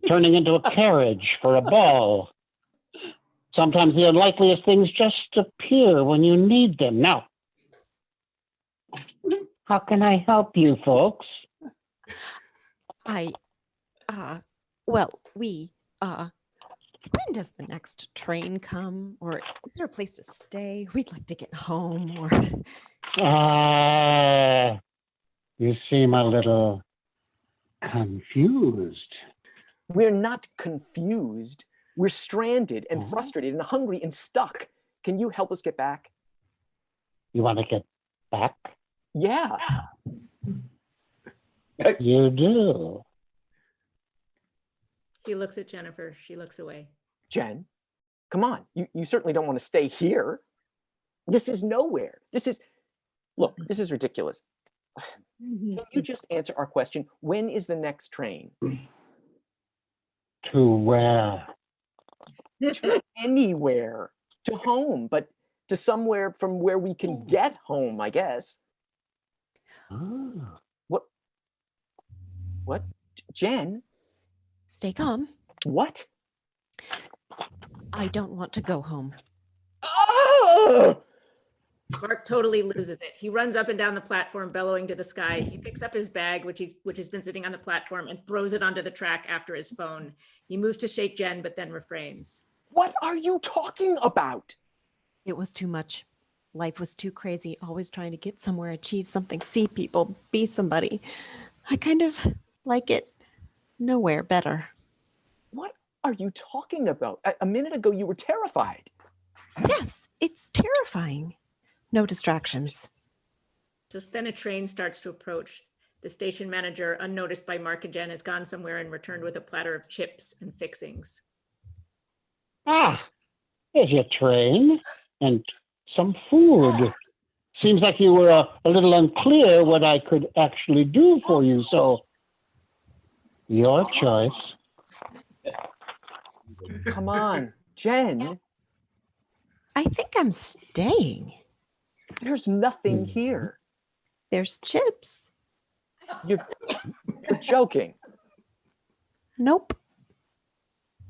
turning into a carriage for a ball. Sometimes the unlikeliest things just appear when you need them. Now, how can I help you folks? When does the next train come? Or is there a place to stay? We'd like to get home, or... You seem a little confused. We're not confused. We're stranded and frustrated and hungry and stuck. Can you help us get back? You want to get back? Yeah. You do. She looks at Jennifer. She looks away. Jen, come on. You certainly don't want to stay here. This is nowhere. Look, this is ridiculous. Can you just answer our question? When is the next train? To where? To anywhere. To home, but to somewhere from where we can get home, I guess. What? Jen? Stay calm. What? I don't want to go home. Oh! Mark totally loses it. He runs up and down the platform, bellowing to the sky. He picks up his bag, which has been sitting on the platform, and throws it onto the track after his phone. He moves to shake Jen, but then refrains. What are you talking about? It was too much. Life was too crazy, always trying to get somewhere, achieve something, see people, be somebody. I kind of like it nowhere better. What are you talking about? A minute ago, you were terrified. Yes, it's terrifying. No distractions. Just then a train starts to approach. The station manager, unnoticed by Mark and Jen, has gone somewhere and returned with a platter of chips and fixings. There's your train and some food. Seems like you were a little unclear what I could actually do for you, so your choice. Come on, Jen. I think I'm staying. There's nothing here. There's chips. You're joking. Nope.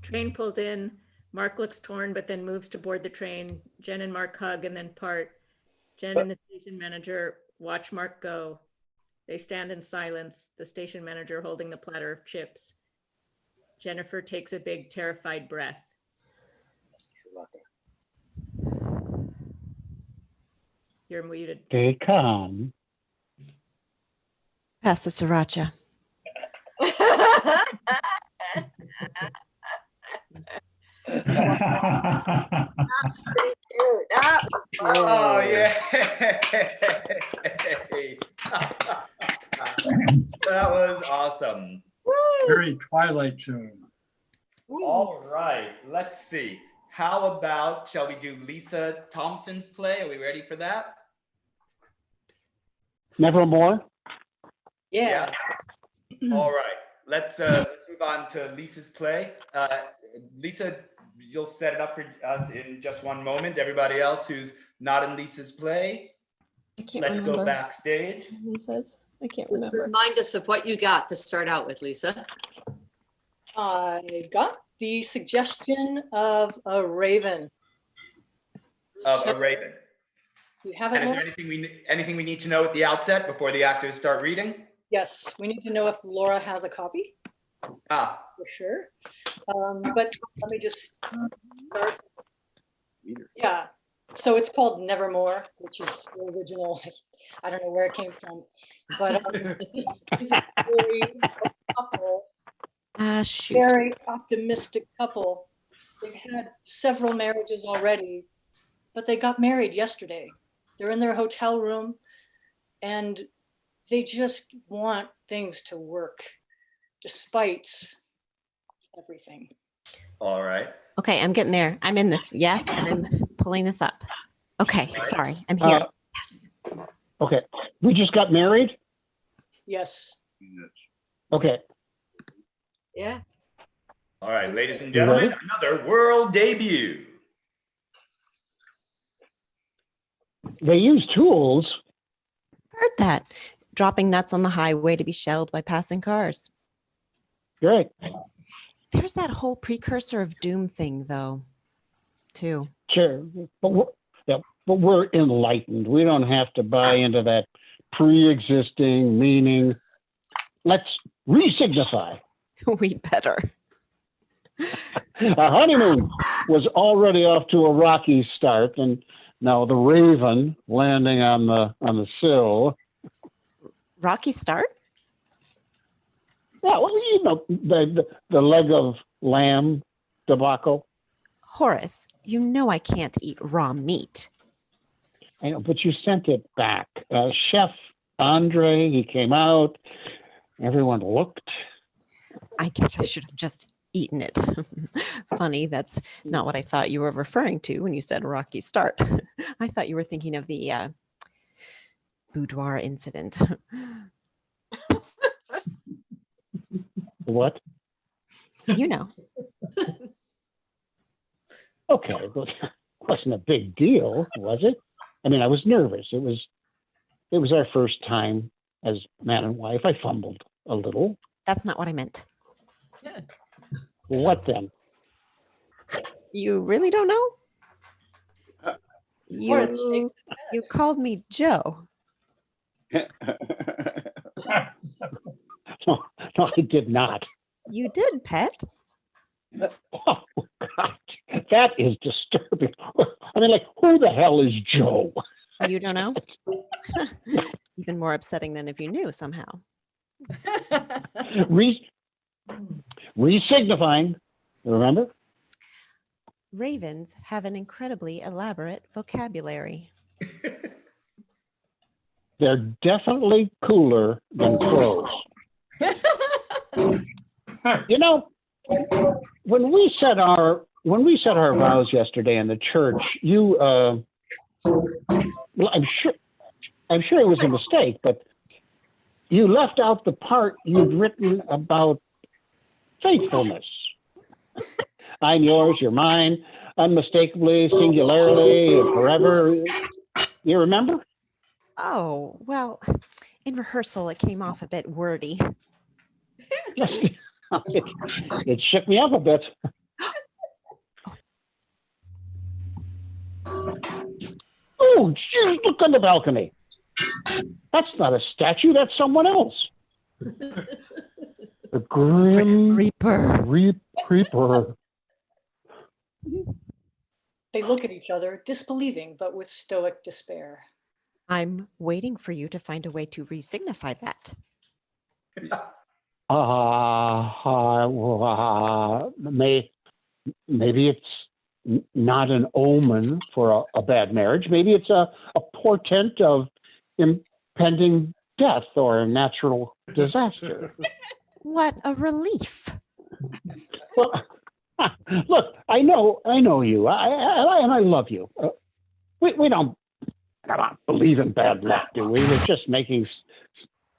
Train pulls in. Mark looks torn, but then moves to board the train. Jen and Mark hug and then part. Jen and the station manager watch Mark go. They stand in silence, the station manager holding the platter of chips. Jennifer takes a big, terrified breath. You're muted. Stay calm. Pass the sriracha. That's pretty cute. Oh, yeah. That was awesome. Very Twilight Zone. All right, let's see. how about, shall we do Lisa Thompson's play? Are we ready for that? Nevermore. Yeah. All right. Let's move on to Lisa's play. Lisa, you'll set it up for us in just one moment. Everybody else who's not in Lisa's play, let's go backstage. Lisa's. I can't Just remember. remind us of what you got to start out with, Lisa. I got the suggestion of a raven. Of a raven. You have And it, is there Laura? anything we need to know at the outset before the actors start reading? Yes, we need to know if Laura has a copy. Ah. For sure. But let me just start. Yeah, so it's called Nevermore, which is the original. I don't know where it came from, but this is a story of a couple, very optimistic couple. They've had several marriages already, but they got married yesterday. They're in their hotel room and they just want things to work despite everything. All right. Okay, I'm getting there. I'm in this. Yes, and I'm pulling this up. Okay, sorry. I'm here. Yes. Okay. We just got married? Yes. Okay. Yeah. All right, ladies and gentlemen, another world debut. They use tools. Heard that. Dropping nuts on the highway to be shelled by passing cars. Great. There's that whole precursor of doom thing, though, too. Sure. But we're enlightened. We don't have to buy into that pre-existing meaning. Let's re-signify. We better. Our honeymoon was already off to a rocky start, and now the raven landing on the sill. Rocky start? Yeah, well, you know, the leg of lamb debacle. Horace, you know I can't eat raw meat. I know, but you sent it back. Chef Andre, he came out. Everyone looked. I guess I should have just eaten it. Funny, that's not what I thought you were referring to when you said rocky start. I thought you were thinking of the boudoir incident. What? You know. Okay, but it wasn't a big deal, was it? I mean, I was nervous. It was our first time as man and wife. I fumbled a little. That's not what I meant. What then? You really don't know? You called me Joe. No, I did not. You did, pet. Oh, God, that is disturbing. I mean, like, who the hell is Joe? You don't know? Even more upsetting than if you knew somehow. Re-signifying, remember? Ravens have an incredibly elaborate vocabulary. They're definitely cooler than crows. You know, when we said our vows yesterday in the church, you well, I'm sure it was a mistake, but you left out the part you'd written about faithfulness. I'm yours, you're mine, unmistakably, singularly, forever. You remember? Oh, well, in rehearsal, it came off a bit wordy. It shook me up a bit. Oh, geez, look on the balcony. That's not a statue, that's someone else. The Grim Reaper. Reaper. They look at each other, disbelieving, but with stoic despair. I'm waiting for you to find a way to re-signify that. Maybe it's not an omen for a bad marriage. Maybe it's a portent of impending death or a natural disaster. What a relief. Well, Look, I know you. I love you. We don't believe in bad luck, do we? We're just making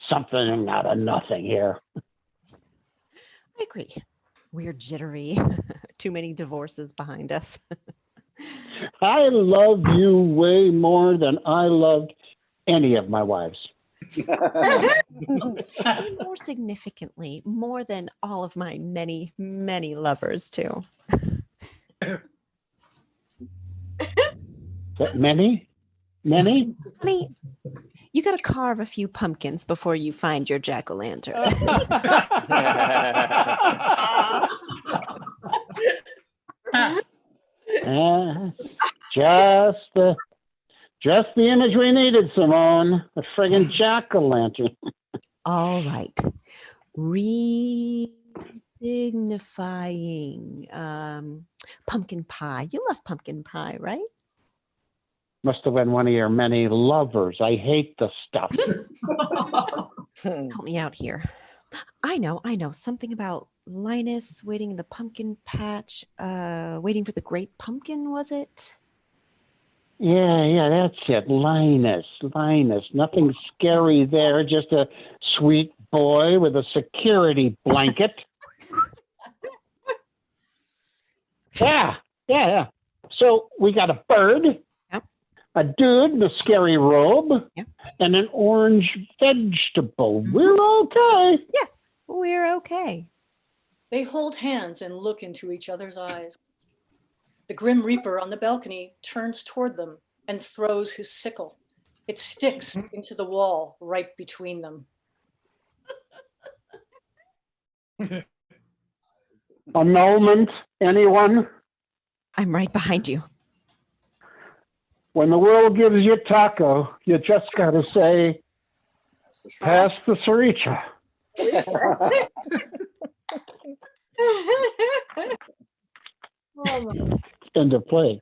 something out of nothing here. I agree. We're jittery. Too many divorces behind us. I love you way more than I loved any of my wives. And more significantly, more than all of my many, many lovers too. Many? Honey, you got to carve a few pumpkins before you find your jack-o'-lantern. Just the image we needed, Simone. A friggin' jack-o'-lantern. All right. Re-signifying pumpkin pie. You love pumpkin pie, right? Must have been one of your many lovers. I hate the stuff. Help me out here. I know. Something about Linus waiting in the pumpkin patch, waiting for the great pumpkin, was it? Yeah, that's it. Linus. Nothing scary there. Just a sweet boy with a security blanket. Yeah. So we got a bird, a dude in a scary robe, and an orange vegetable. We're okay. Yes, we're okay. They hold hands and look into each other's eyes. The Grim Reaper on the balcony turns toward them and throws his sickle. It sticks into the wall right between them. A moment, anyone? I'm right behind you. When the world gives you taco, you just got to say, pass the sriracha. End of play.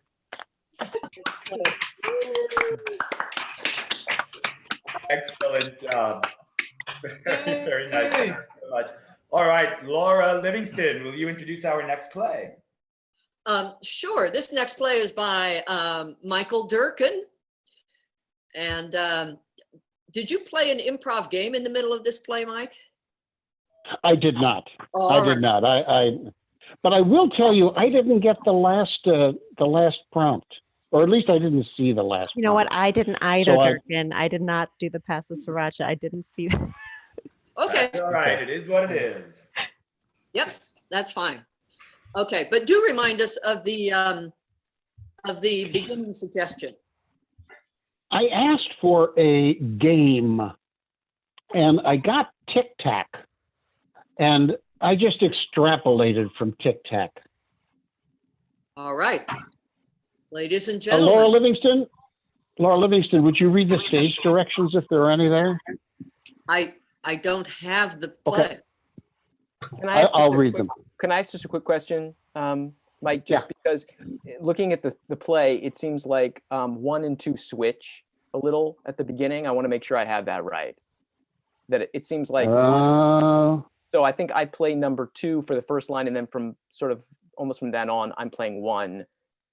Excellent job. Very nice. Thank you so much. All right, Laura Livingston, will you introduce our next play? Sure. This next play is by Michael Durkin. And did you play an improv game in the middle of this play, Mike? I did not. All did not. But I will tell you, I didn't get the last prompt, or at least I didn't see the last. You know what? I didn't either, So Durkin. I did not do the pass the sriracha. I didn't see that. Okay. That's all right. It is what it is. Yep, that's fine. Okay, but do remind us of the beginning suggestion. I asked for a game, and I got Tic Tac, and I just extrapolated from Tic Tac. All right, ladies and Laura gentlemen. Livingston, would you read the stage directions if there are any there? I don't have the play. Can I ask I'll read them. Can I ask just a quick question, Mike? Just because looking at the play, it seems like 1 and 2 switch a little at the beginning. I want to make sure I have that right. That it seems like one, so I think I play number 2 for the first line, and then from sort of almost from then on, I'm playing 1,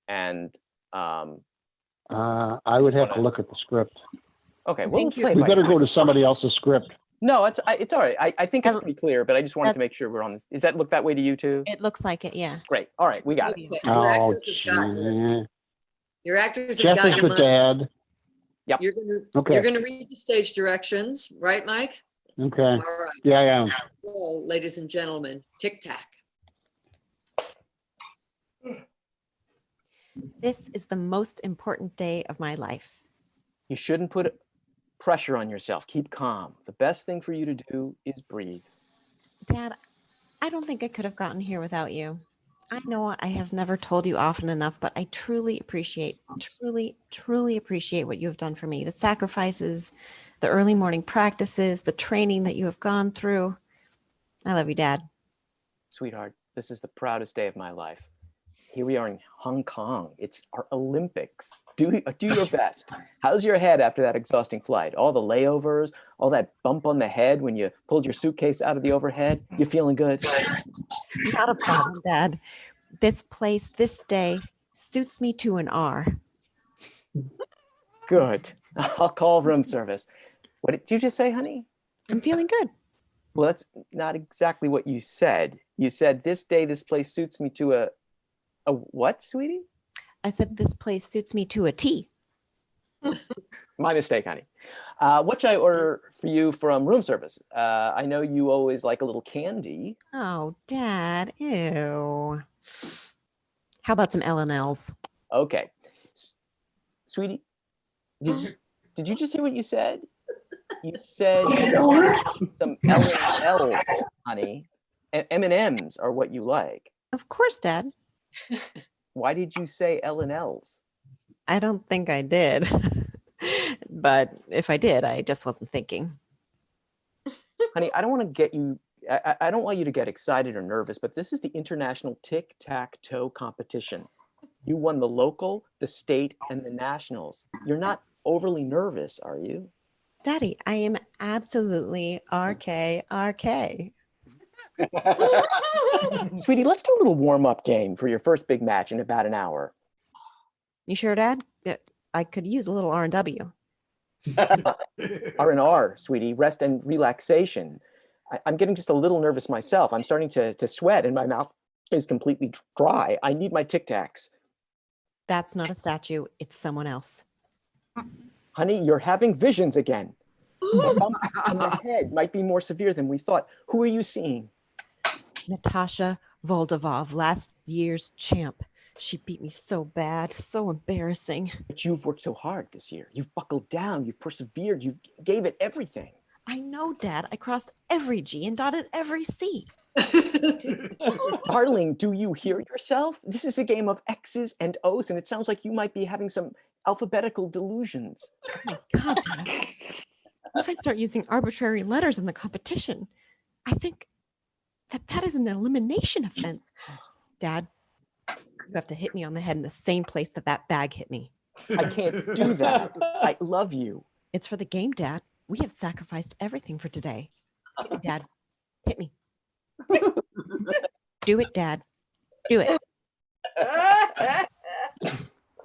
and I would have to look at the script. Okay, well, we'll play We by better ear. go to somebody else's script. No, it's all right. I think it's pretty clear, but I just wanted to make sure we're on this. Does that look that way to you too? It looks like it, yeah. Great. All right, we got it. Oh, Your actors have Jeff got is your the money. dad. Yep. You're gonna read the stage directions, right, Mike? Okay. All right. Yeah, I am. So, ladies and gentlemen, Tic Tac. This is the most important day of my life. You shouldn't put pressure on yourself. Keep calm. The best thing for you to do is breathe. Dad, I don't think I could have gotten here without you. I know I have never told you often enough, but I truly appreciate what you have done for me. The sacrifices, the early morning practices, the training that you have gone through. I love you, Dad. Sweetheart, this is the proudest day of my life. Here we are in Hong Kong. It's our Olympics. Do your best. How's your head after that exhausting flight? All the layovers, all that bump on the head when you pulled your suitcase out of the overhead. You feeling good? Not a problem, Dad. This place, this day suits me to an R. Good. I'll call room service. What did you just say, honey? I'm feeling good. Well, that's not exactly what you said. You said this day, this place suits me to a what, sweetie? I said this place suits me to a T. My mistake, honey. What should I order for you from room service? I know you always like a little candy. Oh, Dad, ew. How about some L&Ls? Okay. Sweetie, did you just hear what you said? You said some L&Ls, honey. M&Ms are what you like. Of course, Dad. Why did you say L&Ls? I don't think I did. But if I did, I just wasn't thinking. Honey, I don't want to get you, I don't want you to get excited or nervous, but this is the International Tic-Tac-Toe competition. You won the local, the state, and the nationals. You're not overly nervous, are you? Daddy, I am absolutely RK. Sweetie, let's do a little warm-up game for your first big match in about an hour. You sure, Dad? I could use a little R&W. R&R, sweetie, rest and relaxation. I'm getting just a little nervous myself. I'm starting to sweat and my mouth is completely dry. I need my Tic Tacs. That's not a statue. It's someone else. Honey, you're having visions again. The bump on the head might be more severe than we thought. Who are you seeing? Natasha Voldovov, last year's champ. She beat me so bad, so embarrassing. But you've worked so hard this year. You've buckled down, you've persevered, you've gave it everything. I know, Dad. I crossed every G and dotted every C. Darling, do you hear yourself? This is a game of X's and O's, and it sounds like you might be having some alphabetical delusions. Oh my God, Dad. If I start using arbitrary letters in the competition, I think that is an elimination offense. Dad, you have to hit me on the head in the same place that bag hit me. I can't do that. I love you. It's for the game, Dad. We have sacrificed everything for today. Hit me, Dad. Hit me. Do it, Dad. Do it.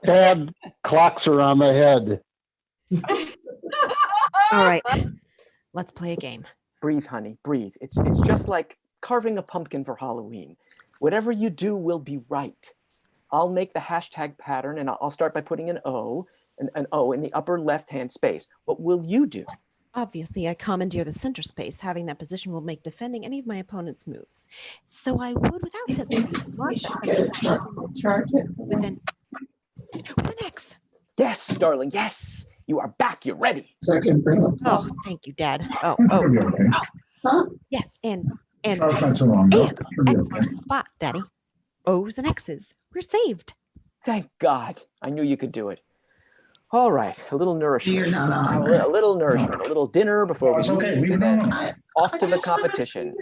Dad, clocks are on the head. All right. Let's play a game. Breathe, honey, breathe. It's just like carving a pumpkin for Halloween. Whatever you do will be right. I'll make the hashtag pattern and I'll start by putting an O in the upper left-hand space. What will you do? Obviously, I commandeer the center space. Having that position will make defending any of my opponent's moves. So I would, without hesitation, mark that center space with an X. Yes, darling, yes. You are back. You're ready. Oh, thank you, Dad. Oh. Yes, and X marks the spot, Daddy. O's and X's. We're saved. Thank God. I knew you could do it. All right, a little nourishment. A little nourishment, a little dinner before we leave, and then off to the competition.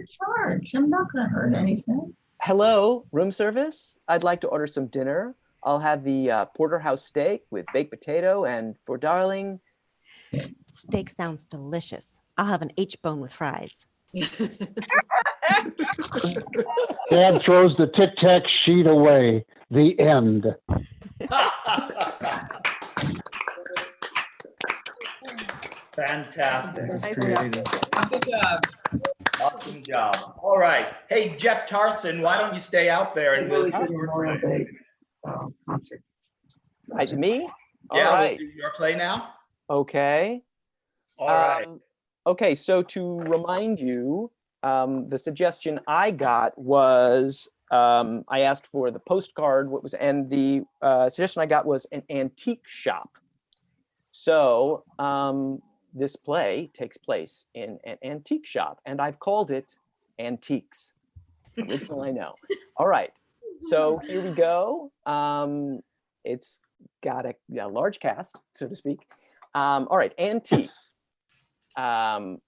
I'm not going to hurt anything. Hello, room service. I'd like to order some dinner. I'll have the porterhouse steak with baked potato, and for darling. Steak sounds delicious. I'll have an H-bone with fries. Dad throws the Tic Tac sheet away. The end. Fantastic. Good job. Awesome job. All right. Hey, Jeff Tarson, why don't you stay out there and we'll concert. Me? Yeah, all right. we'll do your play now. Okay. All right. Okay, so to remind you, the suggestion I got was I asked for the postcard. And the suggestion I got was an antique shop. So this play takes place in an antique shop, and I've called it Antiques. Original, I know. All right. So here we go. It's got a large cast, so to speak. All right, antique. An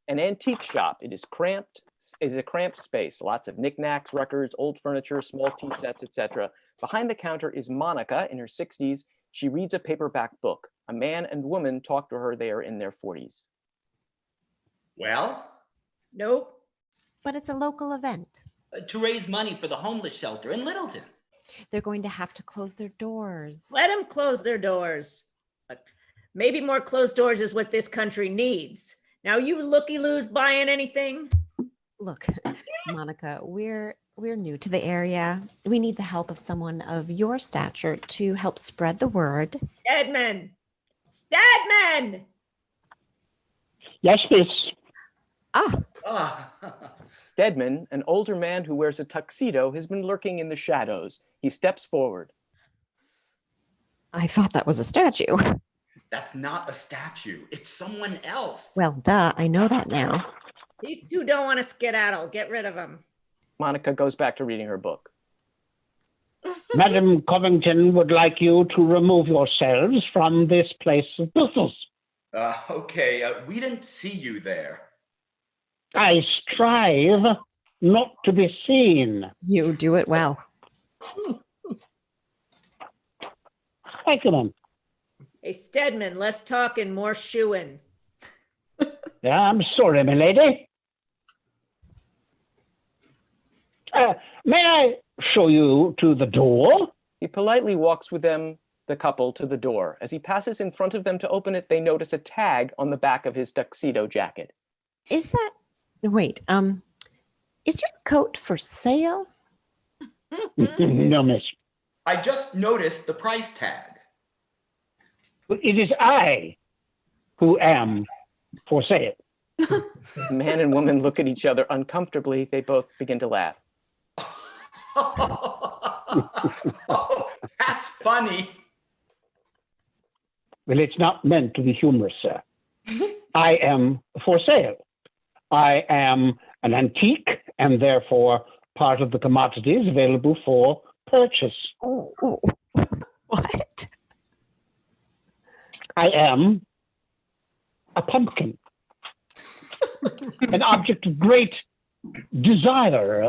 antique shop. It is cramped. It is a cramped space. Lots of knickknacks, records, old furniture, small tea sets, etc. Behind the counter is Monica in her 60s. She reads a paperback book. A man and woman talk to her. They are in their 40s. Well? Nope. But it's a local event. to raise money for the homeless shelter in Littleton. They're going to have to close their doors. Let them close their doors. Maybe more closed doors is what this country needs. Now, you looky-loos buying anything? Look, Monica, we're new to the area. We need the help of someone of your stature to help spread the word. Stedman! Stedman! Yes, miss. Stedman, an older man who wears a tuxedo, has been lurking in the shadows. He steps forward. I thought that was a statue. That's not a statue. It's someone else. Well, duh, I know that now. These two don't want to skedaddle. Get rid of them. Monica goes back to reading her book. Madam Covington would like you to remove yourselves from this place of business. Okay, we didn't see you there. I strive not to be seen. You do it well. Thank you, ma'am. Hey, Stedman, less talking, more shoeing. Yeah, I'm sorry, my lady. May I show you to the door? He politely walks with them, the couple, to the door. As he passes in front of them to open it, they notice a tag on the back of his tuxedo jacket. Is that, wait, is your coat for sale? No, miss. I just noticed the price tag. It is I who am for sale. Man and woman look at each other uncomfortably. They both begin to laugh. Oh, that's funny. Well, it's not meant to be humorous, sir. I am for sale. I am an antique and therefore part of the commodities available for purchase. Oh, what? I am a pumpkin, an object of great desire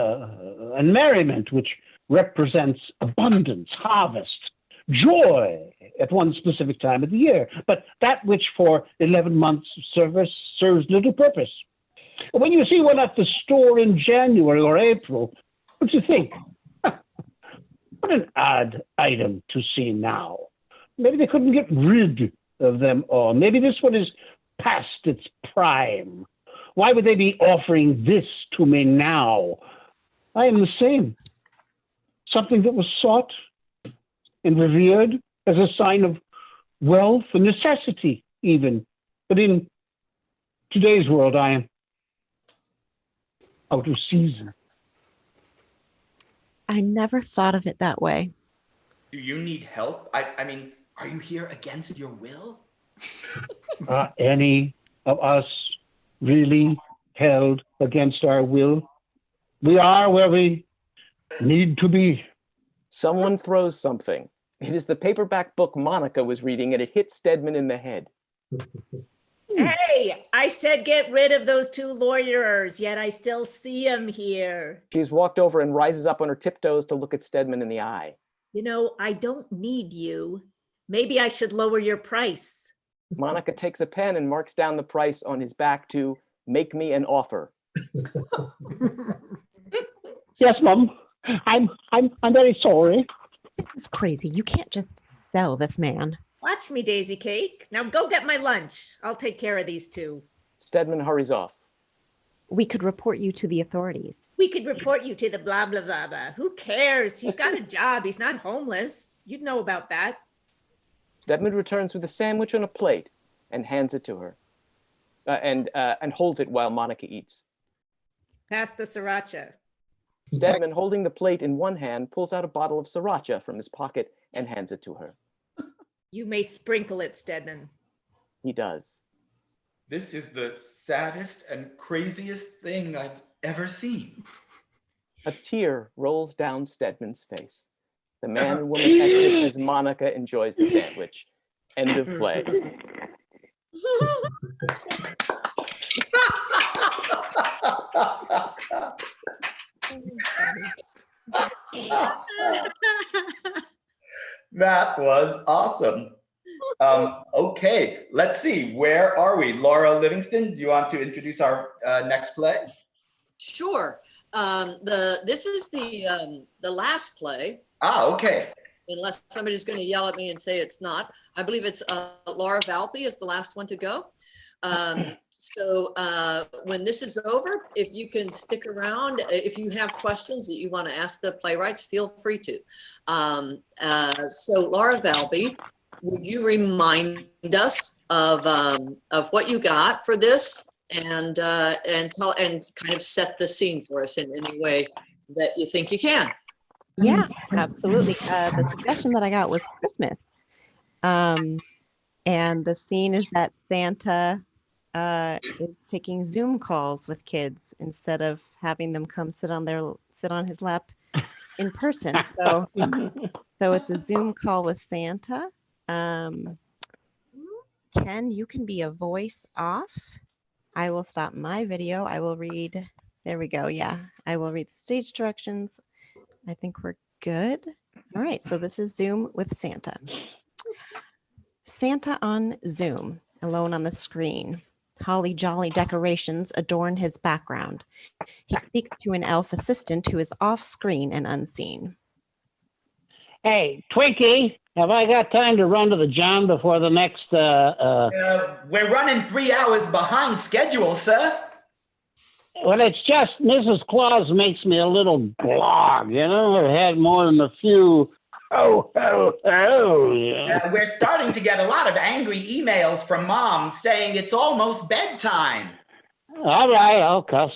and merriment, which represents abundance, harvest, joy at one specific time of the year, but that which for 11 months service serves little purpose. When you see one at the store in January or April, what do you think? What an odd item to see now. Maybe they couldn't get rid of them all. Maybe this one is past its prime. Why would they be offering this to me now? I am the same. Something that was sought and revered as a sign of wealth and necessity, even. But in today's world, I am out of season. I never thought of it that way. Do you need help? I mean, are you here against your will? Any of us really held against our will? We are where we need to be. Someone throws something. It is the paperback book Monica was reading, and it hits Stedman in the head. Hey, I said get rid of those two lawyerers, yet I still see them here. She's walked over and rises up on her tiptoes to look at Stedman in the eye. You know, I don't need you. Maybe I should lower your price. Monica takes a pen and marks down the price on his back to make me an offer. Yes, Mom. I'm very sorry. This is crazy. You can't just sell this man. Watch me, Daisy Cake. Now go get my lunch. I'll take care of these two. Stedman hurries off. We could report you to the authorities. We could report you to the blah, blah, blah, blah. Who cares? He's got a job. He's not homeless. You'd know about that. Stedman returns with a sandwich on a plate and hands it to her, and holds it while Monica eats. Pass the sriracha. Stedman, holding the plate in one hand, pulls out a bottle of sriracha from his pocket and hands it to her. You may sprinkle it, Stedman. He does. This is the saddest and craziest thing I've ever seen. A tear rolls down Stedman's face. The man and woman exit as Monica enjoys the sandwich. End of play. That was awesome. Okay, let's see. Where are we? Laura Livingston, do you want to introduce our next play? Sure. This is the last play. Ah, okay. Unless somebody's going to yell at me and say it's not. I believe it's Laura Valpy is the last one to go. So when this is over, if you can stick around, if you have questions that you want to ask the playwrights, feel free to. So Laura Valpy, would you remind us of what you got for this, and kind of set the scene for us in any way that you think you can? Yeah, absolutely. The suggestion that I got was Christmas. And the scene is that Santa is taking Zoom calls with kids instead of having them come sit on his lap in person. So it's a Zoom call with Santa. Ken, you can be a voice off. I will stop my video. I will read. There we go. Yeah, I will read the stage directions. I think we're good. All right, so this is Zoom with Santa. Santa on Zoom, alone on the screen. Holly jolly decorations adorn his background. He speaks to an elf assistant who is off screen and unseen. Hey, Twinkie, have I got time to run to the John before the next... We're running 3 hours behind schedule, sir. Well, it's just Mrs. Claus makes me a little glog, you know? I've had more than a few. Yeah. We're starting to get a lot of angry emails from moms saying it's almost bedtime. All right, I'll cuss.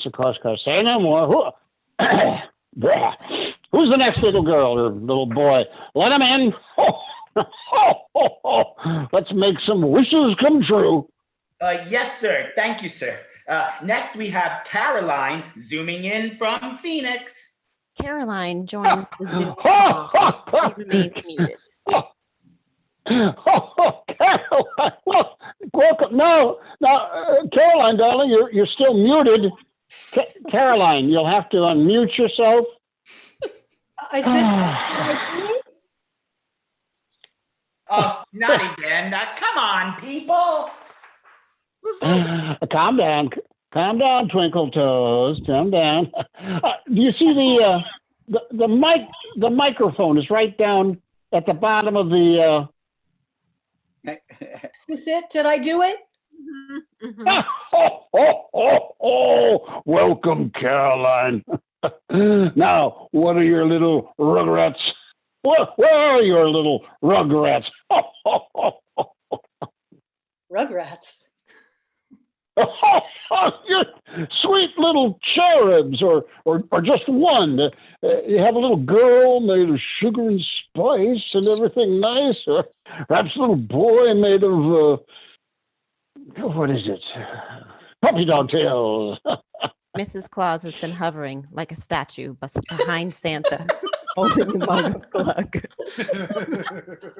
Say no more. Who's the next little girl or little boy? Let him in. Let's make some wishes come true. Yes, sir. Thank you, sir. Next, we have Caroline zooming in from Phoenix. Caroline joins the Zoom call. She remains muted. Caroline, look, welcome. No, Caroline, darling, you're still muted. Caroline, you'll have to unmute yourself. Is this Oh, not again. Come on, people. Calm down, Twinkle Toes. Calm down. Do you see the microphone is right down at the bottom of the. Is this it? Did I do it? Welcome, Caroline. Now, what are your little rugrats? Where are your little rugrats? Rugrats. Your sweet little cherubs, or just one. You have a little girl made of sugar and spice and everything nice, or perhaps a little boy made of what is it? Puppy dog tails. Mrs. Claus has been hovering like a statue behind Santa, holding a mug of glug.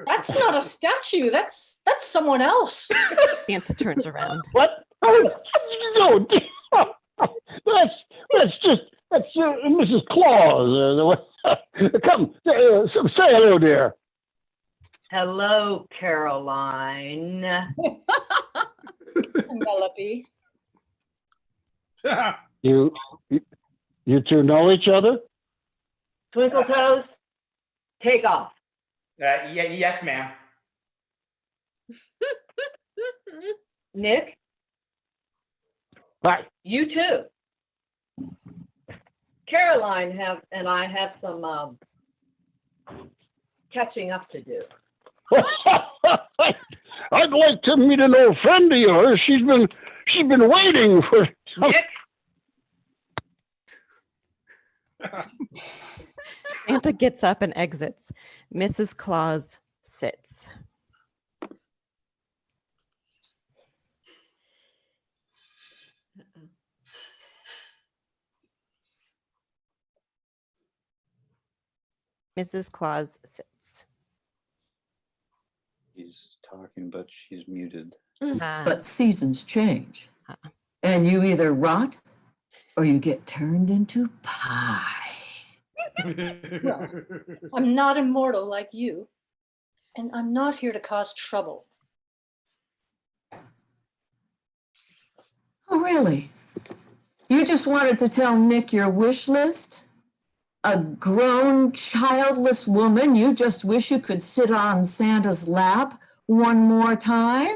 That's not a statue. That's someone else. Santa turns around. What? Oh, no. That's Mrs. Claus. Come, say hello, dear. Hello, Caroline. Penelope. You two know each other? Twinkle Toes, take off. Yes, ma'am. Nick? Hi. You too. Caroline and I have some catching up to do. I'd like to meet an old friend of yours. She's been waiting for. Nick? Santa gets up and exits. Mrs. Claus sits. Mrs. Claus sits. He's talking, but she's muted. But seasons change. And you either rot or you get turned into pie. Well, I'm not immortal like you, and I'm not here to cause trouble. Oh, really? You just wanted to tell Nick your wish list? A grown, childless woman, you just wish you could sit on Santa's lap one more time?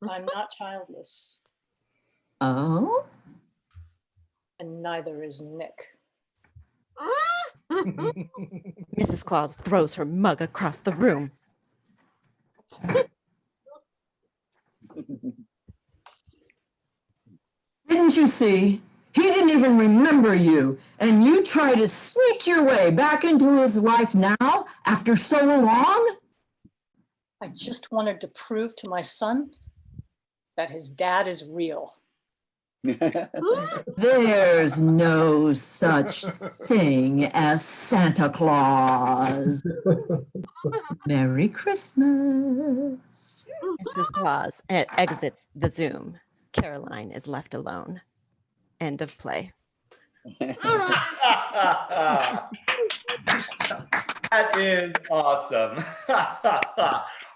I'm not childless, Oh? and neither is Nick. Mrs. Claus throws her mug across the room. Didn't you see? He didn't even remember you, and you try to sneak your way back into his life now after so long? I just wanted to prove to my son that his dad is real. There's no such thing as Santa Claus. Merry Christmas. Mrs. Claus exits the Zoom. Caroline is left alone. End of play. That is awesome.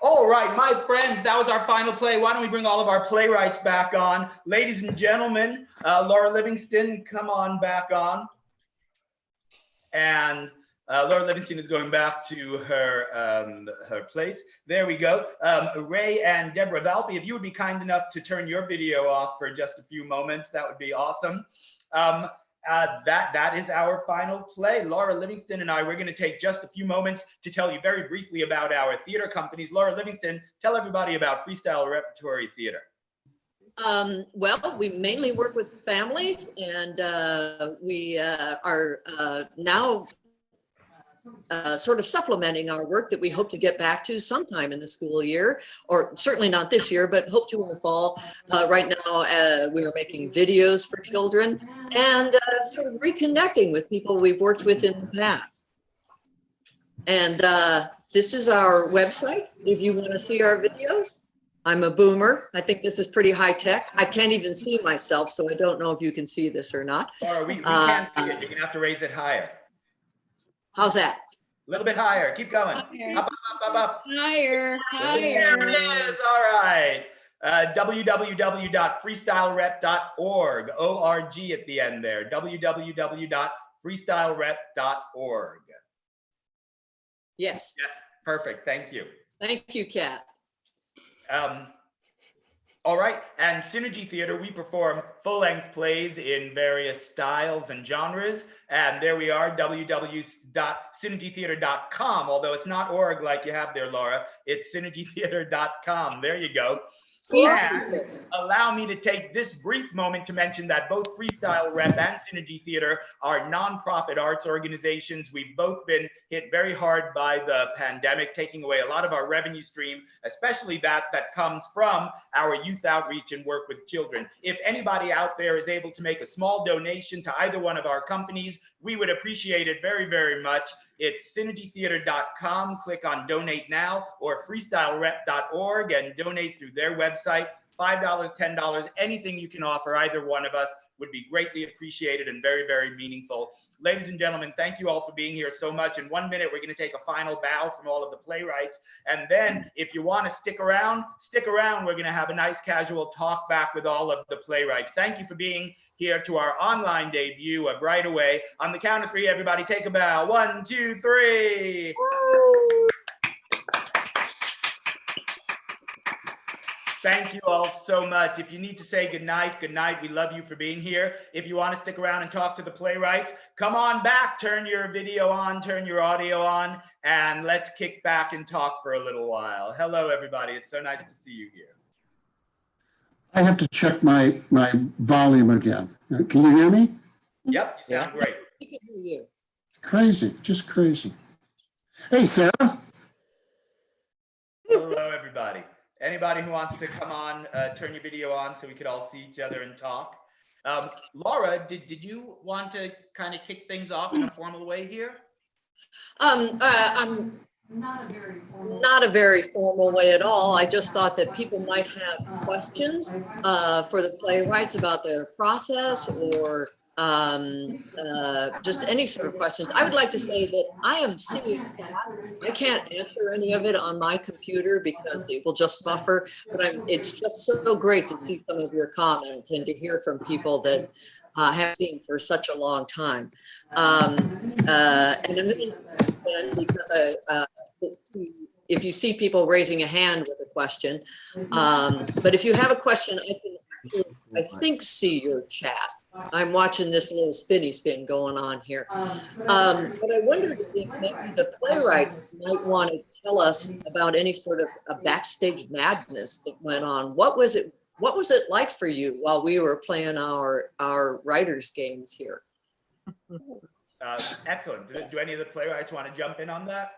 All right, my friends, that was our final play. Why don't we bring all of our playwrights back on? Ladies and gentlemen, Laura Livingston, come on back on. And Laura Livingston is going back to her place. There we go. Ray and Deborah Valpy, if you would be kind enough to turn your video off for just a few moments, that would be awesome. That is our final play. Laura Livingston and I, we're going to take just a few moments to tell you very briefly about our theater companies. Laura Livingston, tell everybody about Freestyle Repertory Theater. Well, we mainly work with families, and we are now sort of supplementing our work that we hope to get back to sometime in the school year, or certainly not this year, but hope to in the fall. Right now, we are making videos for children and sort of reconnecting with people we've worked with in the past. And this is our website if you want to see our videos. I'm a boomer. I think this is pretty high tech. I can't even see myself, so I don't know if you can see this or not. Laura, we can't see it. You're going to have to raise it higher. How's that? A little bit higher. Keep going. Up, up, up, up. Higher, There it is. All right. www.freestylerep.org. O-R-G at the end there. www.freestylerep.org. Yes. Yeah, perfect. Thank you. Thank you, Kat. All right, and Synergy Theater, we perform full-length plays in various styles and genres, and there we are, www.synergytheater.com, although it's not org like you have there, Laura, it's synergytheater.com, there you go. And allow me to take this brief moment to mention that both Freestyle Rep and Synergy Theater are nonprofit arts organizations. We've both been hit very hard by the pandemic, taking away a lot of our revenue stream, especially that comes from our youth outreach and work with children. If anybody out there is able to make a small donation to either one of our companies, we would appreciate it very, very much. It's synergytheater.com. Click on Donate Now, or freestylerep.org and donate through their website. $5, $10, anything you can offer either one of us would be greatly appreciated and very, very meaningful. Ladies and gentlemen, thank you all for being here so much. In 1 minute, we're going to take a final bow from all of the playwrights. And then if you want to stick around. We're going to have a nice casual talk back with all of the playwrights. Thank you for being here to our online debut of Right Away. On the count of three, everybody take a bow. 1, 2, 3. Woo! Thank you all so much. If you need to say goodnight, good night. We love you for being here. If you want to stick around and talk to the playwrights, come on back, turn your video on, turn your audio on, and let's kick back and talk for a little while. Hello, everybody. It's so nice to see you here. I have to check my volume again. Can you hear me? Yep, you sound great. We can hear you. Crazy, just crazy. Hey, Sarah. Hello, everybody. Anybody who wants to come on, turn your video on so we could all see each other and talk. Laura, did you want to kind of kick things off in a formal way here? I'm not a very formal way at all. I just thought that people might have questions for the playwrights about their process or just any sort of questions. I would like to say that I am seeing, I can't answer any of it on my computer because it will just buffer, but it's just so great to see some of your comments and to hear from people that have seen for such a long time. And because if you see people raising a hand with a question, but if you have a question, I think see your chat. I'm watching this little spinny spin going on here. But I wondered if maybe the playwrights might want to tell us about any sort of a backstage madness that went on. What was it like for you while we were playing our writers' games here? Excellent. Do any of the playwrights want to jump in on that?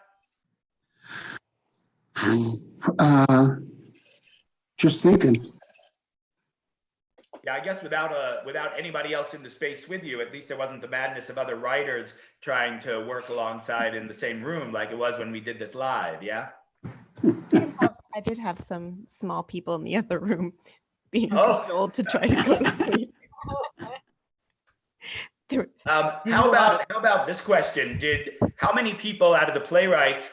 Just thinking. Yeah, I guess without anybody else in the space with you, at least there wasn't the madness of other writers trying to work alongside in the same room like it was when we did this live, yeah? I did have some small people in the other room being cajoled to try to go to sleep. How about this question? How many people out of the playwrights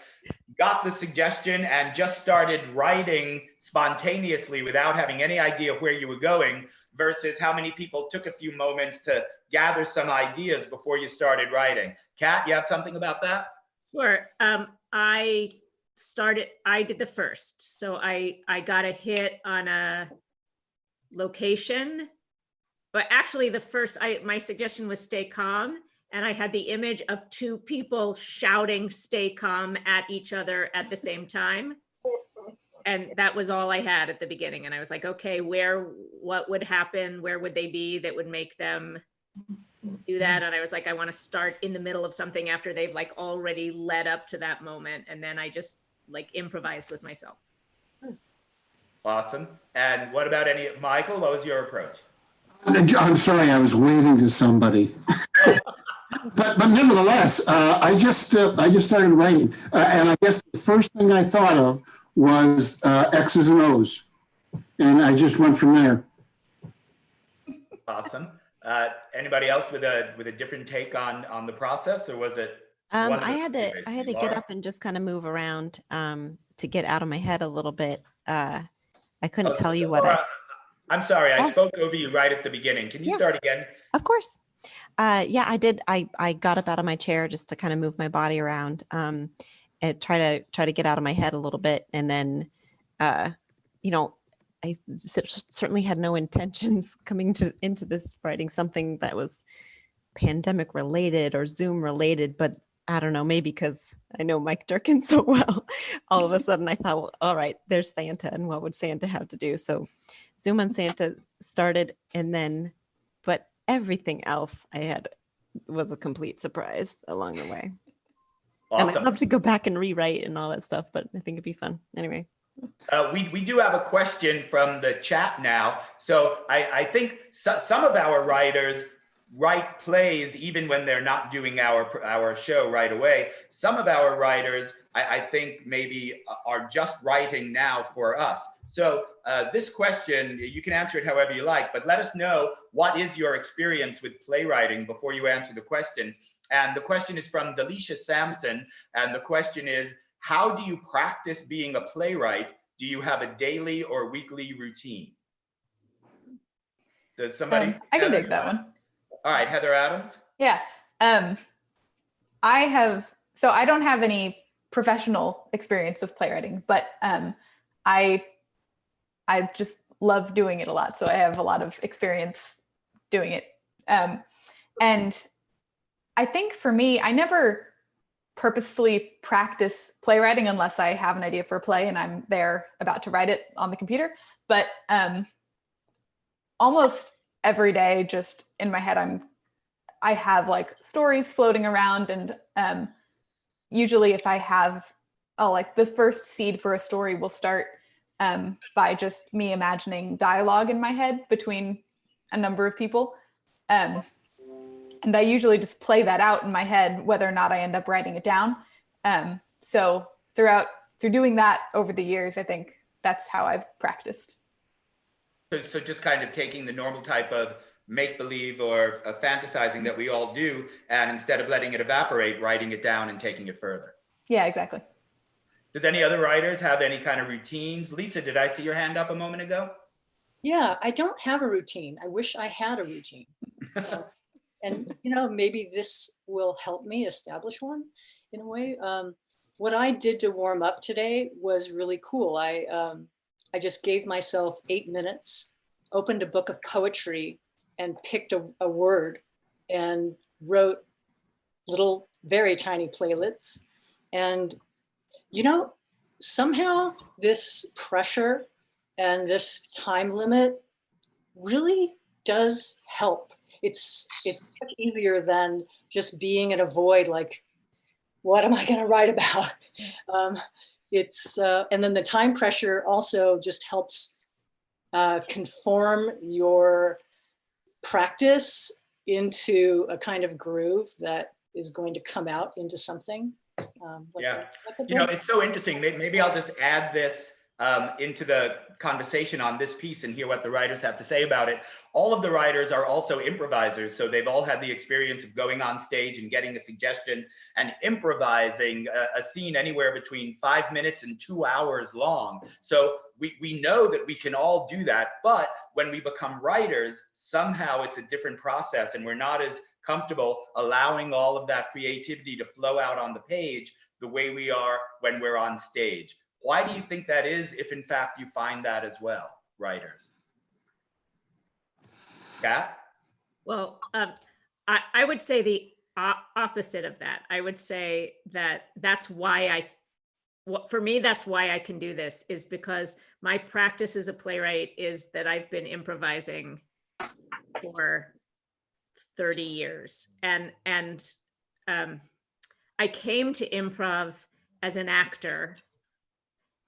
got the suggestion and just started writing spontaneously without having any idea where you were going, versus how many people took a few moments to gather some ideas before you started writing? Kat, you have something about that? Sure. I did the first. So I got a hit on a location, but actually my suggestion was stay calm. And I had the image of two people shouting stay calm at each other at the same time. And that was all I had at the beginning. And I was like, okay, what would happen? Where would they be that would make them do that? And I was like, I want to start in the middle of something after they've like already led up to that moment. And then I just like improvised with myself. Awesome. And what about Michael, what was your approach? I'm sorry, I was waving to somebody. But nevertheless, I just started writing, and I guess the first thing I thought of was X's and O's, and I just went from there. Awesome. Anybody else with a different take on the process, or was it? I had to get up and just kind of move around to get out of my head a little bit. I couldn't tell you what I'm sorry, I spoke over you right at the beginning. Can you start again? Of course. Yeah, I did. I got up out of my chair just to kind of move my body around and try to get out of my head a little bit. And then, I certainly had no intentions coming into this writing something that was pandemic related or Zoom related, but I don't know, maybe because I know Mike Durkin so well, all of a sudden I thought, well, all right, there's Santa, and what would Santa have to do? So Zoom on Santa started, and then, but everything else I had was a complete surprise along the way. Awesome. And I'd love to go back and rewrite and all that stuff, but I think it'd be fun. Anyway. We do have a question from the chat now. So I think some of our writers write plays even when they're not doing our show right away. Some of our writers, I think, maybe are just writing now for us. So this question, you can answer it however you like, but let us know, what is your experience with playwriting before you answer the question. And the question is from Delisha Sampson. And the question is, how do you practice being a playwright? Do you have a daily or weekly routine? Does somebody? I can take that one. All right, Heather Adams. Yeah. I don't have any professional experience with playwriting, but I just love doing it a lot. So I have a lot of experience doing it. And I think for me, I never purposefully practice playwriting unless I have an idea for a play and I'm there about to write it on the computer. But almost every day, just in my head, I have like stories floating around, and usually if I have like the first seed for a story will start by just me imagining dialogue in my head between a number of people. And I usually just play that out in my head, whether or not I end up writing it down. So through doing that over the years, I think that's how I've practiced. So just kind of taking the normal type of make-believe or fantasizing that we all do, and instead of letting it evaporate, writing it down and taking it further. Yeah, exactly. Does any other writers have any kind of routines? Lisa, did I see your hand up a moment ago? Yeah, I don't have a routine. I wish I had a routine. And you know, maybe this will help me establish one in a way. What I did to warm up today was really cool. I just gave myself 8 minutes, opened a book of poetry, and picked a word and wrote little, very tiny playlets. And, you know, somehow this pressure and this time limit really does help. It's much easier than just being in a void, like, what am I going to write about? And then the time pressure also just helps conform your practice into a kind of groove that is going to come out into something. Yeah, you know, it's so interesting. Maybe I'll just add this into the conversation on this piece and hear what the writers have to say about it. All of the writers are also improvisers, so they've all had the experience of going on stage and getting a suggestion and improvising a scene anywhere between 5 minutes and 2 hours long. So we know that we can all do that, but when we become writers, somehow it's a different process, and we're not as comfortable allowing all of that creativity to flow out on the page the way we are when we're on stage. Why do you think that is, if in fact you find that as well, writers? Kat? Well, I would say the opposite of that. I would say that that's why for me, that's why I can do this, is because my practice as a playwright is that I've been improvising for 30 years. And I came to improv as an actor.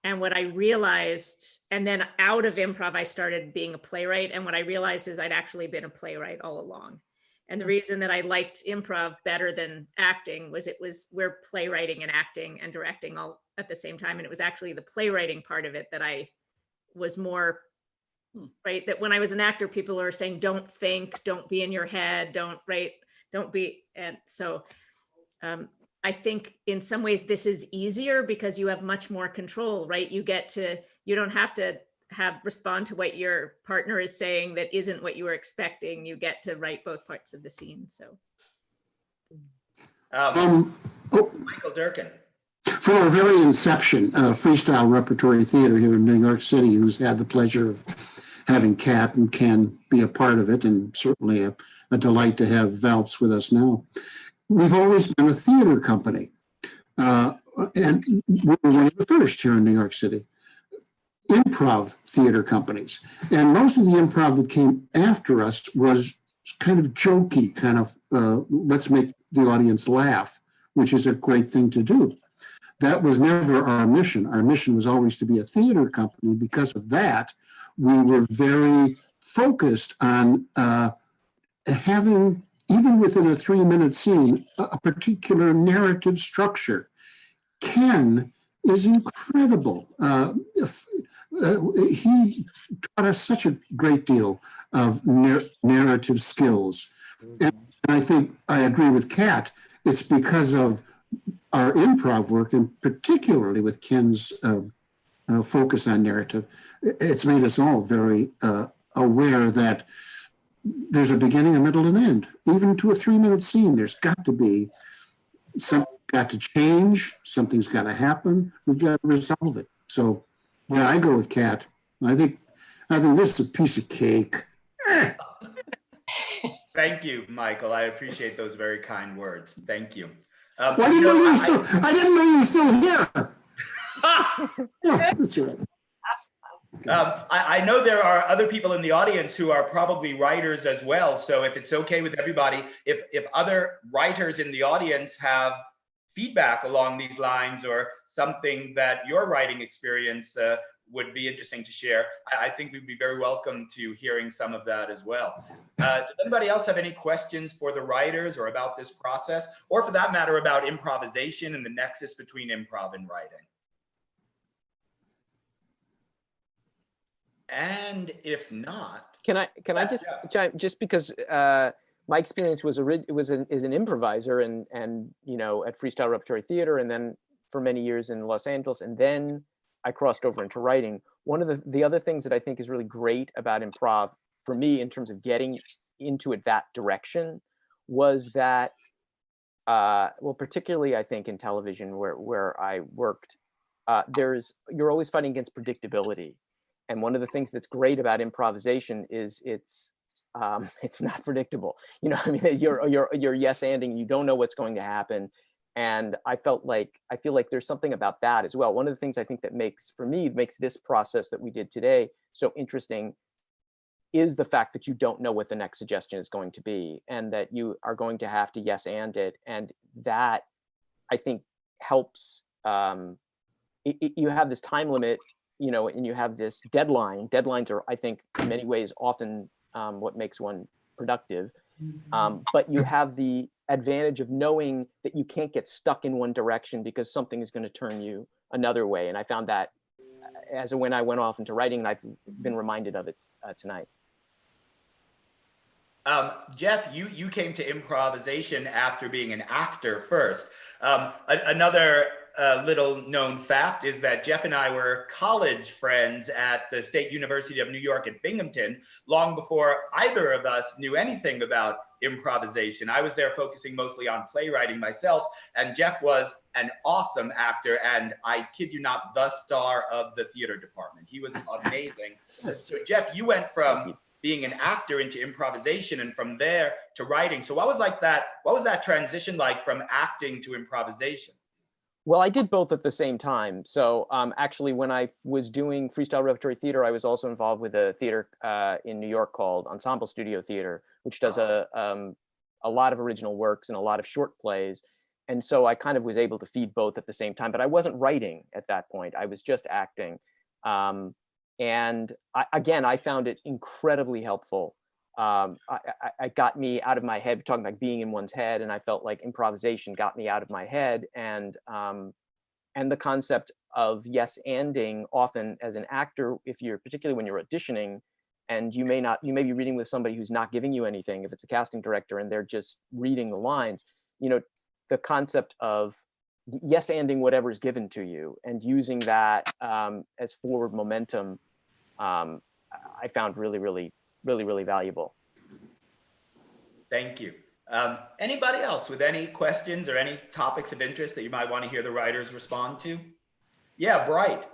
And what I realized, and then out of improv, I started being a playwright. And what I realized is I'd actually been a playwright all along. And the reason that I liked improv better than acting was we're playwriting and acting and directing all at the same time. And it was actually the playwriting part of it that I was more, right? That when I was an actor, people were saying, don't think, don't be in your head, don't write, don't be. And so, I think in some ways this is easier because you have much more control, right? You don't have to respond to what your partner is saying that isn't what you were expecting. You get to write both parts of the scene, so. Michael Durkin. From our very inception, freestyle repertory theater here in New York City, who's had the pleasure of having Kat and Ken be a part of it, and certainly a delight to have Valps with us now. We've always been a theater company, and we were one of the first here in New York City, improv theater companies. And most of the improv that came after us was kind of jokey, kind of let's make the audience laugh, which is a great thing to do. That was never our mission. Our mission was always to be a theater company. Because of that, we were very focused on having, even within a 3-minute scene, a particular narrative structure. Ken is incredible. He taught us such a great deal of narrative skills. And I think I agree with Kat. It's because of our improv work, and particularly with Ken's focus on narrative, it's made us all very aware that there's a beginning, a middle, and end. Even to a 3-minute scene, there's got to be something got to change, something's got to happen. We've got to resolve it. So, yeah, I go with Kat. I think this is a piece of cake. Thank you, Michael. I appreciate those very kind words. Thank you. I didn't know you were still here. Yeah, that's right. I know there are other people in the audience who are probably writers as well. So if it's okay with everybody, if other writers in the audience have feedback along these lines or something that your writing experience would be interesting to share, I think we'd be very welcome to hearing some of that as well. Does anybody else have any questions for the writers or about this process, or for that matter about improvisation and the nexus between improv and writing? And if not, can I just chime, just because my experience was as an improviser and you know, at Freestyle Repertory Theater, and then for many years in Los Angeles, and then I crossed over into writing. One of the other things that I think is really great about improv for me in terms of getting into it that direction was that well, particularly I think in television where I worked, you're always fighting against predictability. And one of the things that's great about improvisation is it's not predictable. You know, I mean, you're yes-anding, you don't know what's going to happen. And I feel like there's something about that as well. One of the things I think that makes this process that we did today so interesting is the fact that you don't know what the next suggestion is going to be, and that you are going to have to yes and it. And that, I think, helps. You have this time limit, you know, and you have this deadline. Deadlines are, I think, in many ways often what makes one productive. But you have the advantage of knowing that you can't get stuck in one direction because something is going to turn you another way. And I found that when I went off into writing, and I've been reminded of it tonight. Jeff, you came to improvisation after being an actor first. Another little known fact is that Jeff and I were college friends at the State University of New York at Binghamton long before either of us knew anything about improvisation. I was there focusing mostly on playwriting myself, and Jeff was an awesome actor, and I kid you not, the star of the theater department. He was amazing. So Jeff, you went from being an actor into improvisation, and from there to writing. So what was that transition like from acting to improvisation? Well, I did both at the same time. So actually, when I was doing Freestyle Repertory Theater, I was also involved with a theater in New York called Ensemble Studio Theater, which does a lot of original works and a lot of short plays. And so I kind of was able to feed both at the same time, but I wasn't writing at that point. I was just acting. And I found it incredibly helpful. It got me out of my head. We're talking about being in one's head, and I felt like improvisation got me out of my head. And the concept of yes-anding often as an actor, particularly when you're auditioning, and you may be reading with somebody who's not giving you anything, if it's a casting director and they're just reading the lines, you know, the concept of yes-anding whatever is given to you and using that as forward momentum, I found really valuable. Thank you. Anybody else with any questions or any topics of interest that you might want to hear the writers respond to? Yeah, Bright.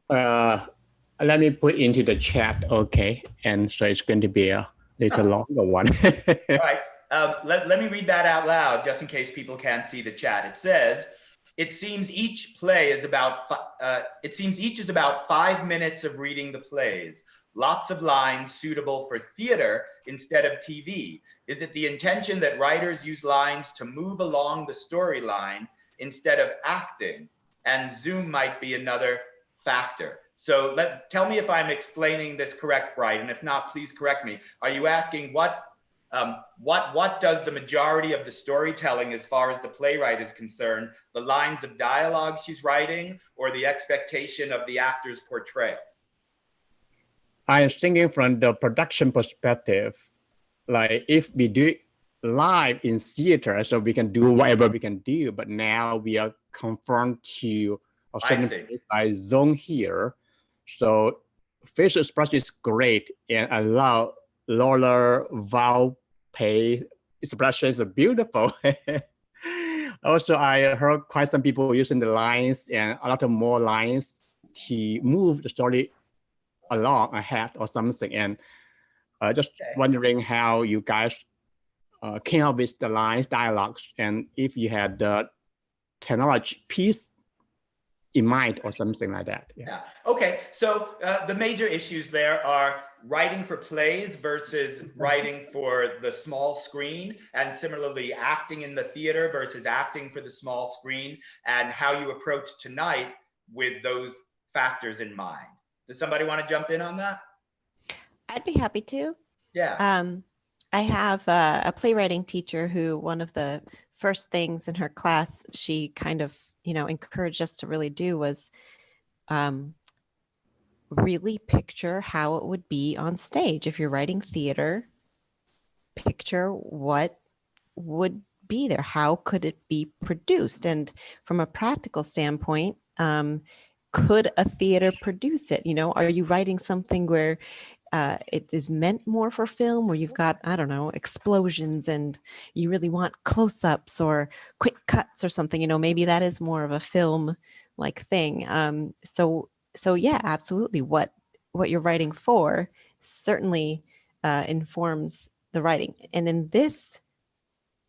Let me put into the chat, okay? And so it's going to be a little longer one. All right. Let me read that out loud, just in case people can't see the chat. It says, it seems each is about 5 minutes of reading the plays. Lots of lines suitable for theater instead of TV. Is it the intention that writers use lines to move along the storyline instead of acting? And Zoom might be another factor. So tell me if I'm explaining this correct, Bright, and if not, please correct me. Are you asking what does the majority of the storytelling, as far as the playwright is concerned, the lines of dialogue she's writing, or the expectation of the actor's portrayal? I'm thinking from the production perspective, like if we do it live in theater, so we can do whatever we can do, but now we are confined to a certain place like zone here. So facial expression is great and allow lower vowel pay expressions are beautiful. Also, I heard quite some people using the lines and a lot of more lines to move the story along ahead or something. And just wondering how you guys came up with the lines, dialogues, and if you had the technology piece in mind or something like that. Yeah. Okay. So the major issues there are writing for plays versus writing for the small screen, and similarly acting in the theater versus acting for the small screen, and how you approach tonight with those factors in mind. Does somebody want to jump in on that? I'd be happy to. Yeah. I have a playwriting teacher who one of the first things in her class she kind of, you know, encouraged us to really do was really picture how it would be on stage. If you're writing theater, picture what would be there. How could it be produced? And from a practical standpoint, could a theater produce it? You know, are you writing something where it is meant more for film, where you've got, I don't know, explosions and you really want close-ups or quick cuts or something? You know, maybe that is more of a film like thing. So yeah, absolutely. What you're writing for certainly informs the writing. And in this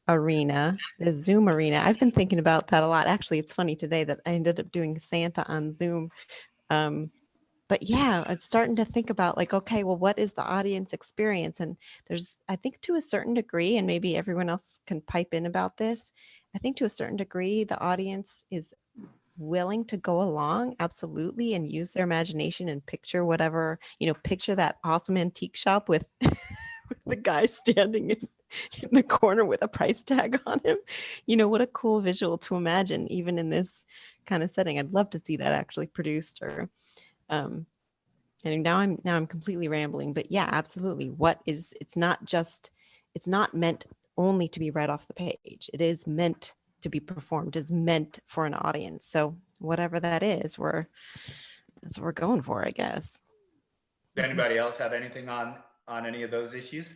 arena, the Zoom arena, I've been thinking about that a lot. Actually, it's funny today that I ended up doing Santa on Zoom. But yeah, I'm starting to think about like, okay, well, what is the audience experience? And there's, I think to a certain degree, and maybe everyone else can pipe in about this, I think to a certain degree, the audience is willing to go along, absolutely, and use their imagination and picture whatever, you know, picture that awesome antique shop with the guy standing in the corner with a price tag on him. You know, what a cool visual to imagine, even in this kind of setting. I'd love to see that actually produced. Or and now I'm completely rambling, but yeah, absolutely. It's not meant only to be read off the page. It is meant to be performed. It's meant for an audience. So whatever that is, that's what we're going for, I guess. Does anybody else have anything on any of those issues?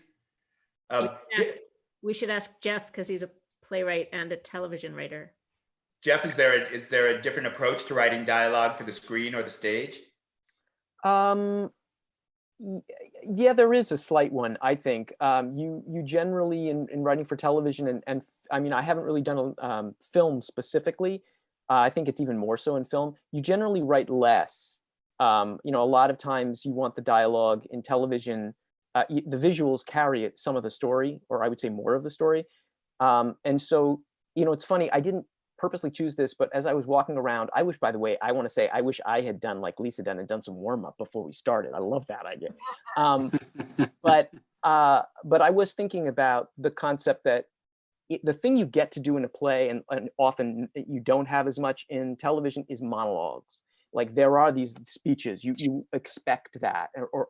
We should ask Jeff, because he's a playwright and a television writer. Jeff, is there a different approach to writing dialogue for the screen or the stage? Yeah, there is a slight one, I think. You generally, in writing for television, and I mean, I haven't really done film specifically. I think it's even more so in film. You generally write less. You know, a lot of times you want the dialogue in television. The visuals carry some of the story, or I would say more of the story. And so, you know, it's funny, I didn't purposely choose this, but as I was walking around, I wish, by the way, I want to say, I wish I had done like Lisa done and done some warm up before we started. I love that idea. But I was thinking about the concept that the thing you get to do in a play, and often you don't have as much in television, is monologues. Like there are these speeches, you expect that, or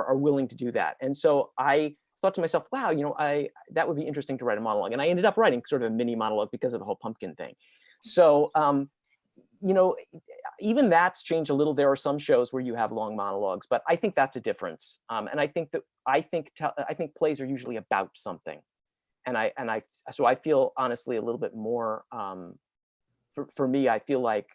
are willing to do that. And so I thought to myself, wow, you know, that would be interesting to write a monologue. And I ended up writing sort of a mini monologue because of the whole pumpkin thing. So, you know, even that's changed a little. There are some shows where you have long monologues, but I think that's a difference. And I think plays are usually about something. So I feel honestly a little bit more, for me, I feel like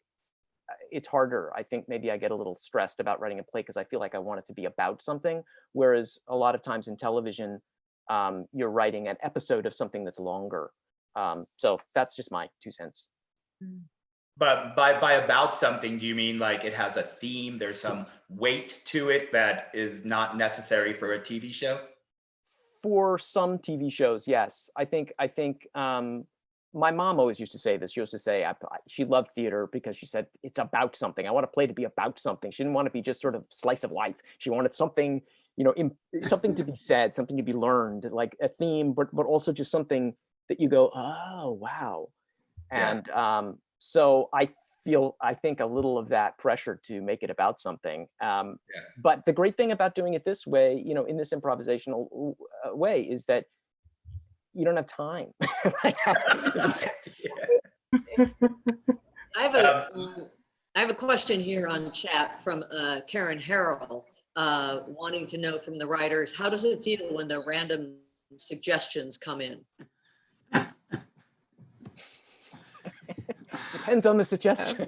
it's harder. I think maybe I get a little stressed about writing a play because I feel like I want it to be about something. Whereas a lot of times in television, you're writing an episode of something that's longer. So that's just my 2 cents. But by about something, do you mean like it has a theme? There's some weight to it that is not necessary for a TV show? For some TV shows, yes. I think my mom always used to say this. She used to say she loved theater because she said it's about something. I want a play to be about something. She didn't want to be just sort of slice of life. She wanted something, you know, something to be said, something to be learned, like a theme, but also just something that you go, oh wow. And so I think a little of that pressure to make it about something. But the great thing about doing it this way, you know, in this improvisational way, is that you don't have time. I have a question here on chat from Karen Harrell, wanting to know from the writers, how does it feel when the random suggestions come in? Depends on the suggestion.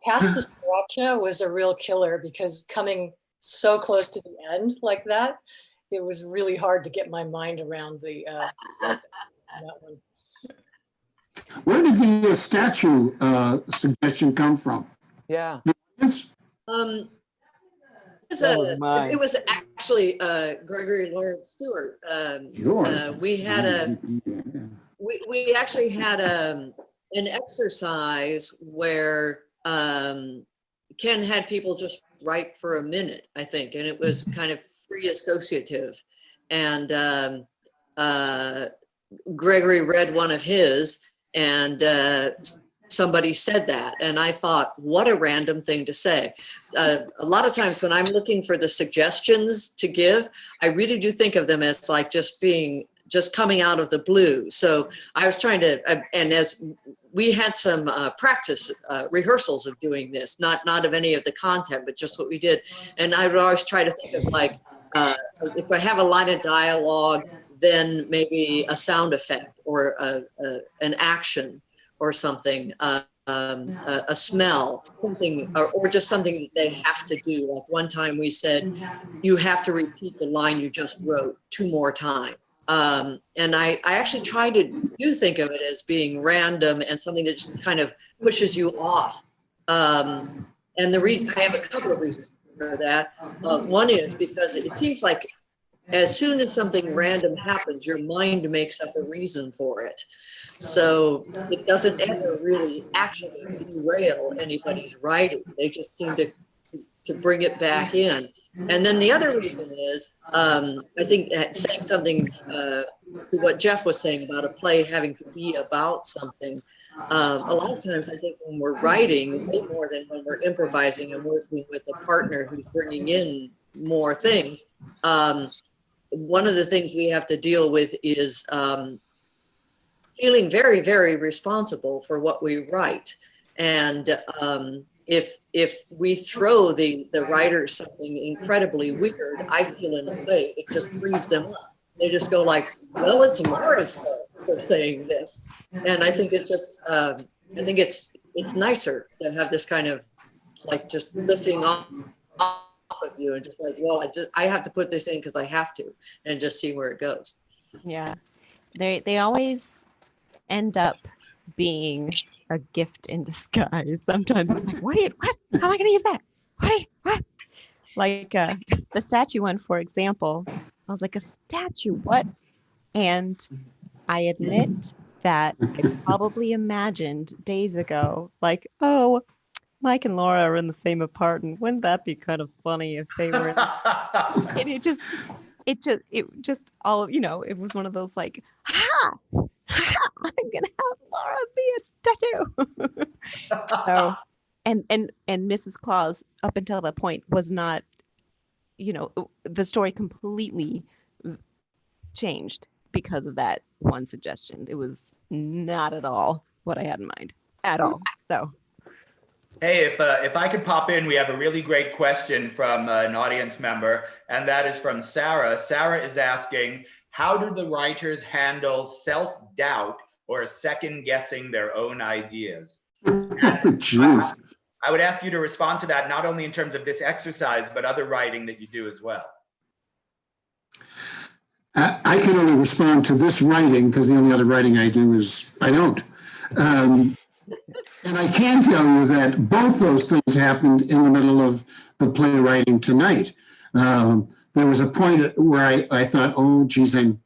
Past the Sriracha was a real killer, because coming so close to the end like that, it was really hard to get my mind around that one. Where did the statue suggestion come from? Yeah. It was actually Gregory Lawrence Stewart. We actually had an exercise where Ken had people just write for a minute, I think, and it was kind of free associative. And Gregory read one of his, and somebody said that, and I thought, what a random thing to say. A lot of times when I'm looking for the suggestions to give, I really do think of them as like just coming out of the blue. So I was trying to, and as we had some practice rehearsals of doing this, not of any of the content, but just what we did. And I would always try to think of like, if I have a line of dialogue, then maybe a sound effect or an action or something, a smell, something, or just something that they have to do. Like one time we said, you have to repeat the line you just wrote 2 more times. And I actually try to think of it as being random and something that just kind of pushes you off. And the reason, I have a couple of reasons for that. One is because it seems like as soon as something random happens, your mind makes up a reason for it. So it doesn't ever really actually derail anybody's writing. They just seem to bring it back in. And then the other reason is, I think saying something to what Jeff was saying about a play having to be about something. A lot of times I think when we're writing, way more than when we're improvising and working with a partner who's bringing in more things, one of the things we have to deal with is feeling very, very responsible for what we write. And if we throw the writers something incredibly weird, I feel in a way it just frees them up. They just go like, well, it's Laura's fault for saying this. And I think it's just, I think it's nicer to have this kind of like just lifting off of you and just like, well, I have to put this in because I have to, and just see where it goes. Yeah, they always end up being a gift in disguise. Sometimes it's like, what? How am I going to use that? What? Like the statue one, for example. I was like, a statue, what? And I admit that I probably imagined days ago, like, oh, Mike and Laura are in the same apartment. Wouldn't that be kind of funny if they were? And it just all, it was one of those like, I'm gonna have Laura be a tattoo. So, and Mrs. Claus, up until that point, was not, the story completely changed because of that one suggestion. It was not at all what I had in mind at all. So. Hey, if I could pop in, we have a really great question from an audience member, and that is from Sarah. Sarah is asking, how do the writers handle self-doubt or second-guessing their own ideas? Jeez. I would ask you to respond to that, not only in terms of this exercise, but other writing that you do as well. I can only respond to this writing because the only other writing I do is I don't. And I can tell you that both those things happened in the middle of the playwriting tonight. There was a point where I thought, oh, geez, I'm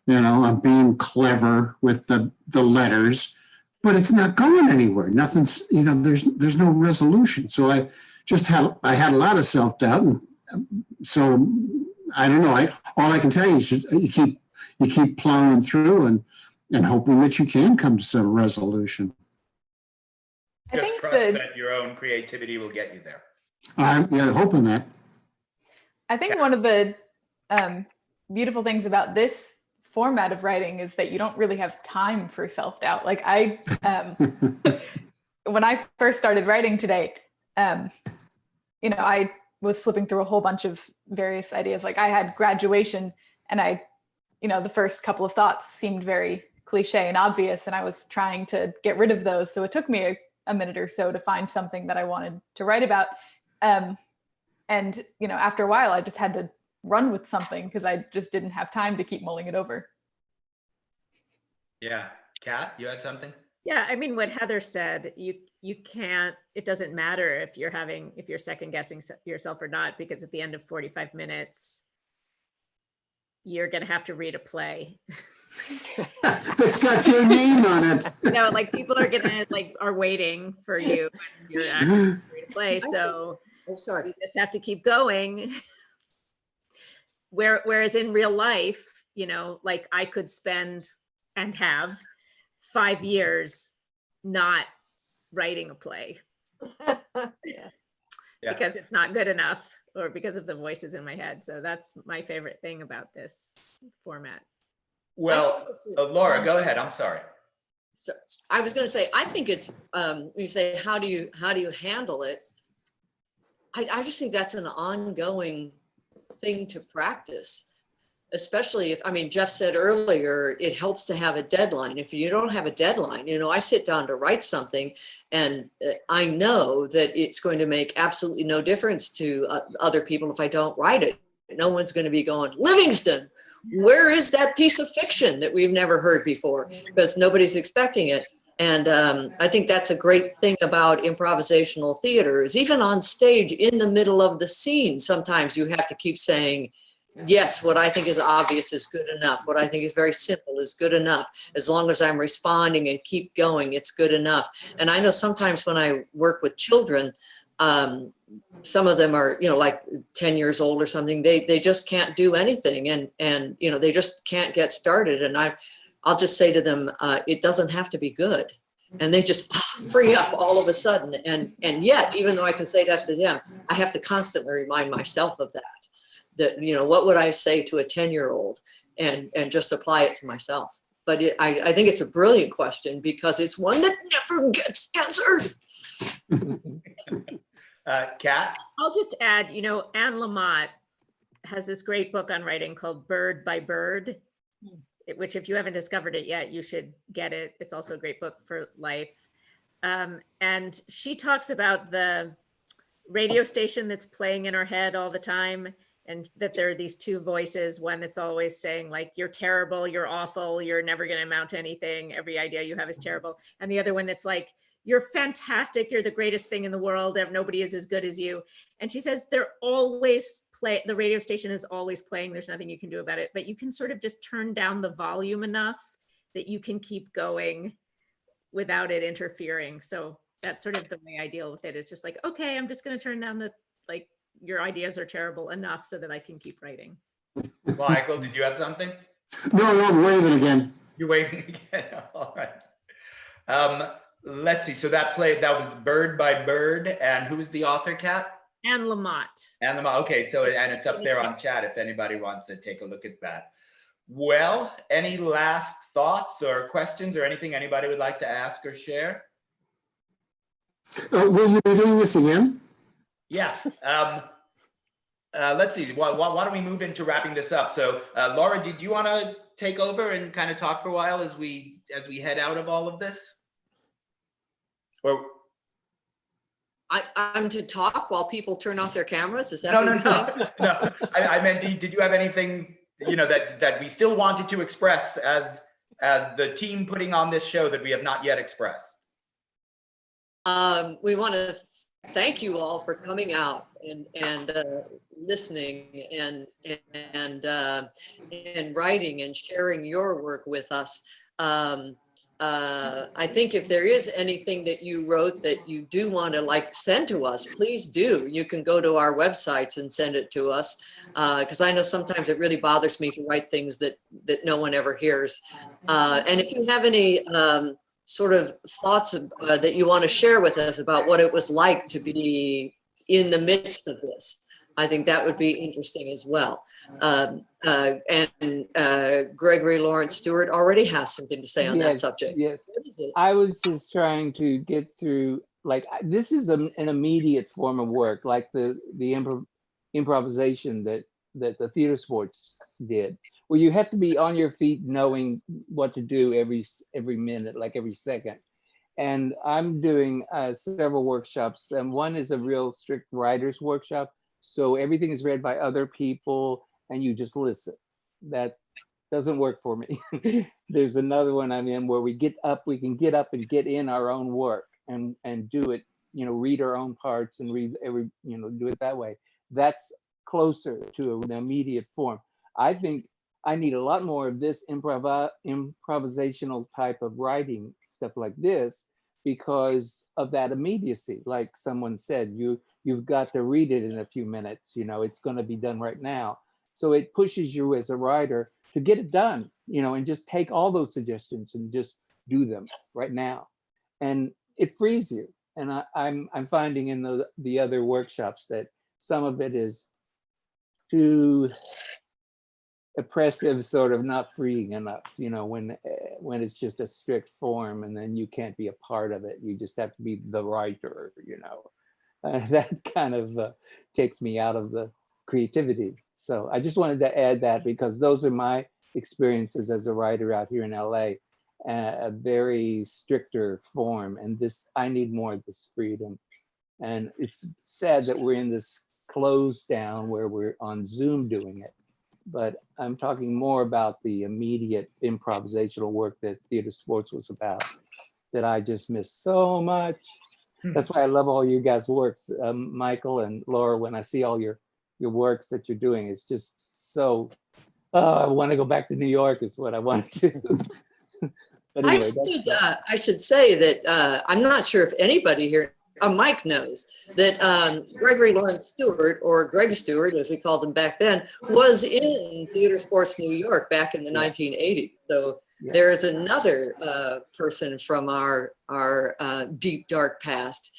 being clever with the letters, but it's not going anywhere. Nothing's, there's no resolution. So I had a lot of self-doubt. And so I don't know. All I can tell you is just, you keep plowing through and hoping that you can come to some resolution. Just trust that your own creativity will get you there. I'm hoping that. I think one of the beautiful things about this format of writing is that you don't really have time for self-doubt. Like when I first started writing today, I was flipping through a whole bunch of various ideas. Like I had graduation and the first couple of thoughts seemed very cliche and obvious, and I was trying to get rid of those. So it took me a minute or so to find something that I wanted to write about. And after a while, I just had to run with something because I just didn't have time to keep mulling it over. Yeah. Kat, you had something? Yeah, I mean, what Heather said, you can't, it doesn't matter if you're second guessing yourself or not, because at the end of 45 minutes, you're going to have to read a play. It's got your name on it. Like people are waiting for you. You're actually ready to play. So you just have to keep going. Whereas in real life, like I could spend and have 5 years not writing a play Yeah. because it's not good enough or because of the voices in my head. So that's my favorite thing about this format. Well, Laura, go ahead. I'm sorry. So I was going to say, I think it's, you say, how do you handle it? I just think that's an ongoing thing to practice, especially if, I mean, Jeff said earlier, it helps to have a deadline. If you don't have a deadline, you know, I sit down to write something and I know that it's going to make absolutely no difference to other people if I don't write it. No one's going to be going, Livingston, where is that piece of fiction that we've never heard before? Because nobody's expecting it. And I think that's a great thing about improvisational theater is even on stage in the middle of the scene, sometimes you have to keep saying, yes, what I think is obvious is good enough. What I think is very simple is good enough. As long as I'm responding and keep going, it's good enough. And I know sometimes when I work with children, some of them are, you know, like 10 years old or something, they just can't do anything. And, you know, they just can't get started. And I'll just say to them, it doesn't have to be good. And they just free up all of a sudden. And yet, even though I can say that to them, I have to constantly remind myself of that, you know, what would I say to a 10-year-old and just apply it to myself. But I think it's a brilliant question because it's one that never gets answered. Kat? I'll just add, you know, Anne Lamott has this great book on writing called Bird by Bird, which if you haven't discovered it yet, you should get it. It's also a great book for life. And she talks about the radio station that's playing in our head all the time, and that there are these two voices, one that's always saying like, you're terrible, you're awful, you're never going to amount to anything, every idea you have is terrible. And the other one that's like, you're fantastic, you're the greatest thing in the world, nobody is as good as you. And she says they're always the radio station is always playing, there's nothing you can do about it, but you can sort of just turn down the volume enough that you can keep going without it interfering. So that's sort of the way I deal with it. It's just like, okay, I'm just going to turn down the, like, your ideas are terrible enough so that I can keep writing. Michael, did you have something? No, I'm waving again. You're waving again. All right. Let's see. So that was Bird by Bird, and who was the author, Kat? Anne Lamott. Anne Lamott. Okay, so and it's up there on chat if anybody wants to take a look at that. Well, any last thoughts or questions or anything anybody would like to ask or share? Will you be doing this again? Yeah. Let's see. Why don't we move into wrapping this up? So, Laura, did you want to take over and kind of talk for a while as we head out of all of this? Or I'm to talk while people turn off their cameras? Is that no, what no, you're saying? no. I meant, did you have anything, you know, that we still wanted to express as the team putting on this show that we have not yet expressed? We want to thank you all for coming out and listening and writing and sharing your work with us. I think if there is anything that you wrote that you do want to send to us, please do. You can go to our websites and send it to us because I know sometimes it really bothers me to write things that no one ever hears. And if you have any sort of thoughts that you want to share with us about what it was like to be in the midst of this, I think that would be interesting as well. And Gregory Lawrence Stewart already has something to say on that subject. Yes, I was just trying to get through, this is an immediate form of work, like the improvisation that the theater sports did, where you have to be on your feet knowing what to do every minute, like every second. And I'm doing several workshops, and one is a real strict writer's workshop. So everything is read by other people and you just listen. That doesn't work for me. There's another one I'm in where we can get up and get in our own work and do it, you know, read our own parts and read do it that way. That's closer to an immediate form. I think I need a lot more of this improvisational type of writing, stuff like this, because of that immediacy. Like someone said, you've got to read it in a few minutes, you know, it's going to be done right now. So it pushes you as a writer to get it done, you know, and just take all those suggestions and just do them right now. And it frees you. And I'm finding in the other workshops that some of it is too oppressive, sort of not freeing enough, you know, when it's just a strict form and then you can't be a part of it. You just have to be the writer, you know. That kind of takes me out of the creativity. So I just wanted to add that because those are my experiences as a writer out here in LA, a very stricter form. And this, I need more of this freedom. And it's sad that we're in this closed down where we're on Zoom doing it. But I'm talking more about the immediate improvisational work that theater sports was about, that I just miss so much. That's why I love all you guys' works, Michael and Laura. When I see all your works that you're doing, it's just so, I want to go back to New York is what I want to do. But anyway, I should say that I'm not sure if anybody here, Mike knows that Gregory Lawrence Stewart, or Greg Stewart, as we called him back then, was in Theater Sports New York back in the 1980s. So there is another person from our deep, dark past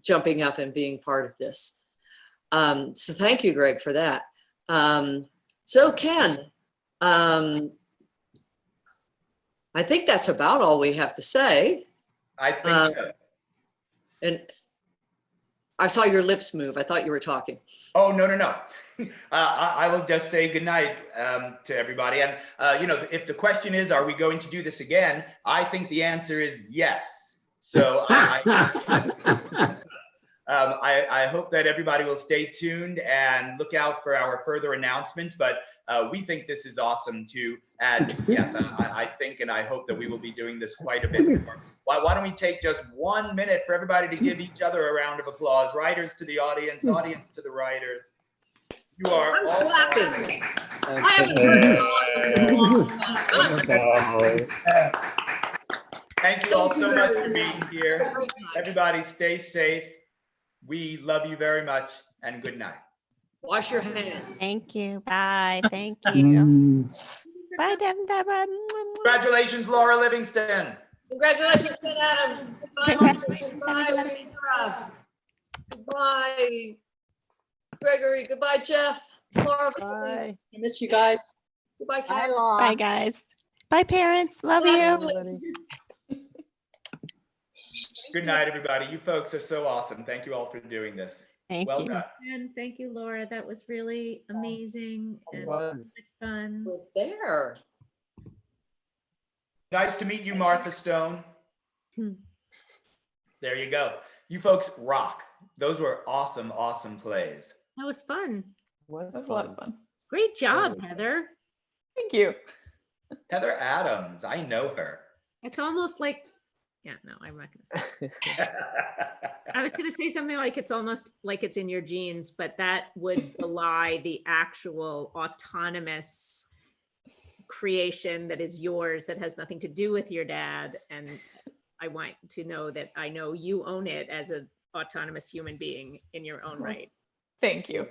jumping up and being part of this. So thank you, Greg, for that. So Ken, I think that's about all we have to say. I think so. And I saw your lips move. I thought you were talking. Oh, no. I will just say goodnight to everybody. And, you know, if the question is, are we going to do this again? I think the answer is yes. So I hope that everybody will stay tuned and look out for our further announcements. But we think this is awesome too. And yes, I think and I hope that we will be doing this quite a bit more. Why don't we take just 1 minute for everybody to give each other a round of applause. Writers to the audience, audience to the writers. You are all clapping. I haven't heard the audience in a long time. Thank you all so much for being here. Everybody stay safe. We love you very much and good night. Wash your hands. Thank you. Bye. Thank you. Bye, Deborah. Congratulations, Laura Livingston. Congratulations, Ben Adams. Goodbye, Goodbye, Goodbye, Gregory. Goodbye, Jeff. Laura. Bye. I miss you guys. Goodbye, Kat. Bye, guys. Bye, parents. Love you. Good night, everybody. You folks are so awesome. Thank you all for doing this. Well done. And thank you, Laura. That was really amazing and fun. We're there. Nice to meet you, Martha Stone. There you go. You folks rock. Those were awesome, awesome plays. That was fun. That was a lot of fun. Great job, Heather. Thank you. Heather Adams. I know her. It's almost like, yeah, no, I'm not going to say. I was going to say something like it's almost like it's in your genes, but that would belie the actual autonomous creation that is yours that has nothing to do with your dad. And I want to know that I know you own it as an autonomous human being in your own right. Thank you.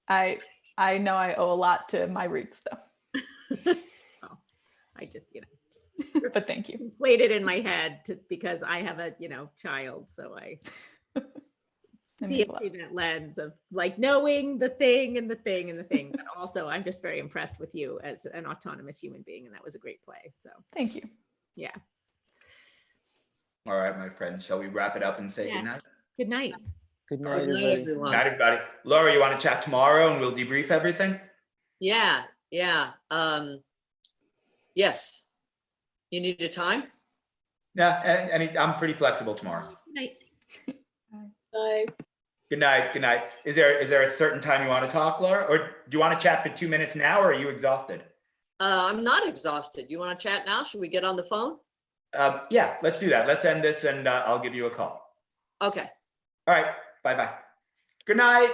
I know I owe a lot to my roots though. Oh, I just, but thank you. Inflated in my head because I have a, child. So I see it through that lens of like knowing the thing and the thing and the thing. But also I'm just very impressed with you as an autonomous human being. And that was a great play. So thank you. Yeah. All right, my friends, shall we wrap it up and say goodnight? Good night. Good night, everybody. Good night, everybody. Laura, you want to chat tomorrow and we'll debrief everything? Yeah. Yes. You need a time? Yeah, and I'm pretty flexible tomorrow. Good night. Bye. Good night. Good night. Is there a certain time you want to talk, Laura? Or do you want to chat for 2 minutes now, or are you exhausted? I'm not exhausted. You want to chat now? Should we get on the phone? Yeah, let's do that. Let's end this and I'll give you a call. Okay. All right. Bye-bye. Good night.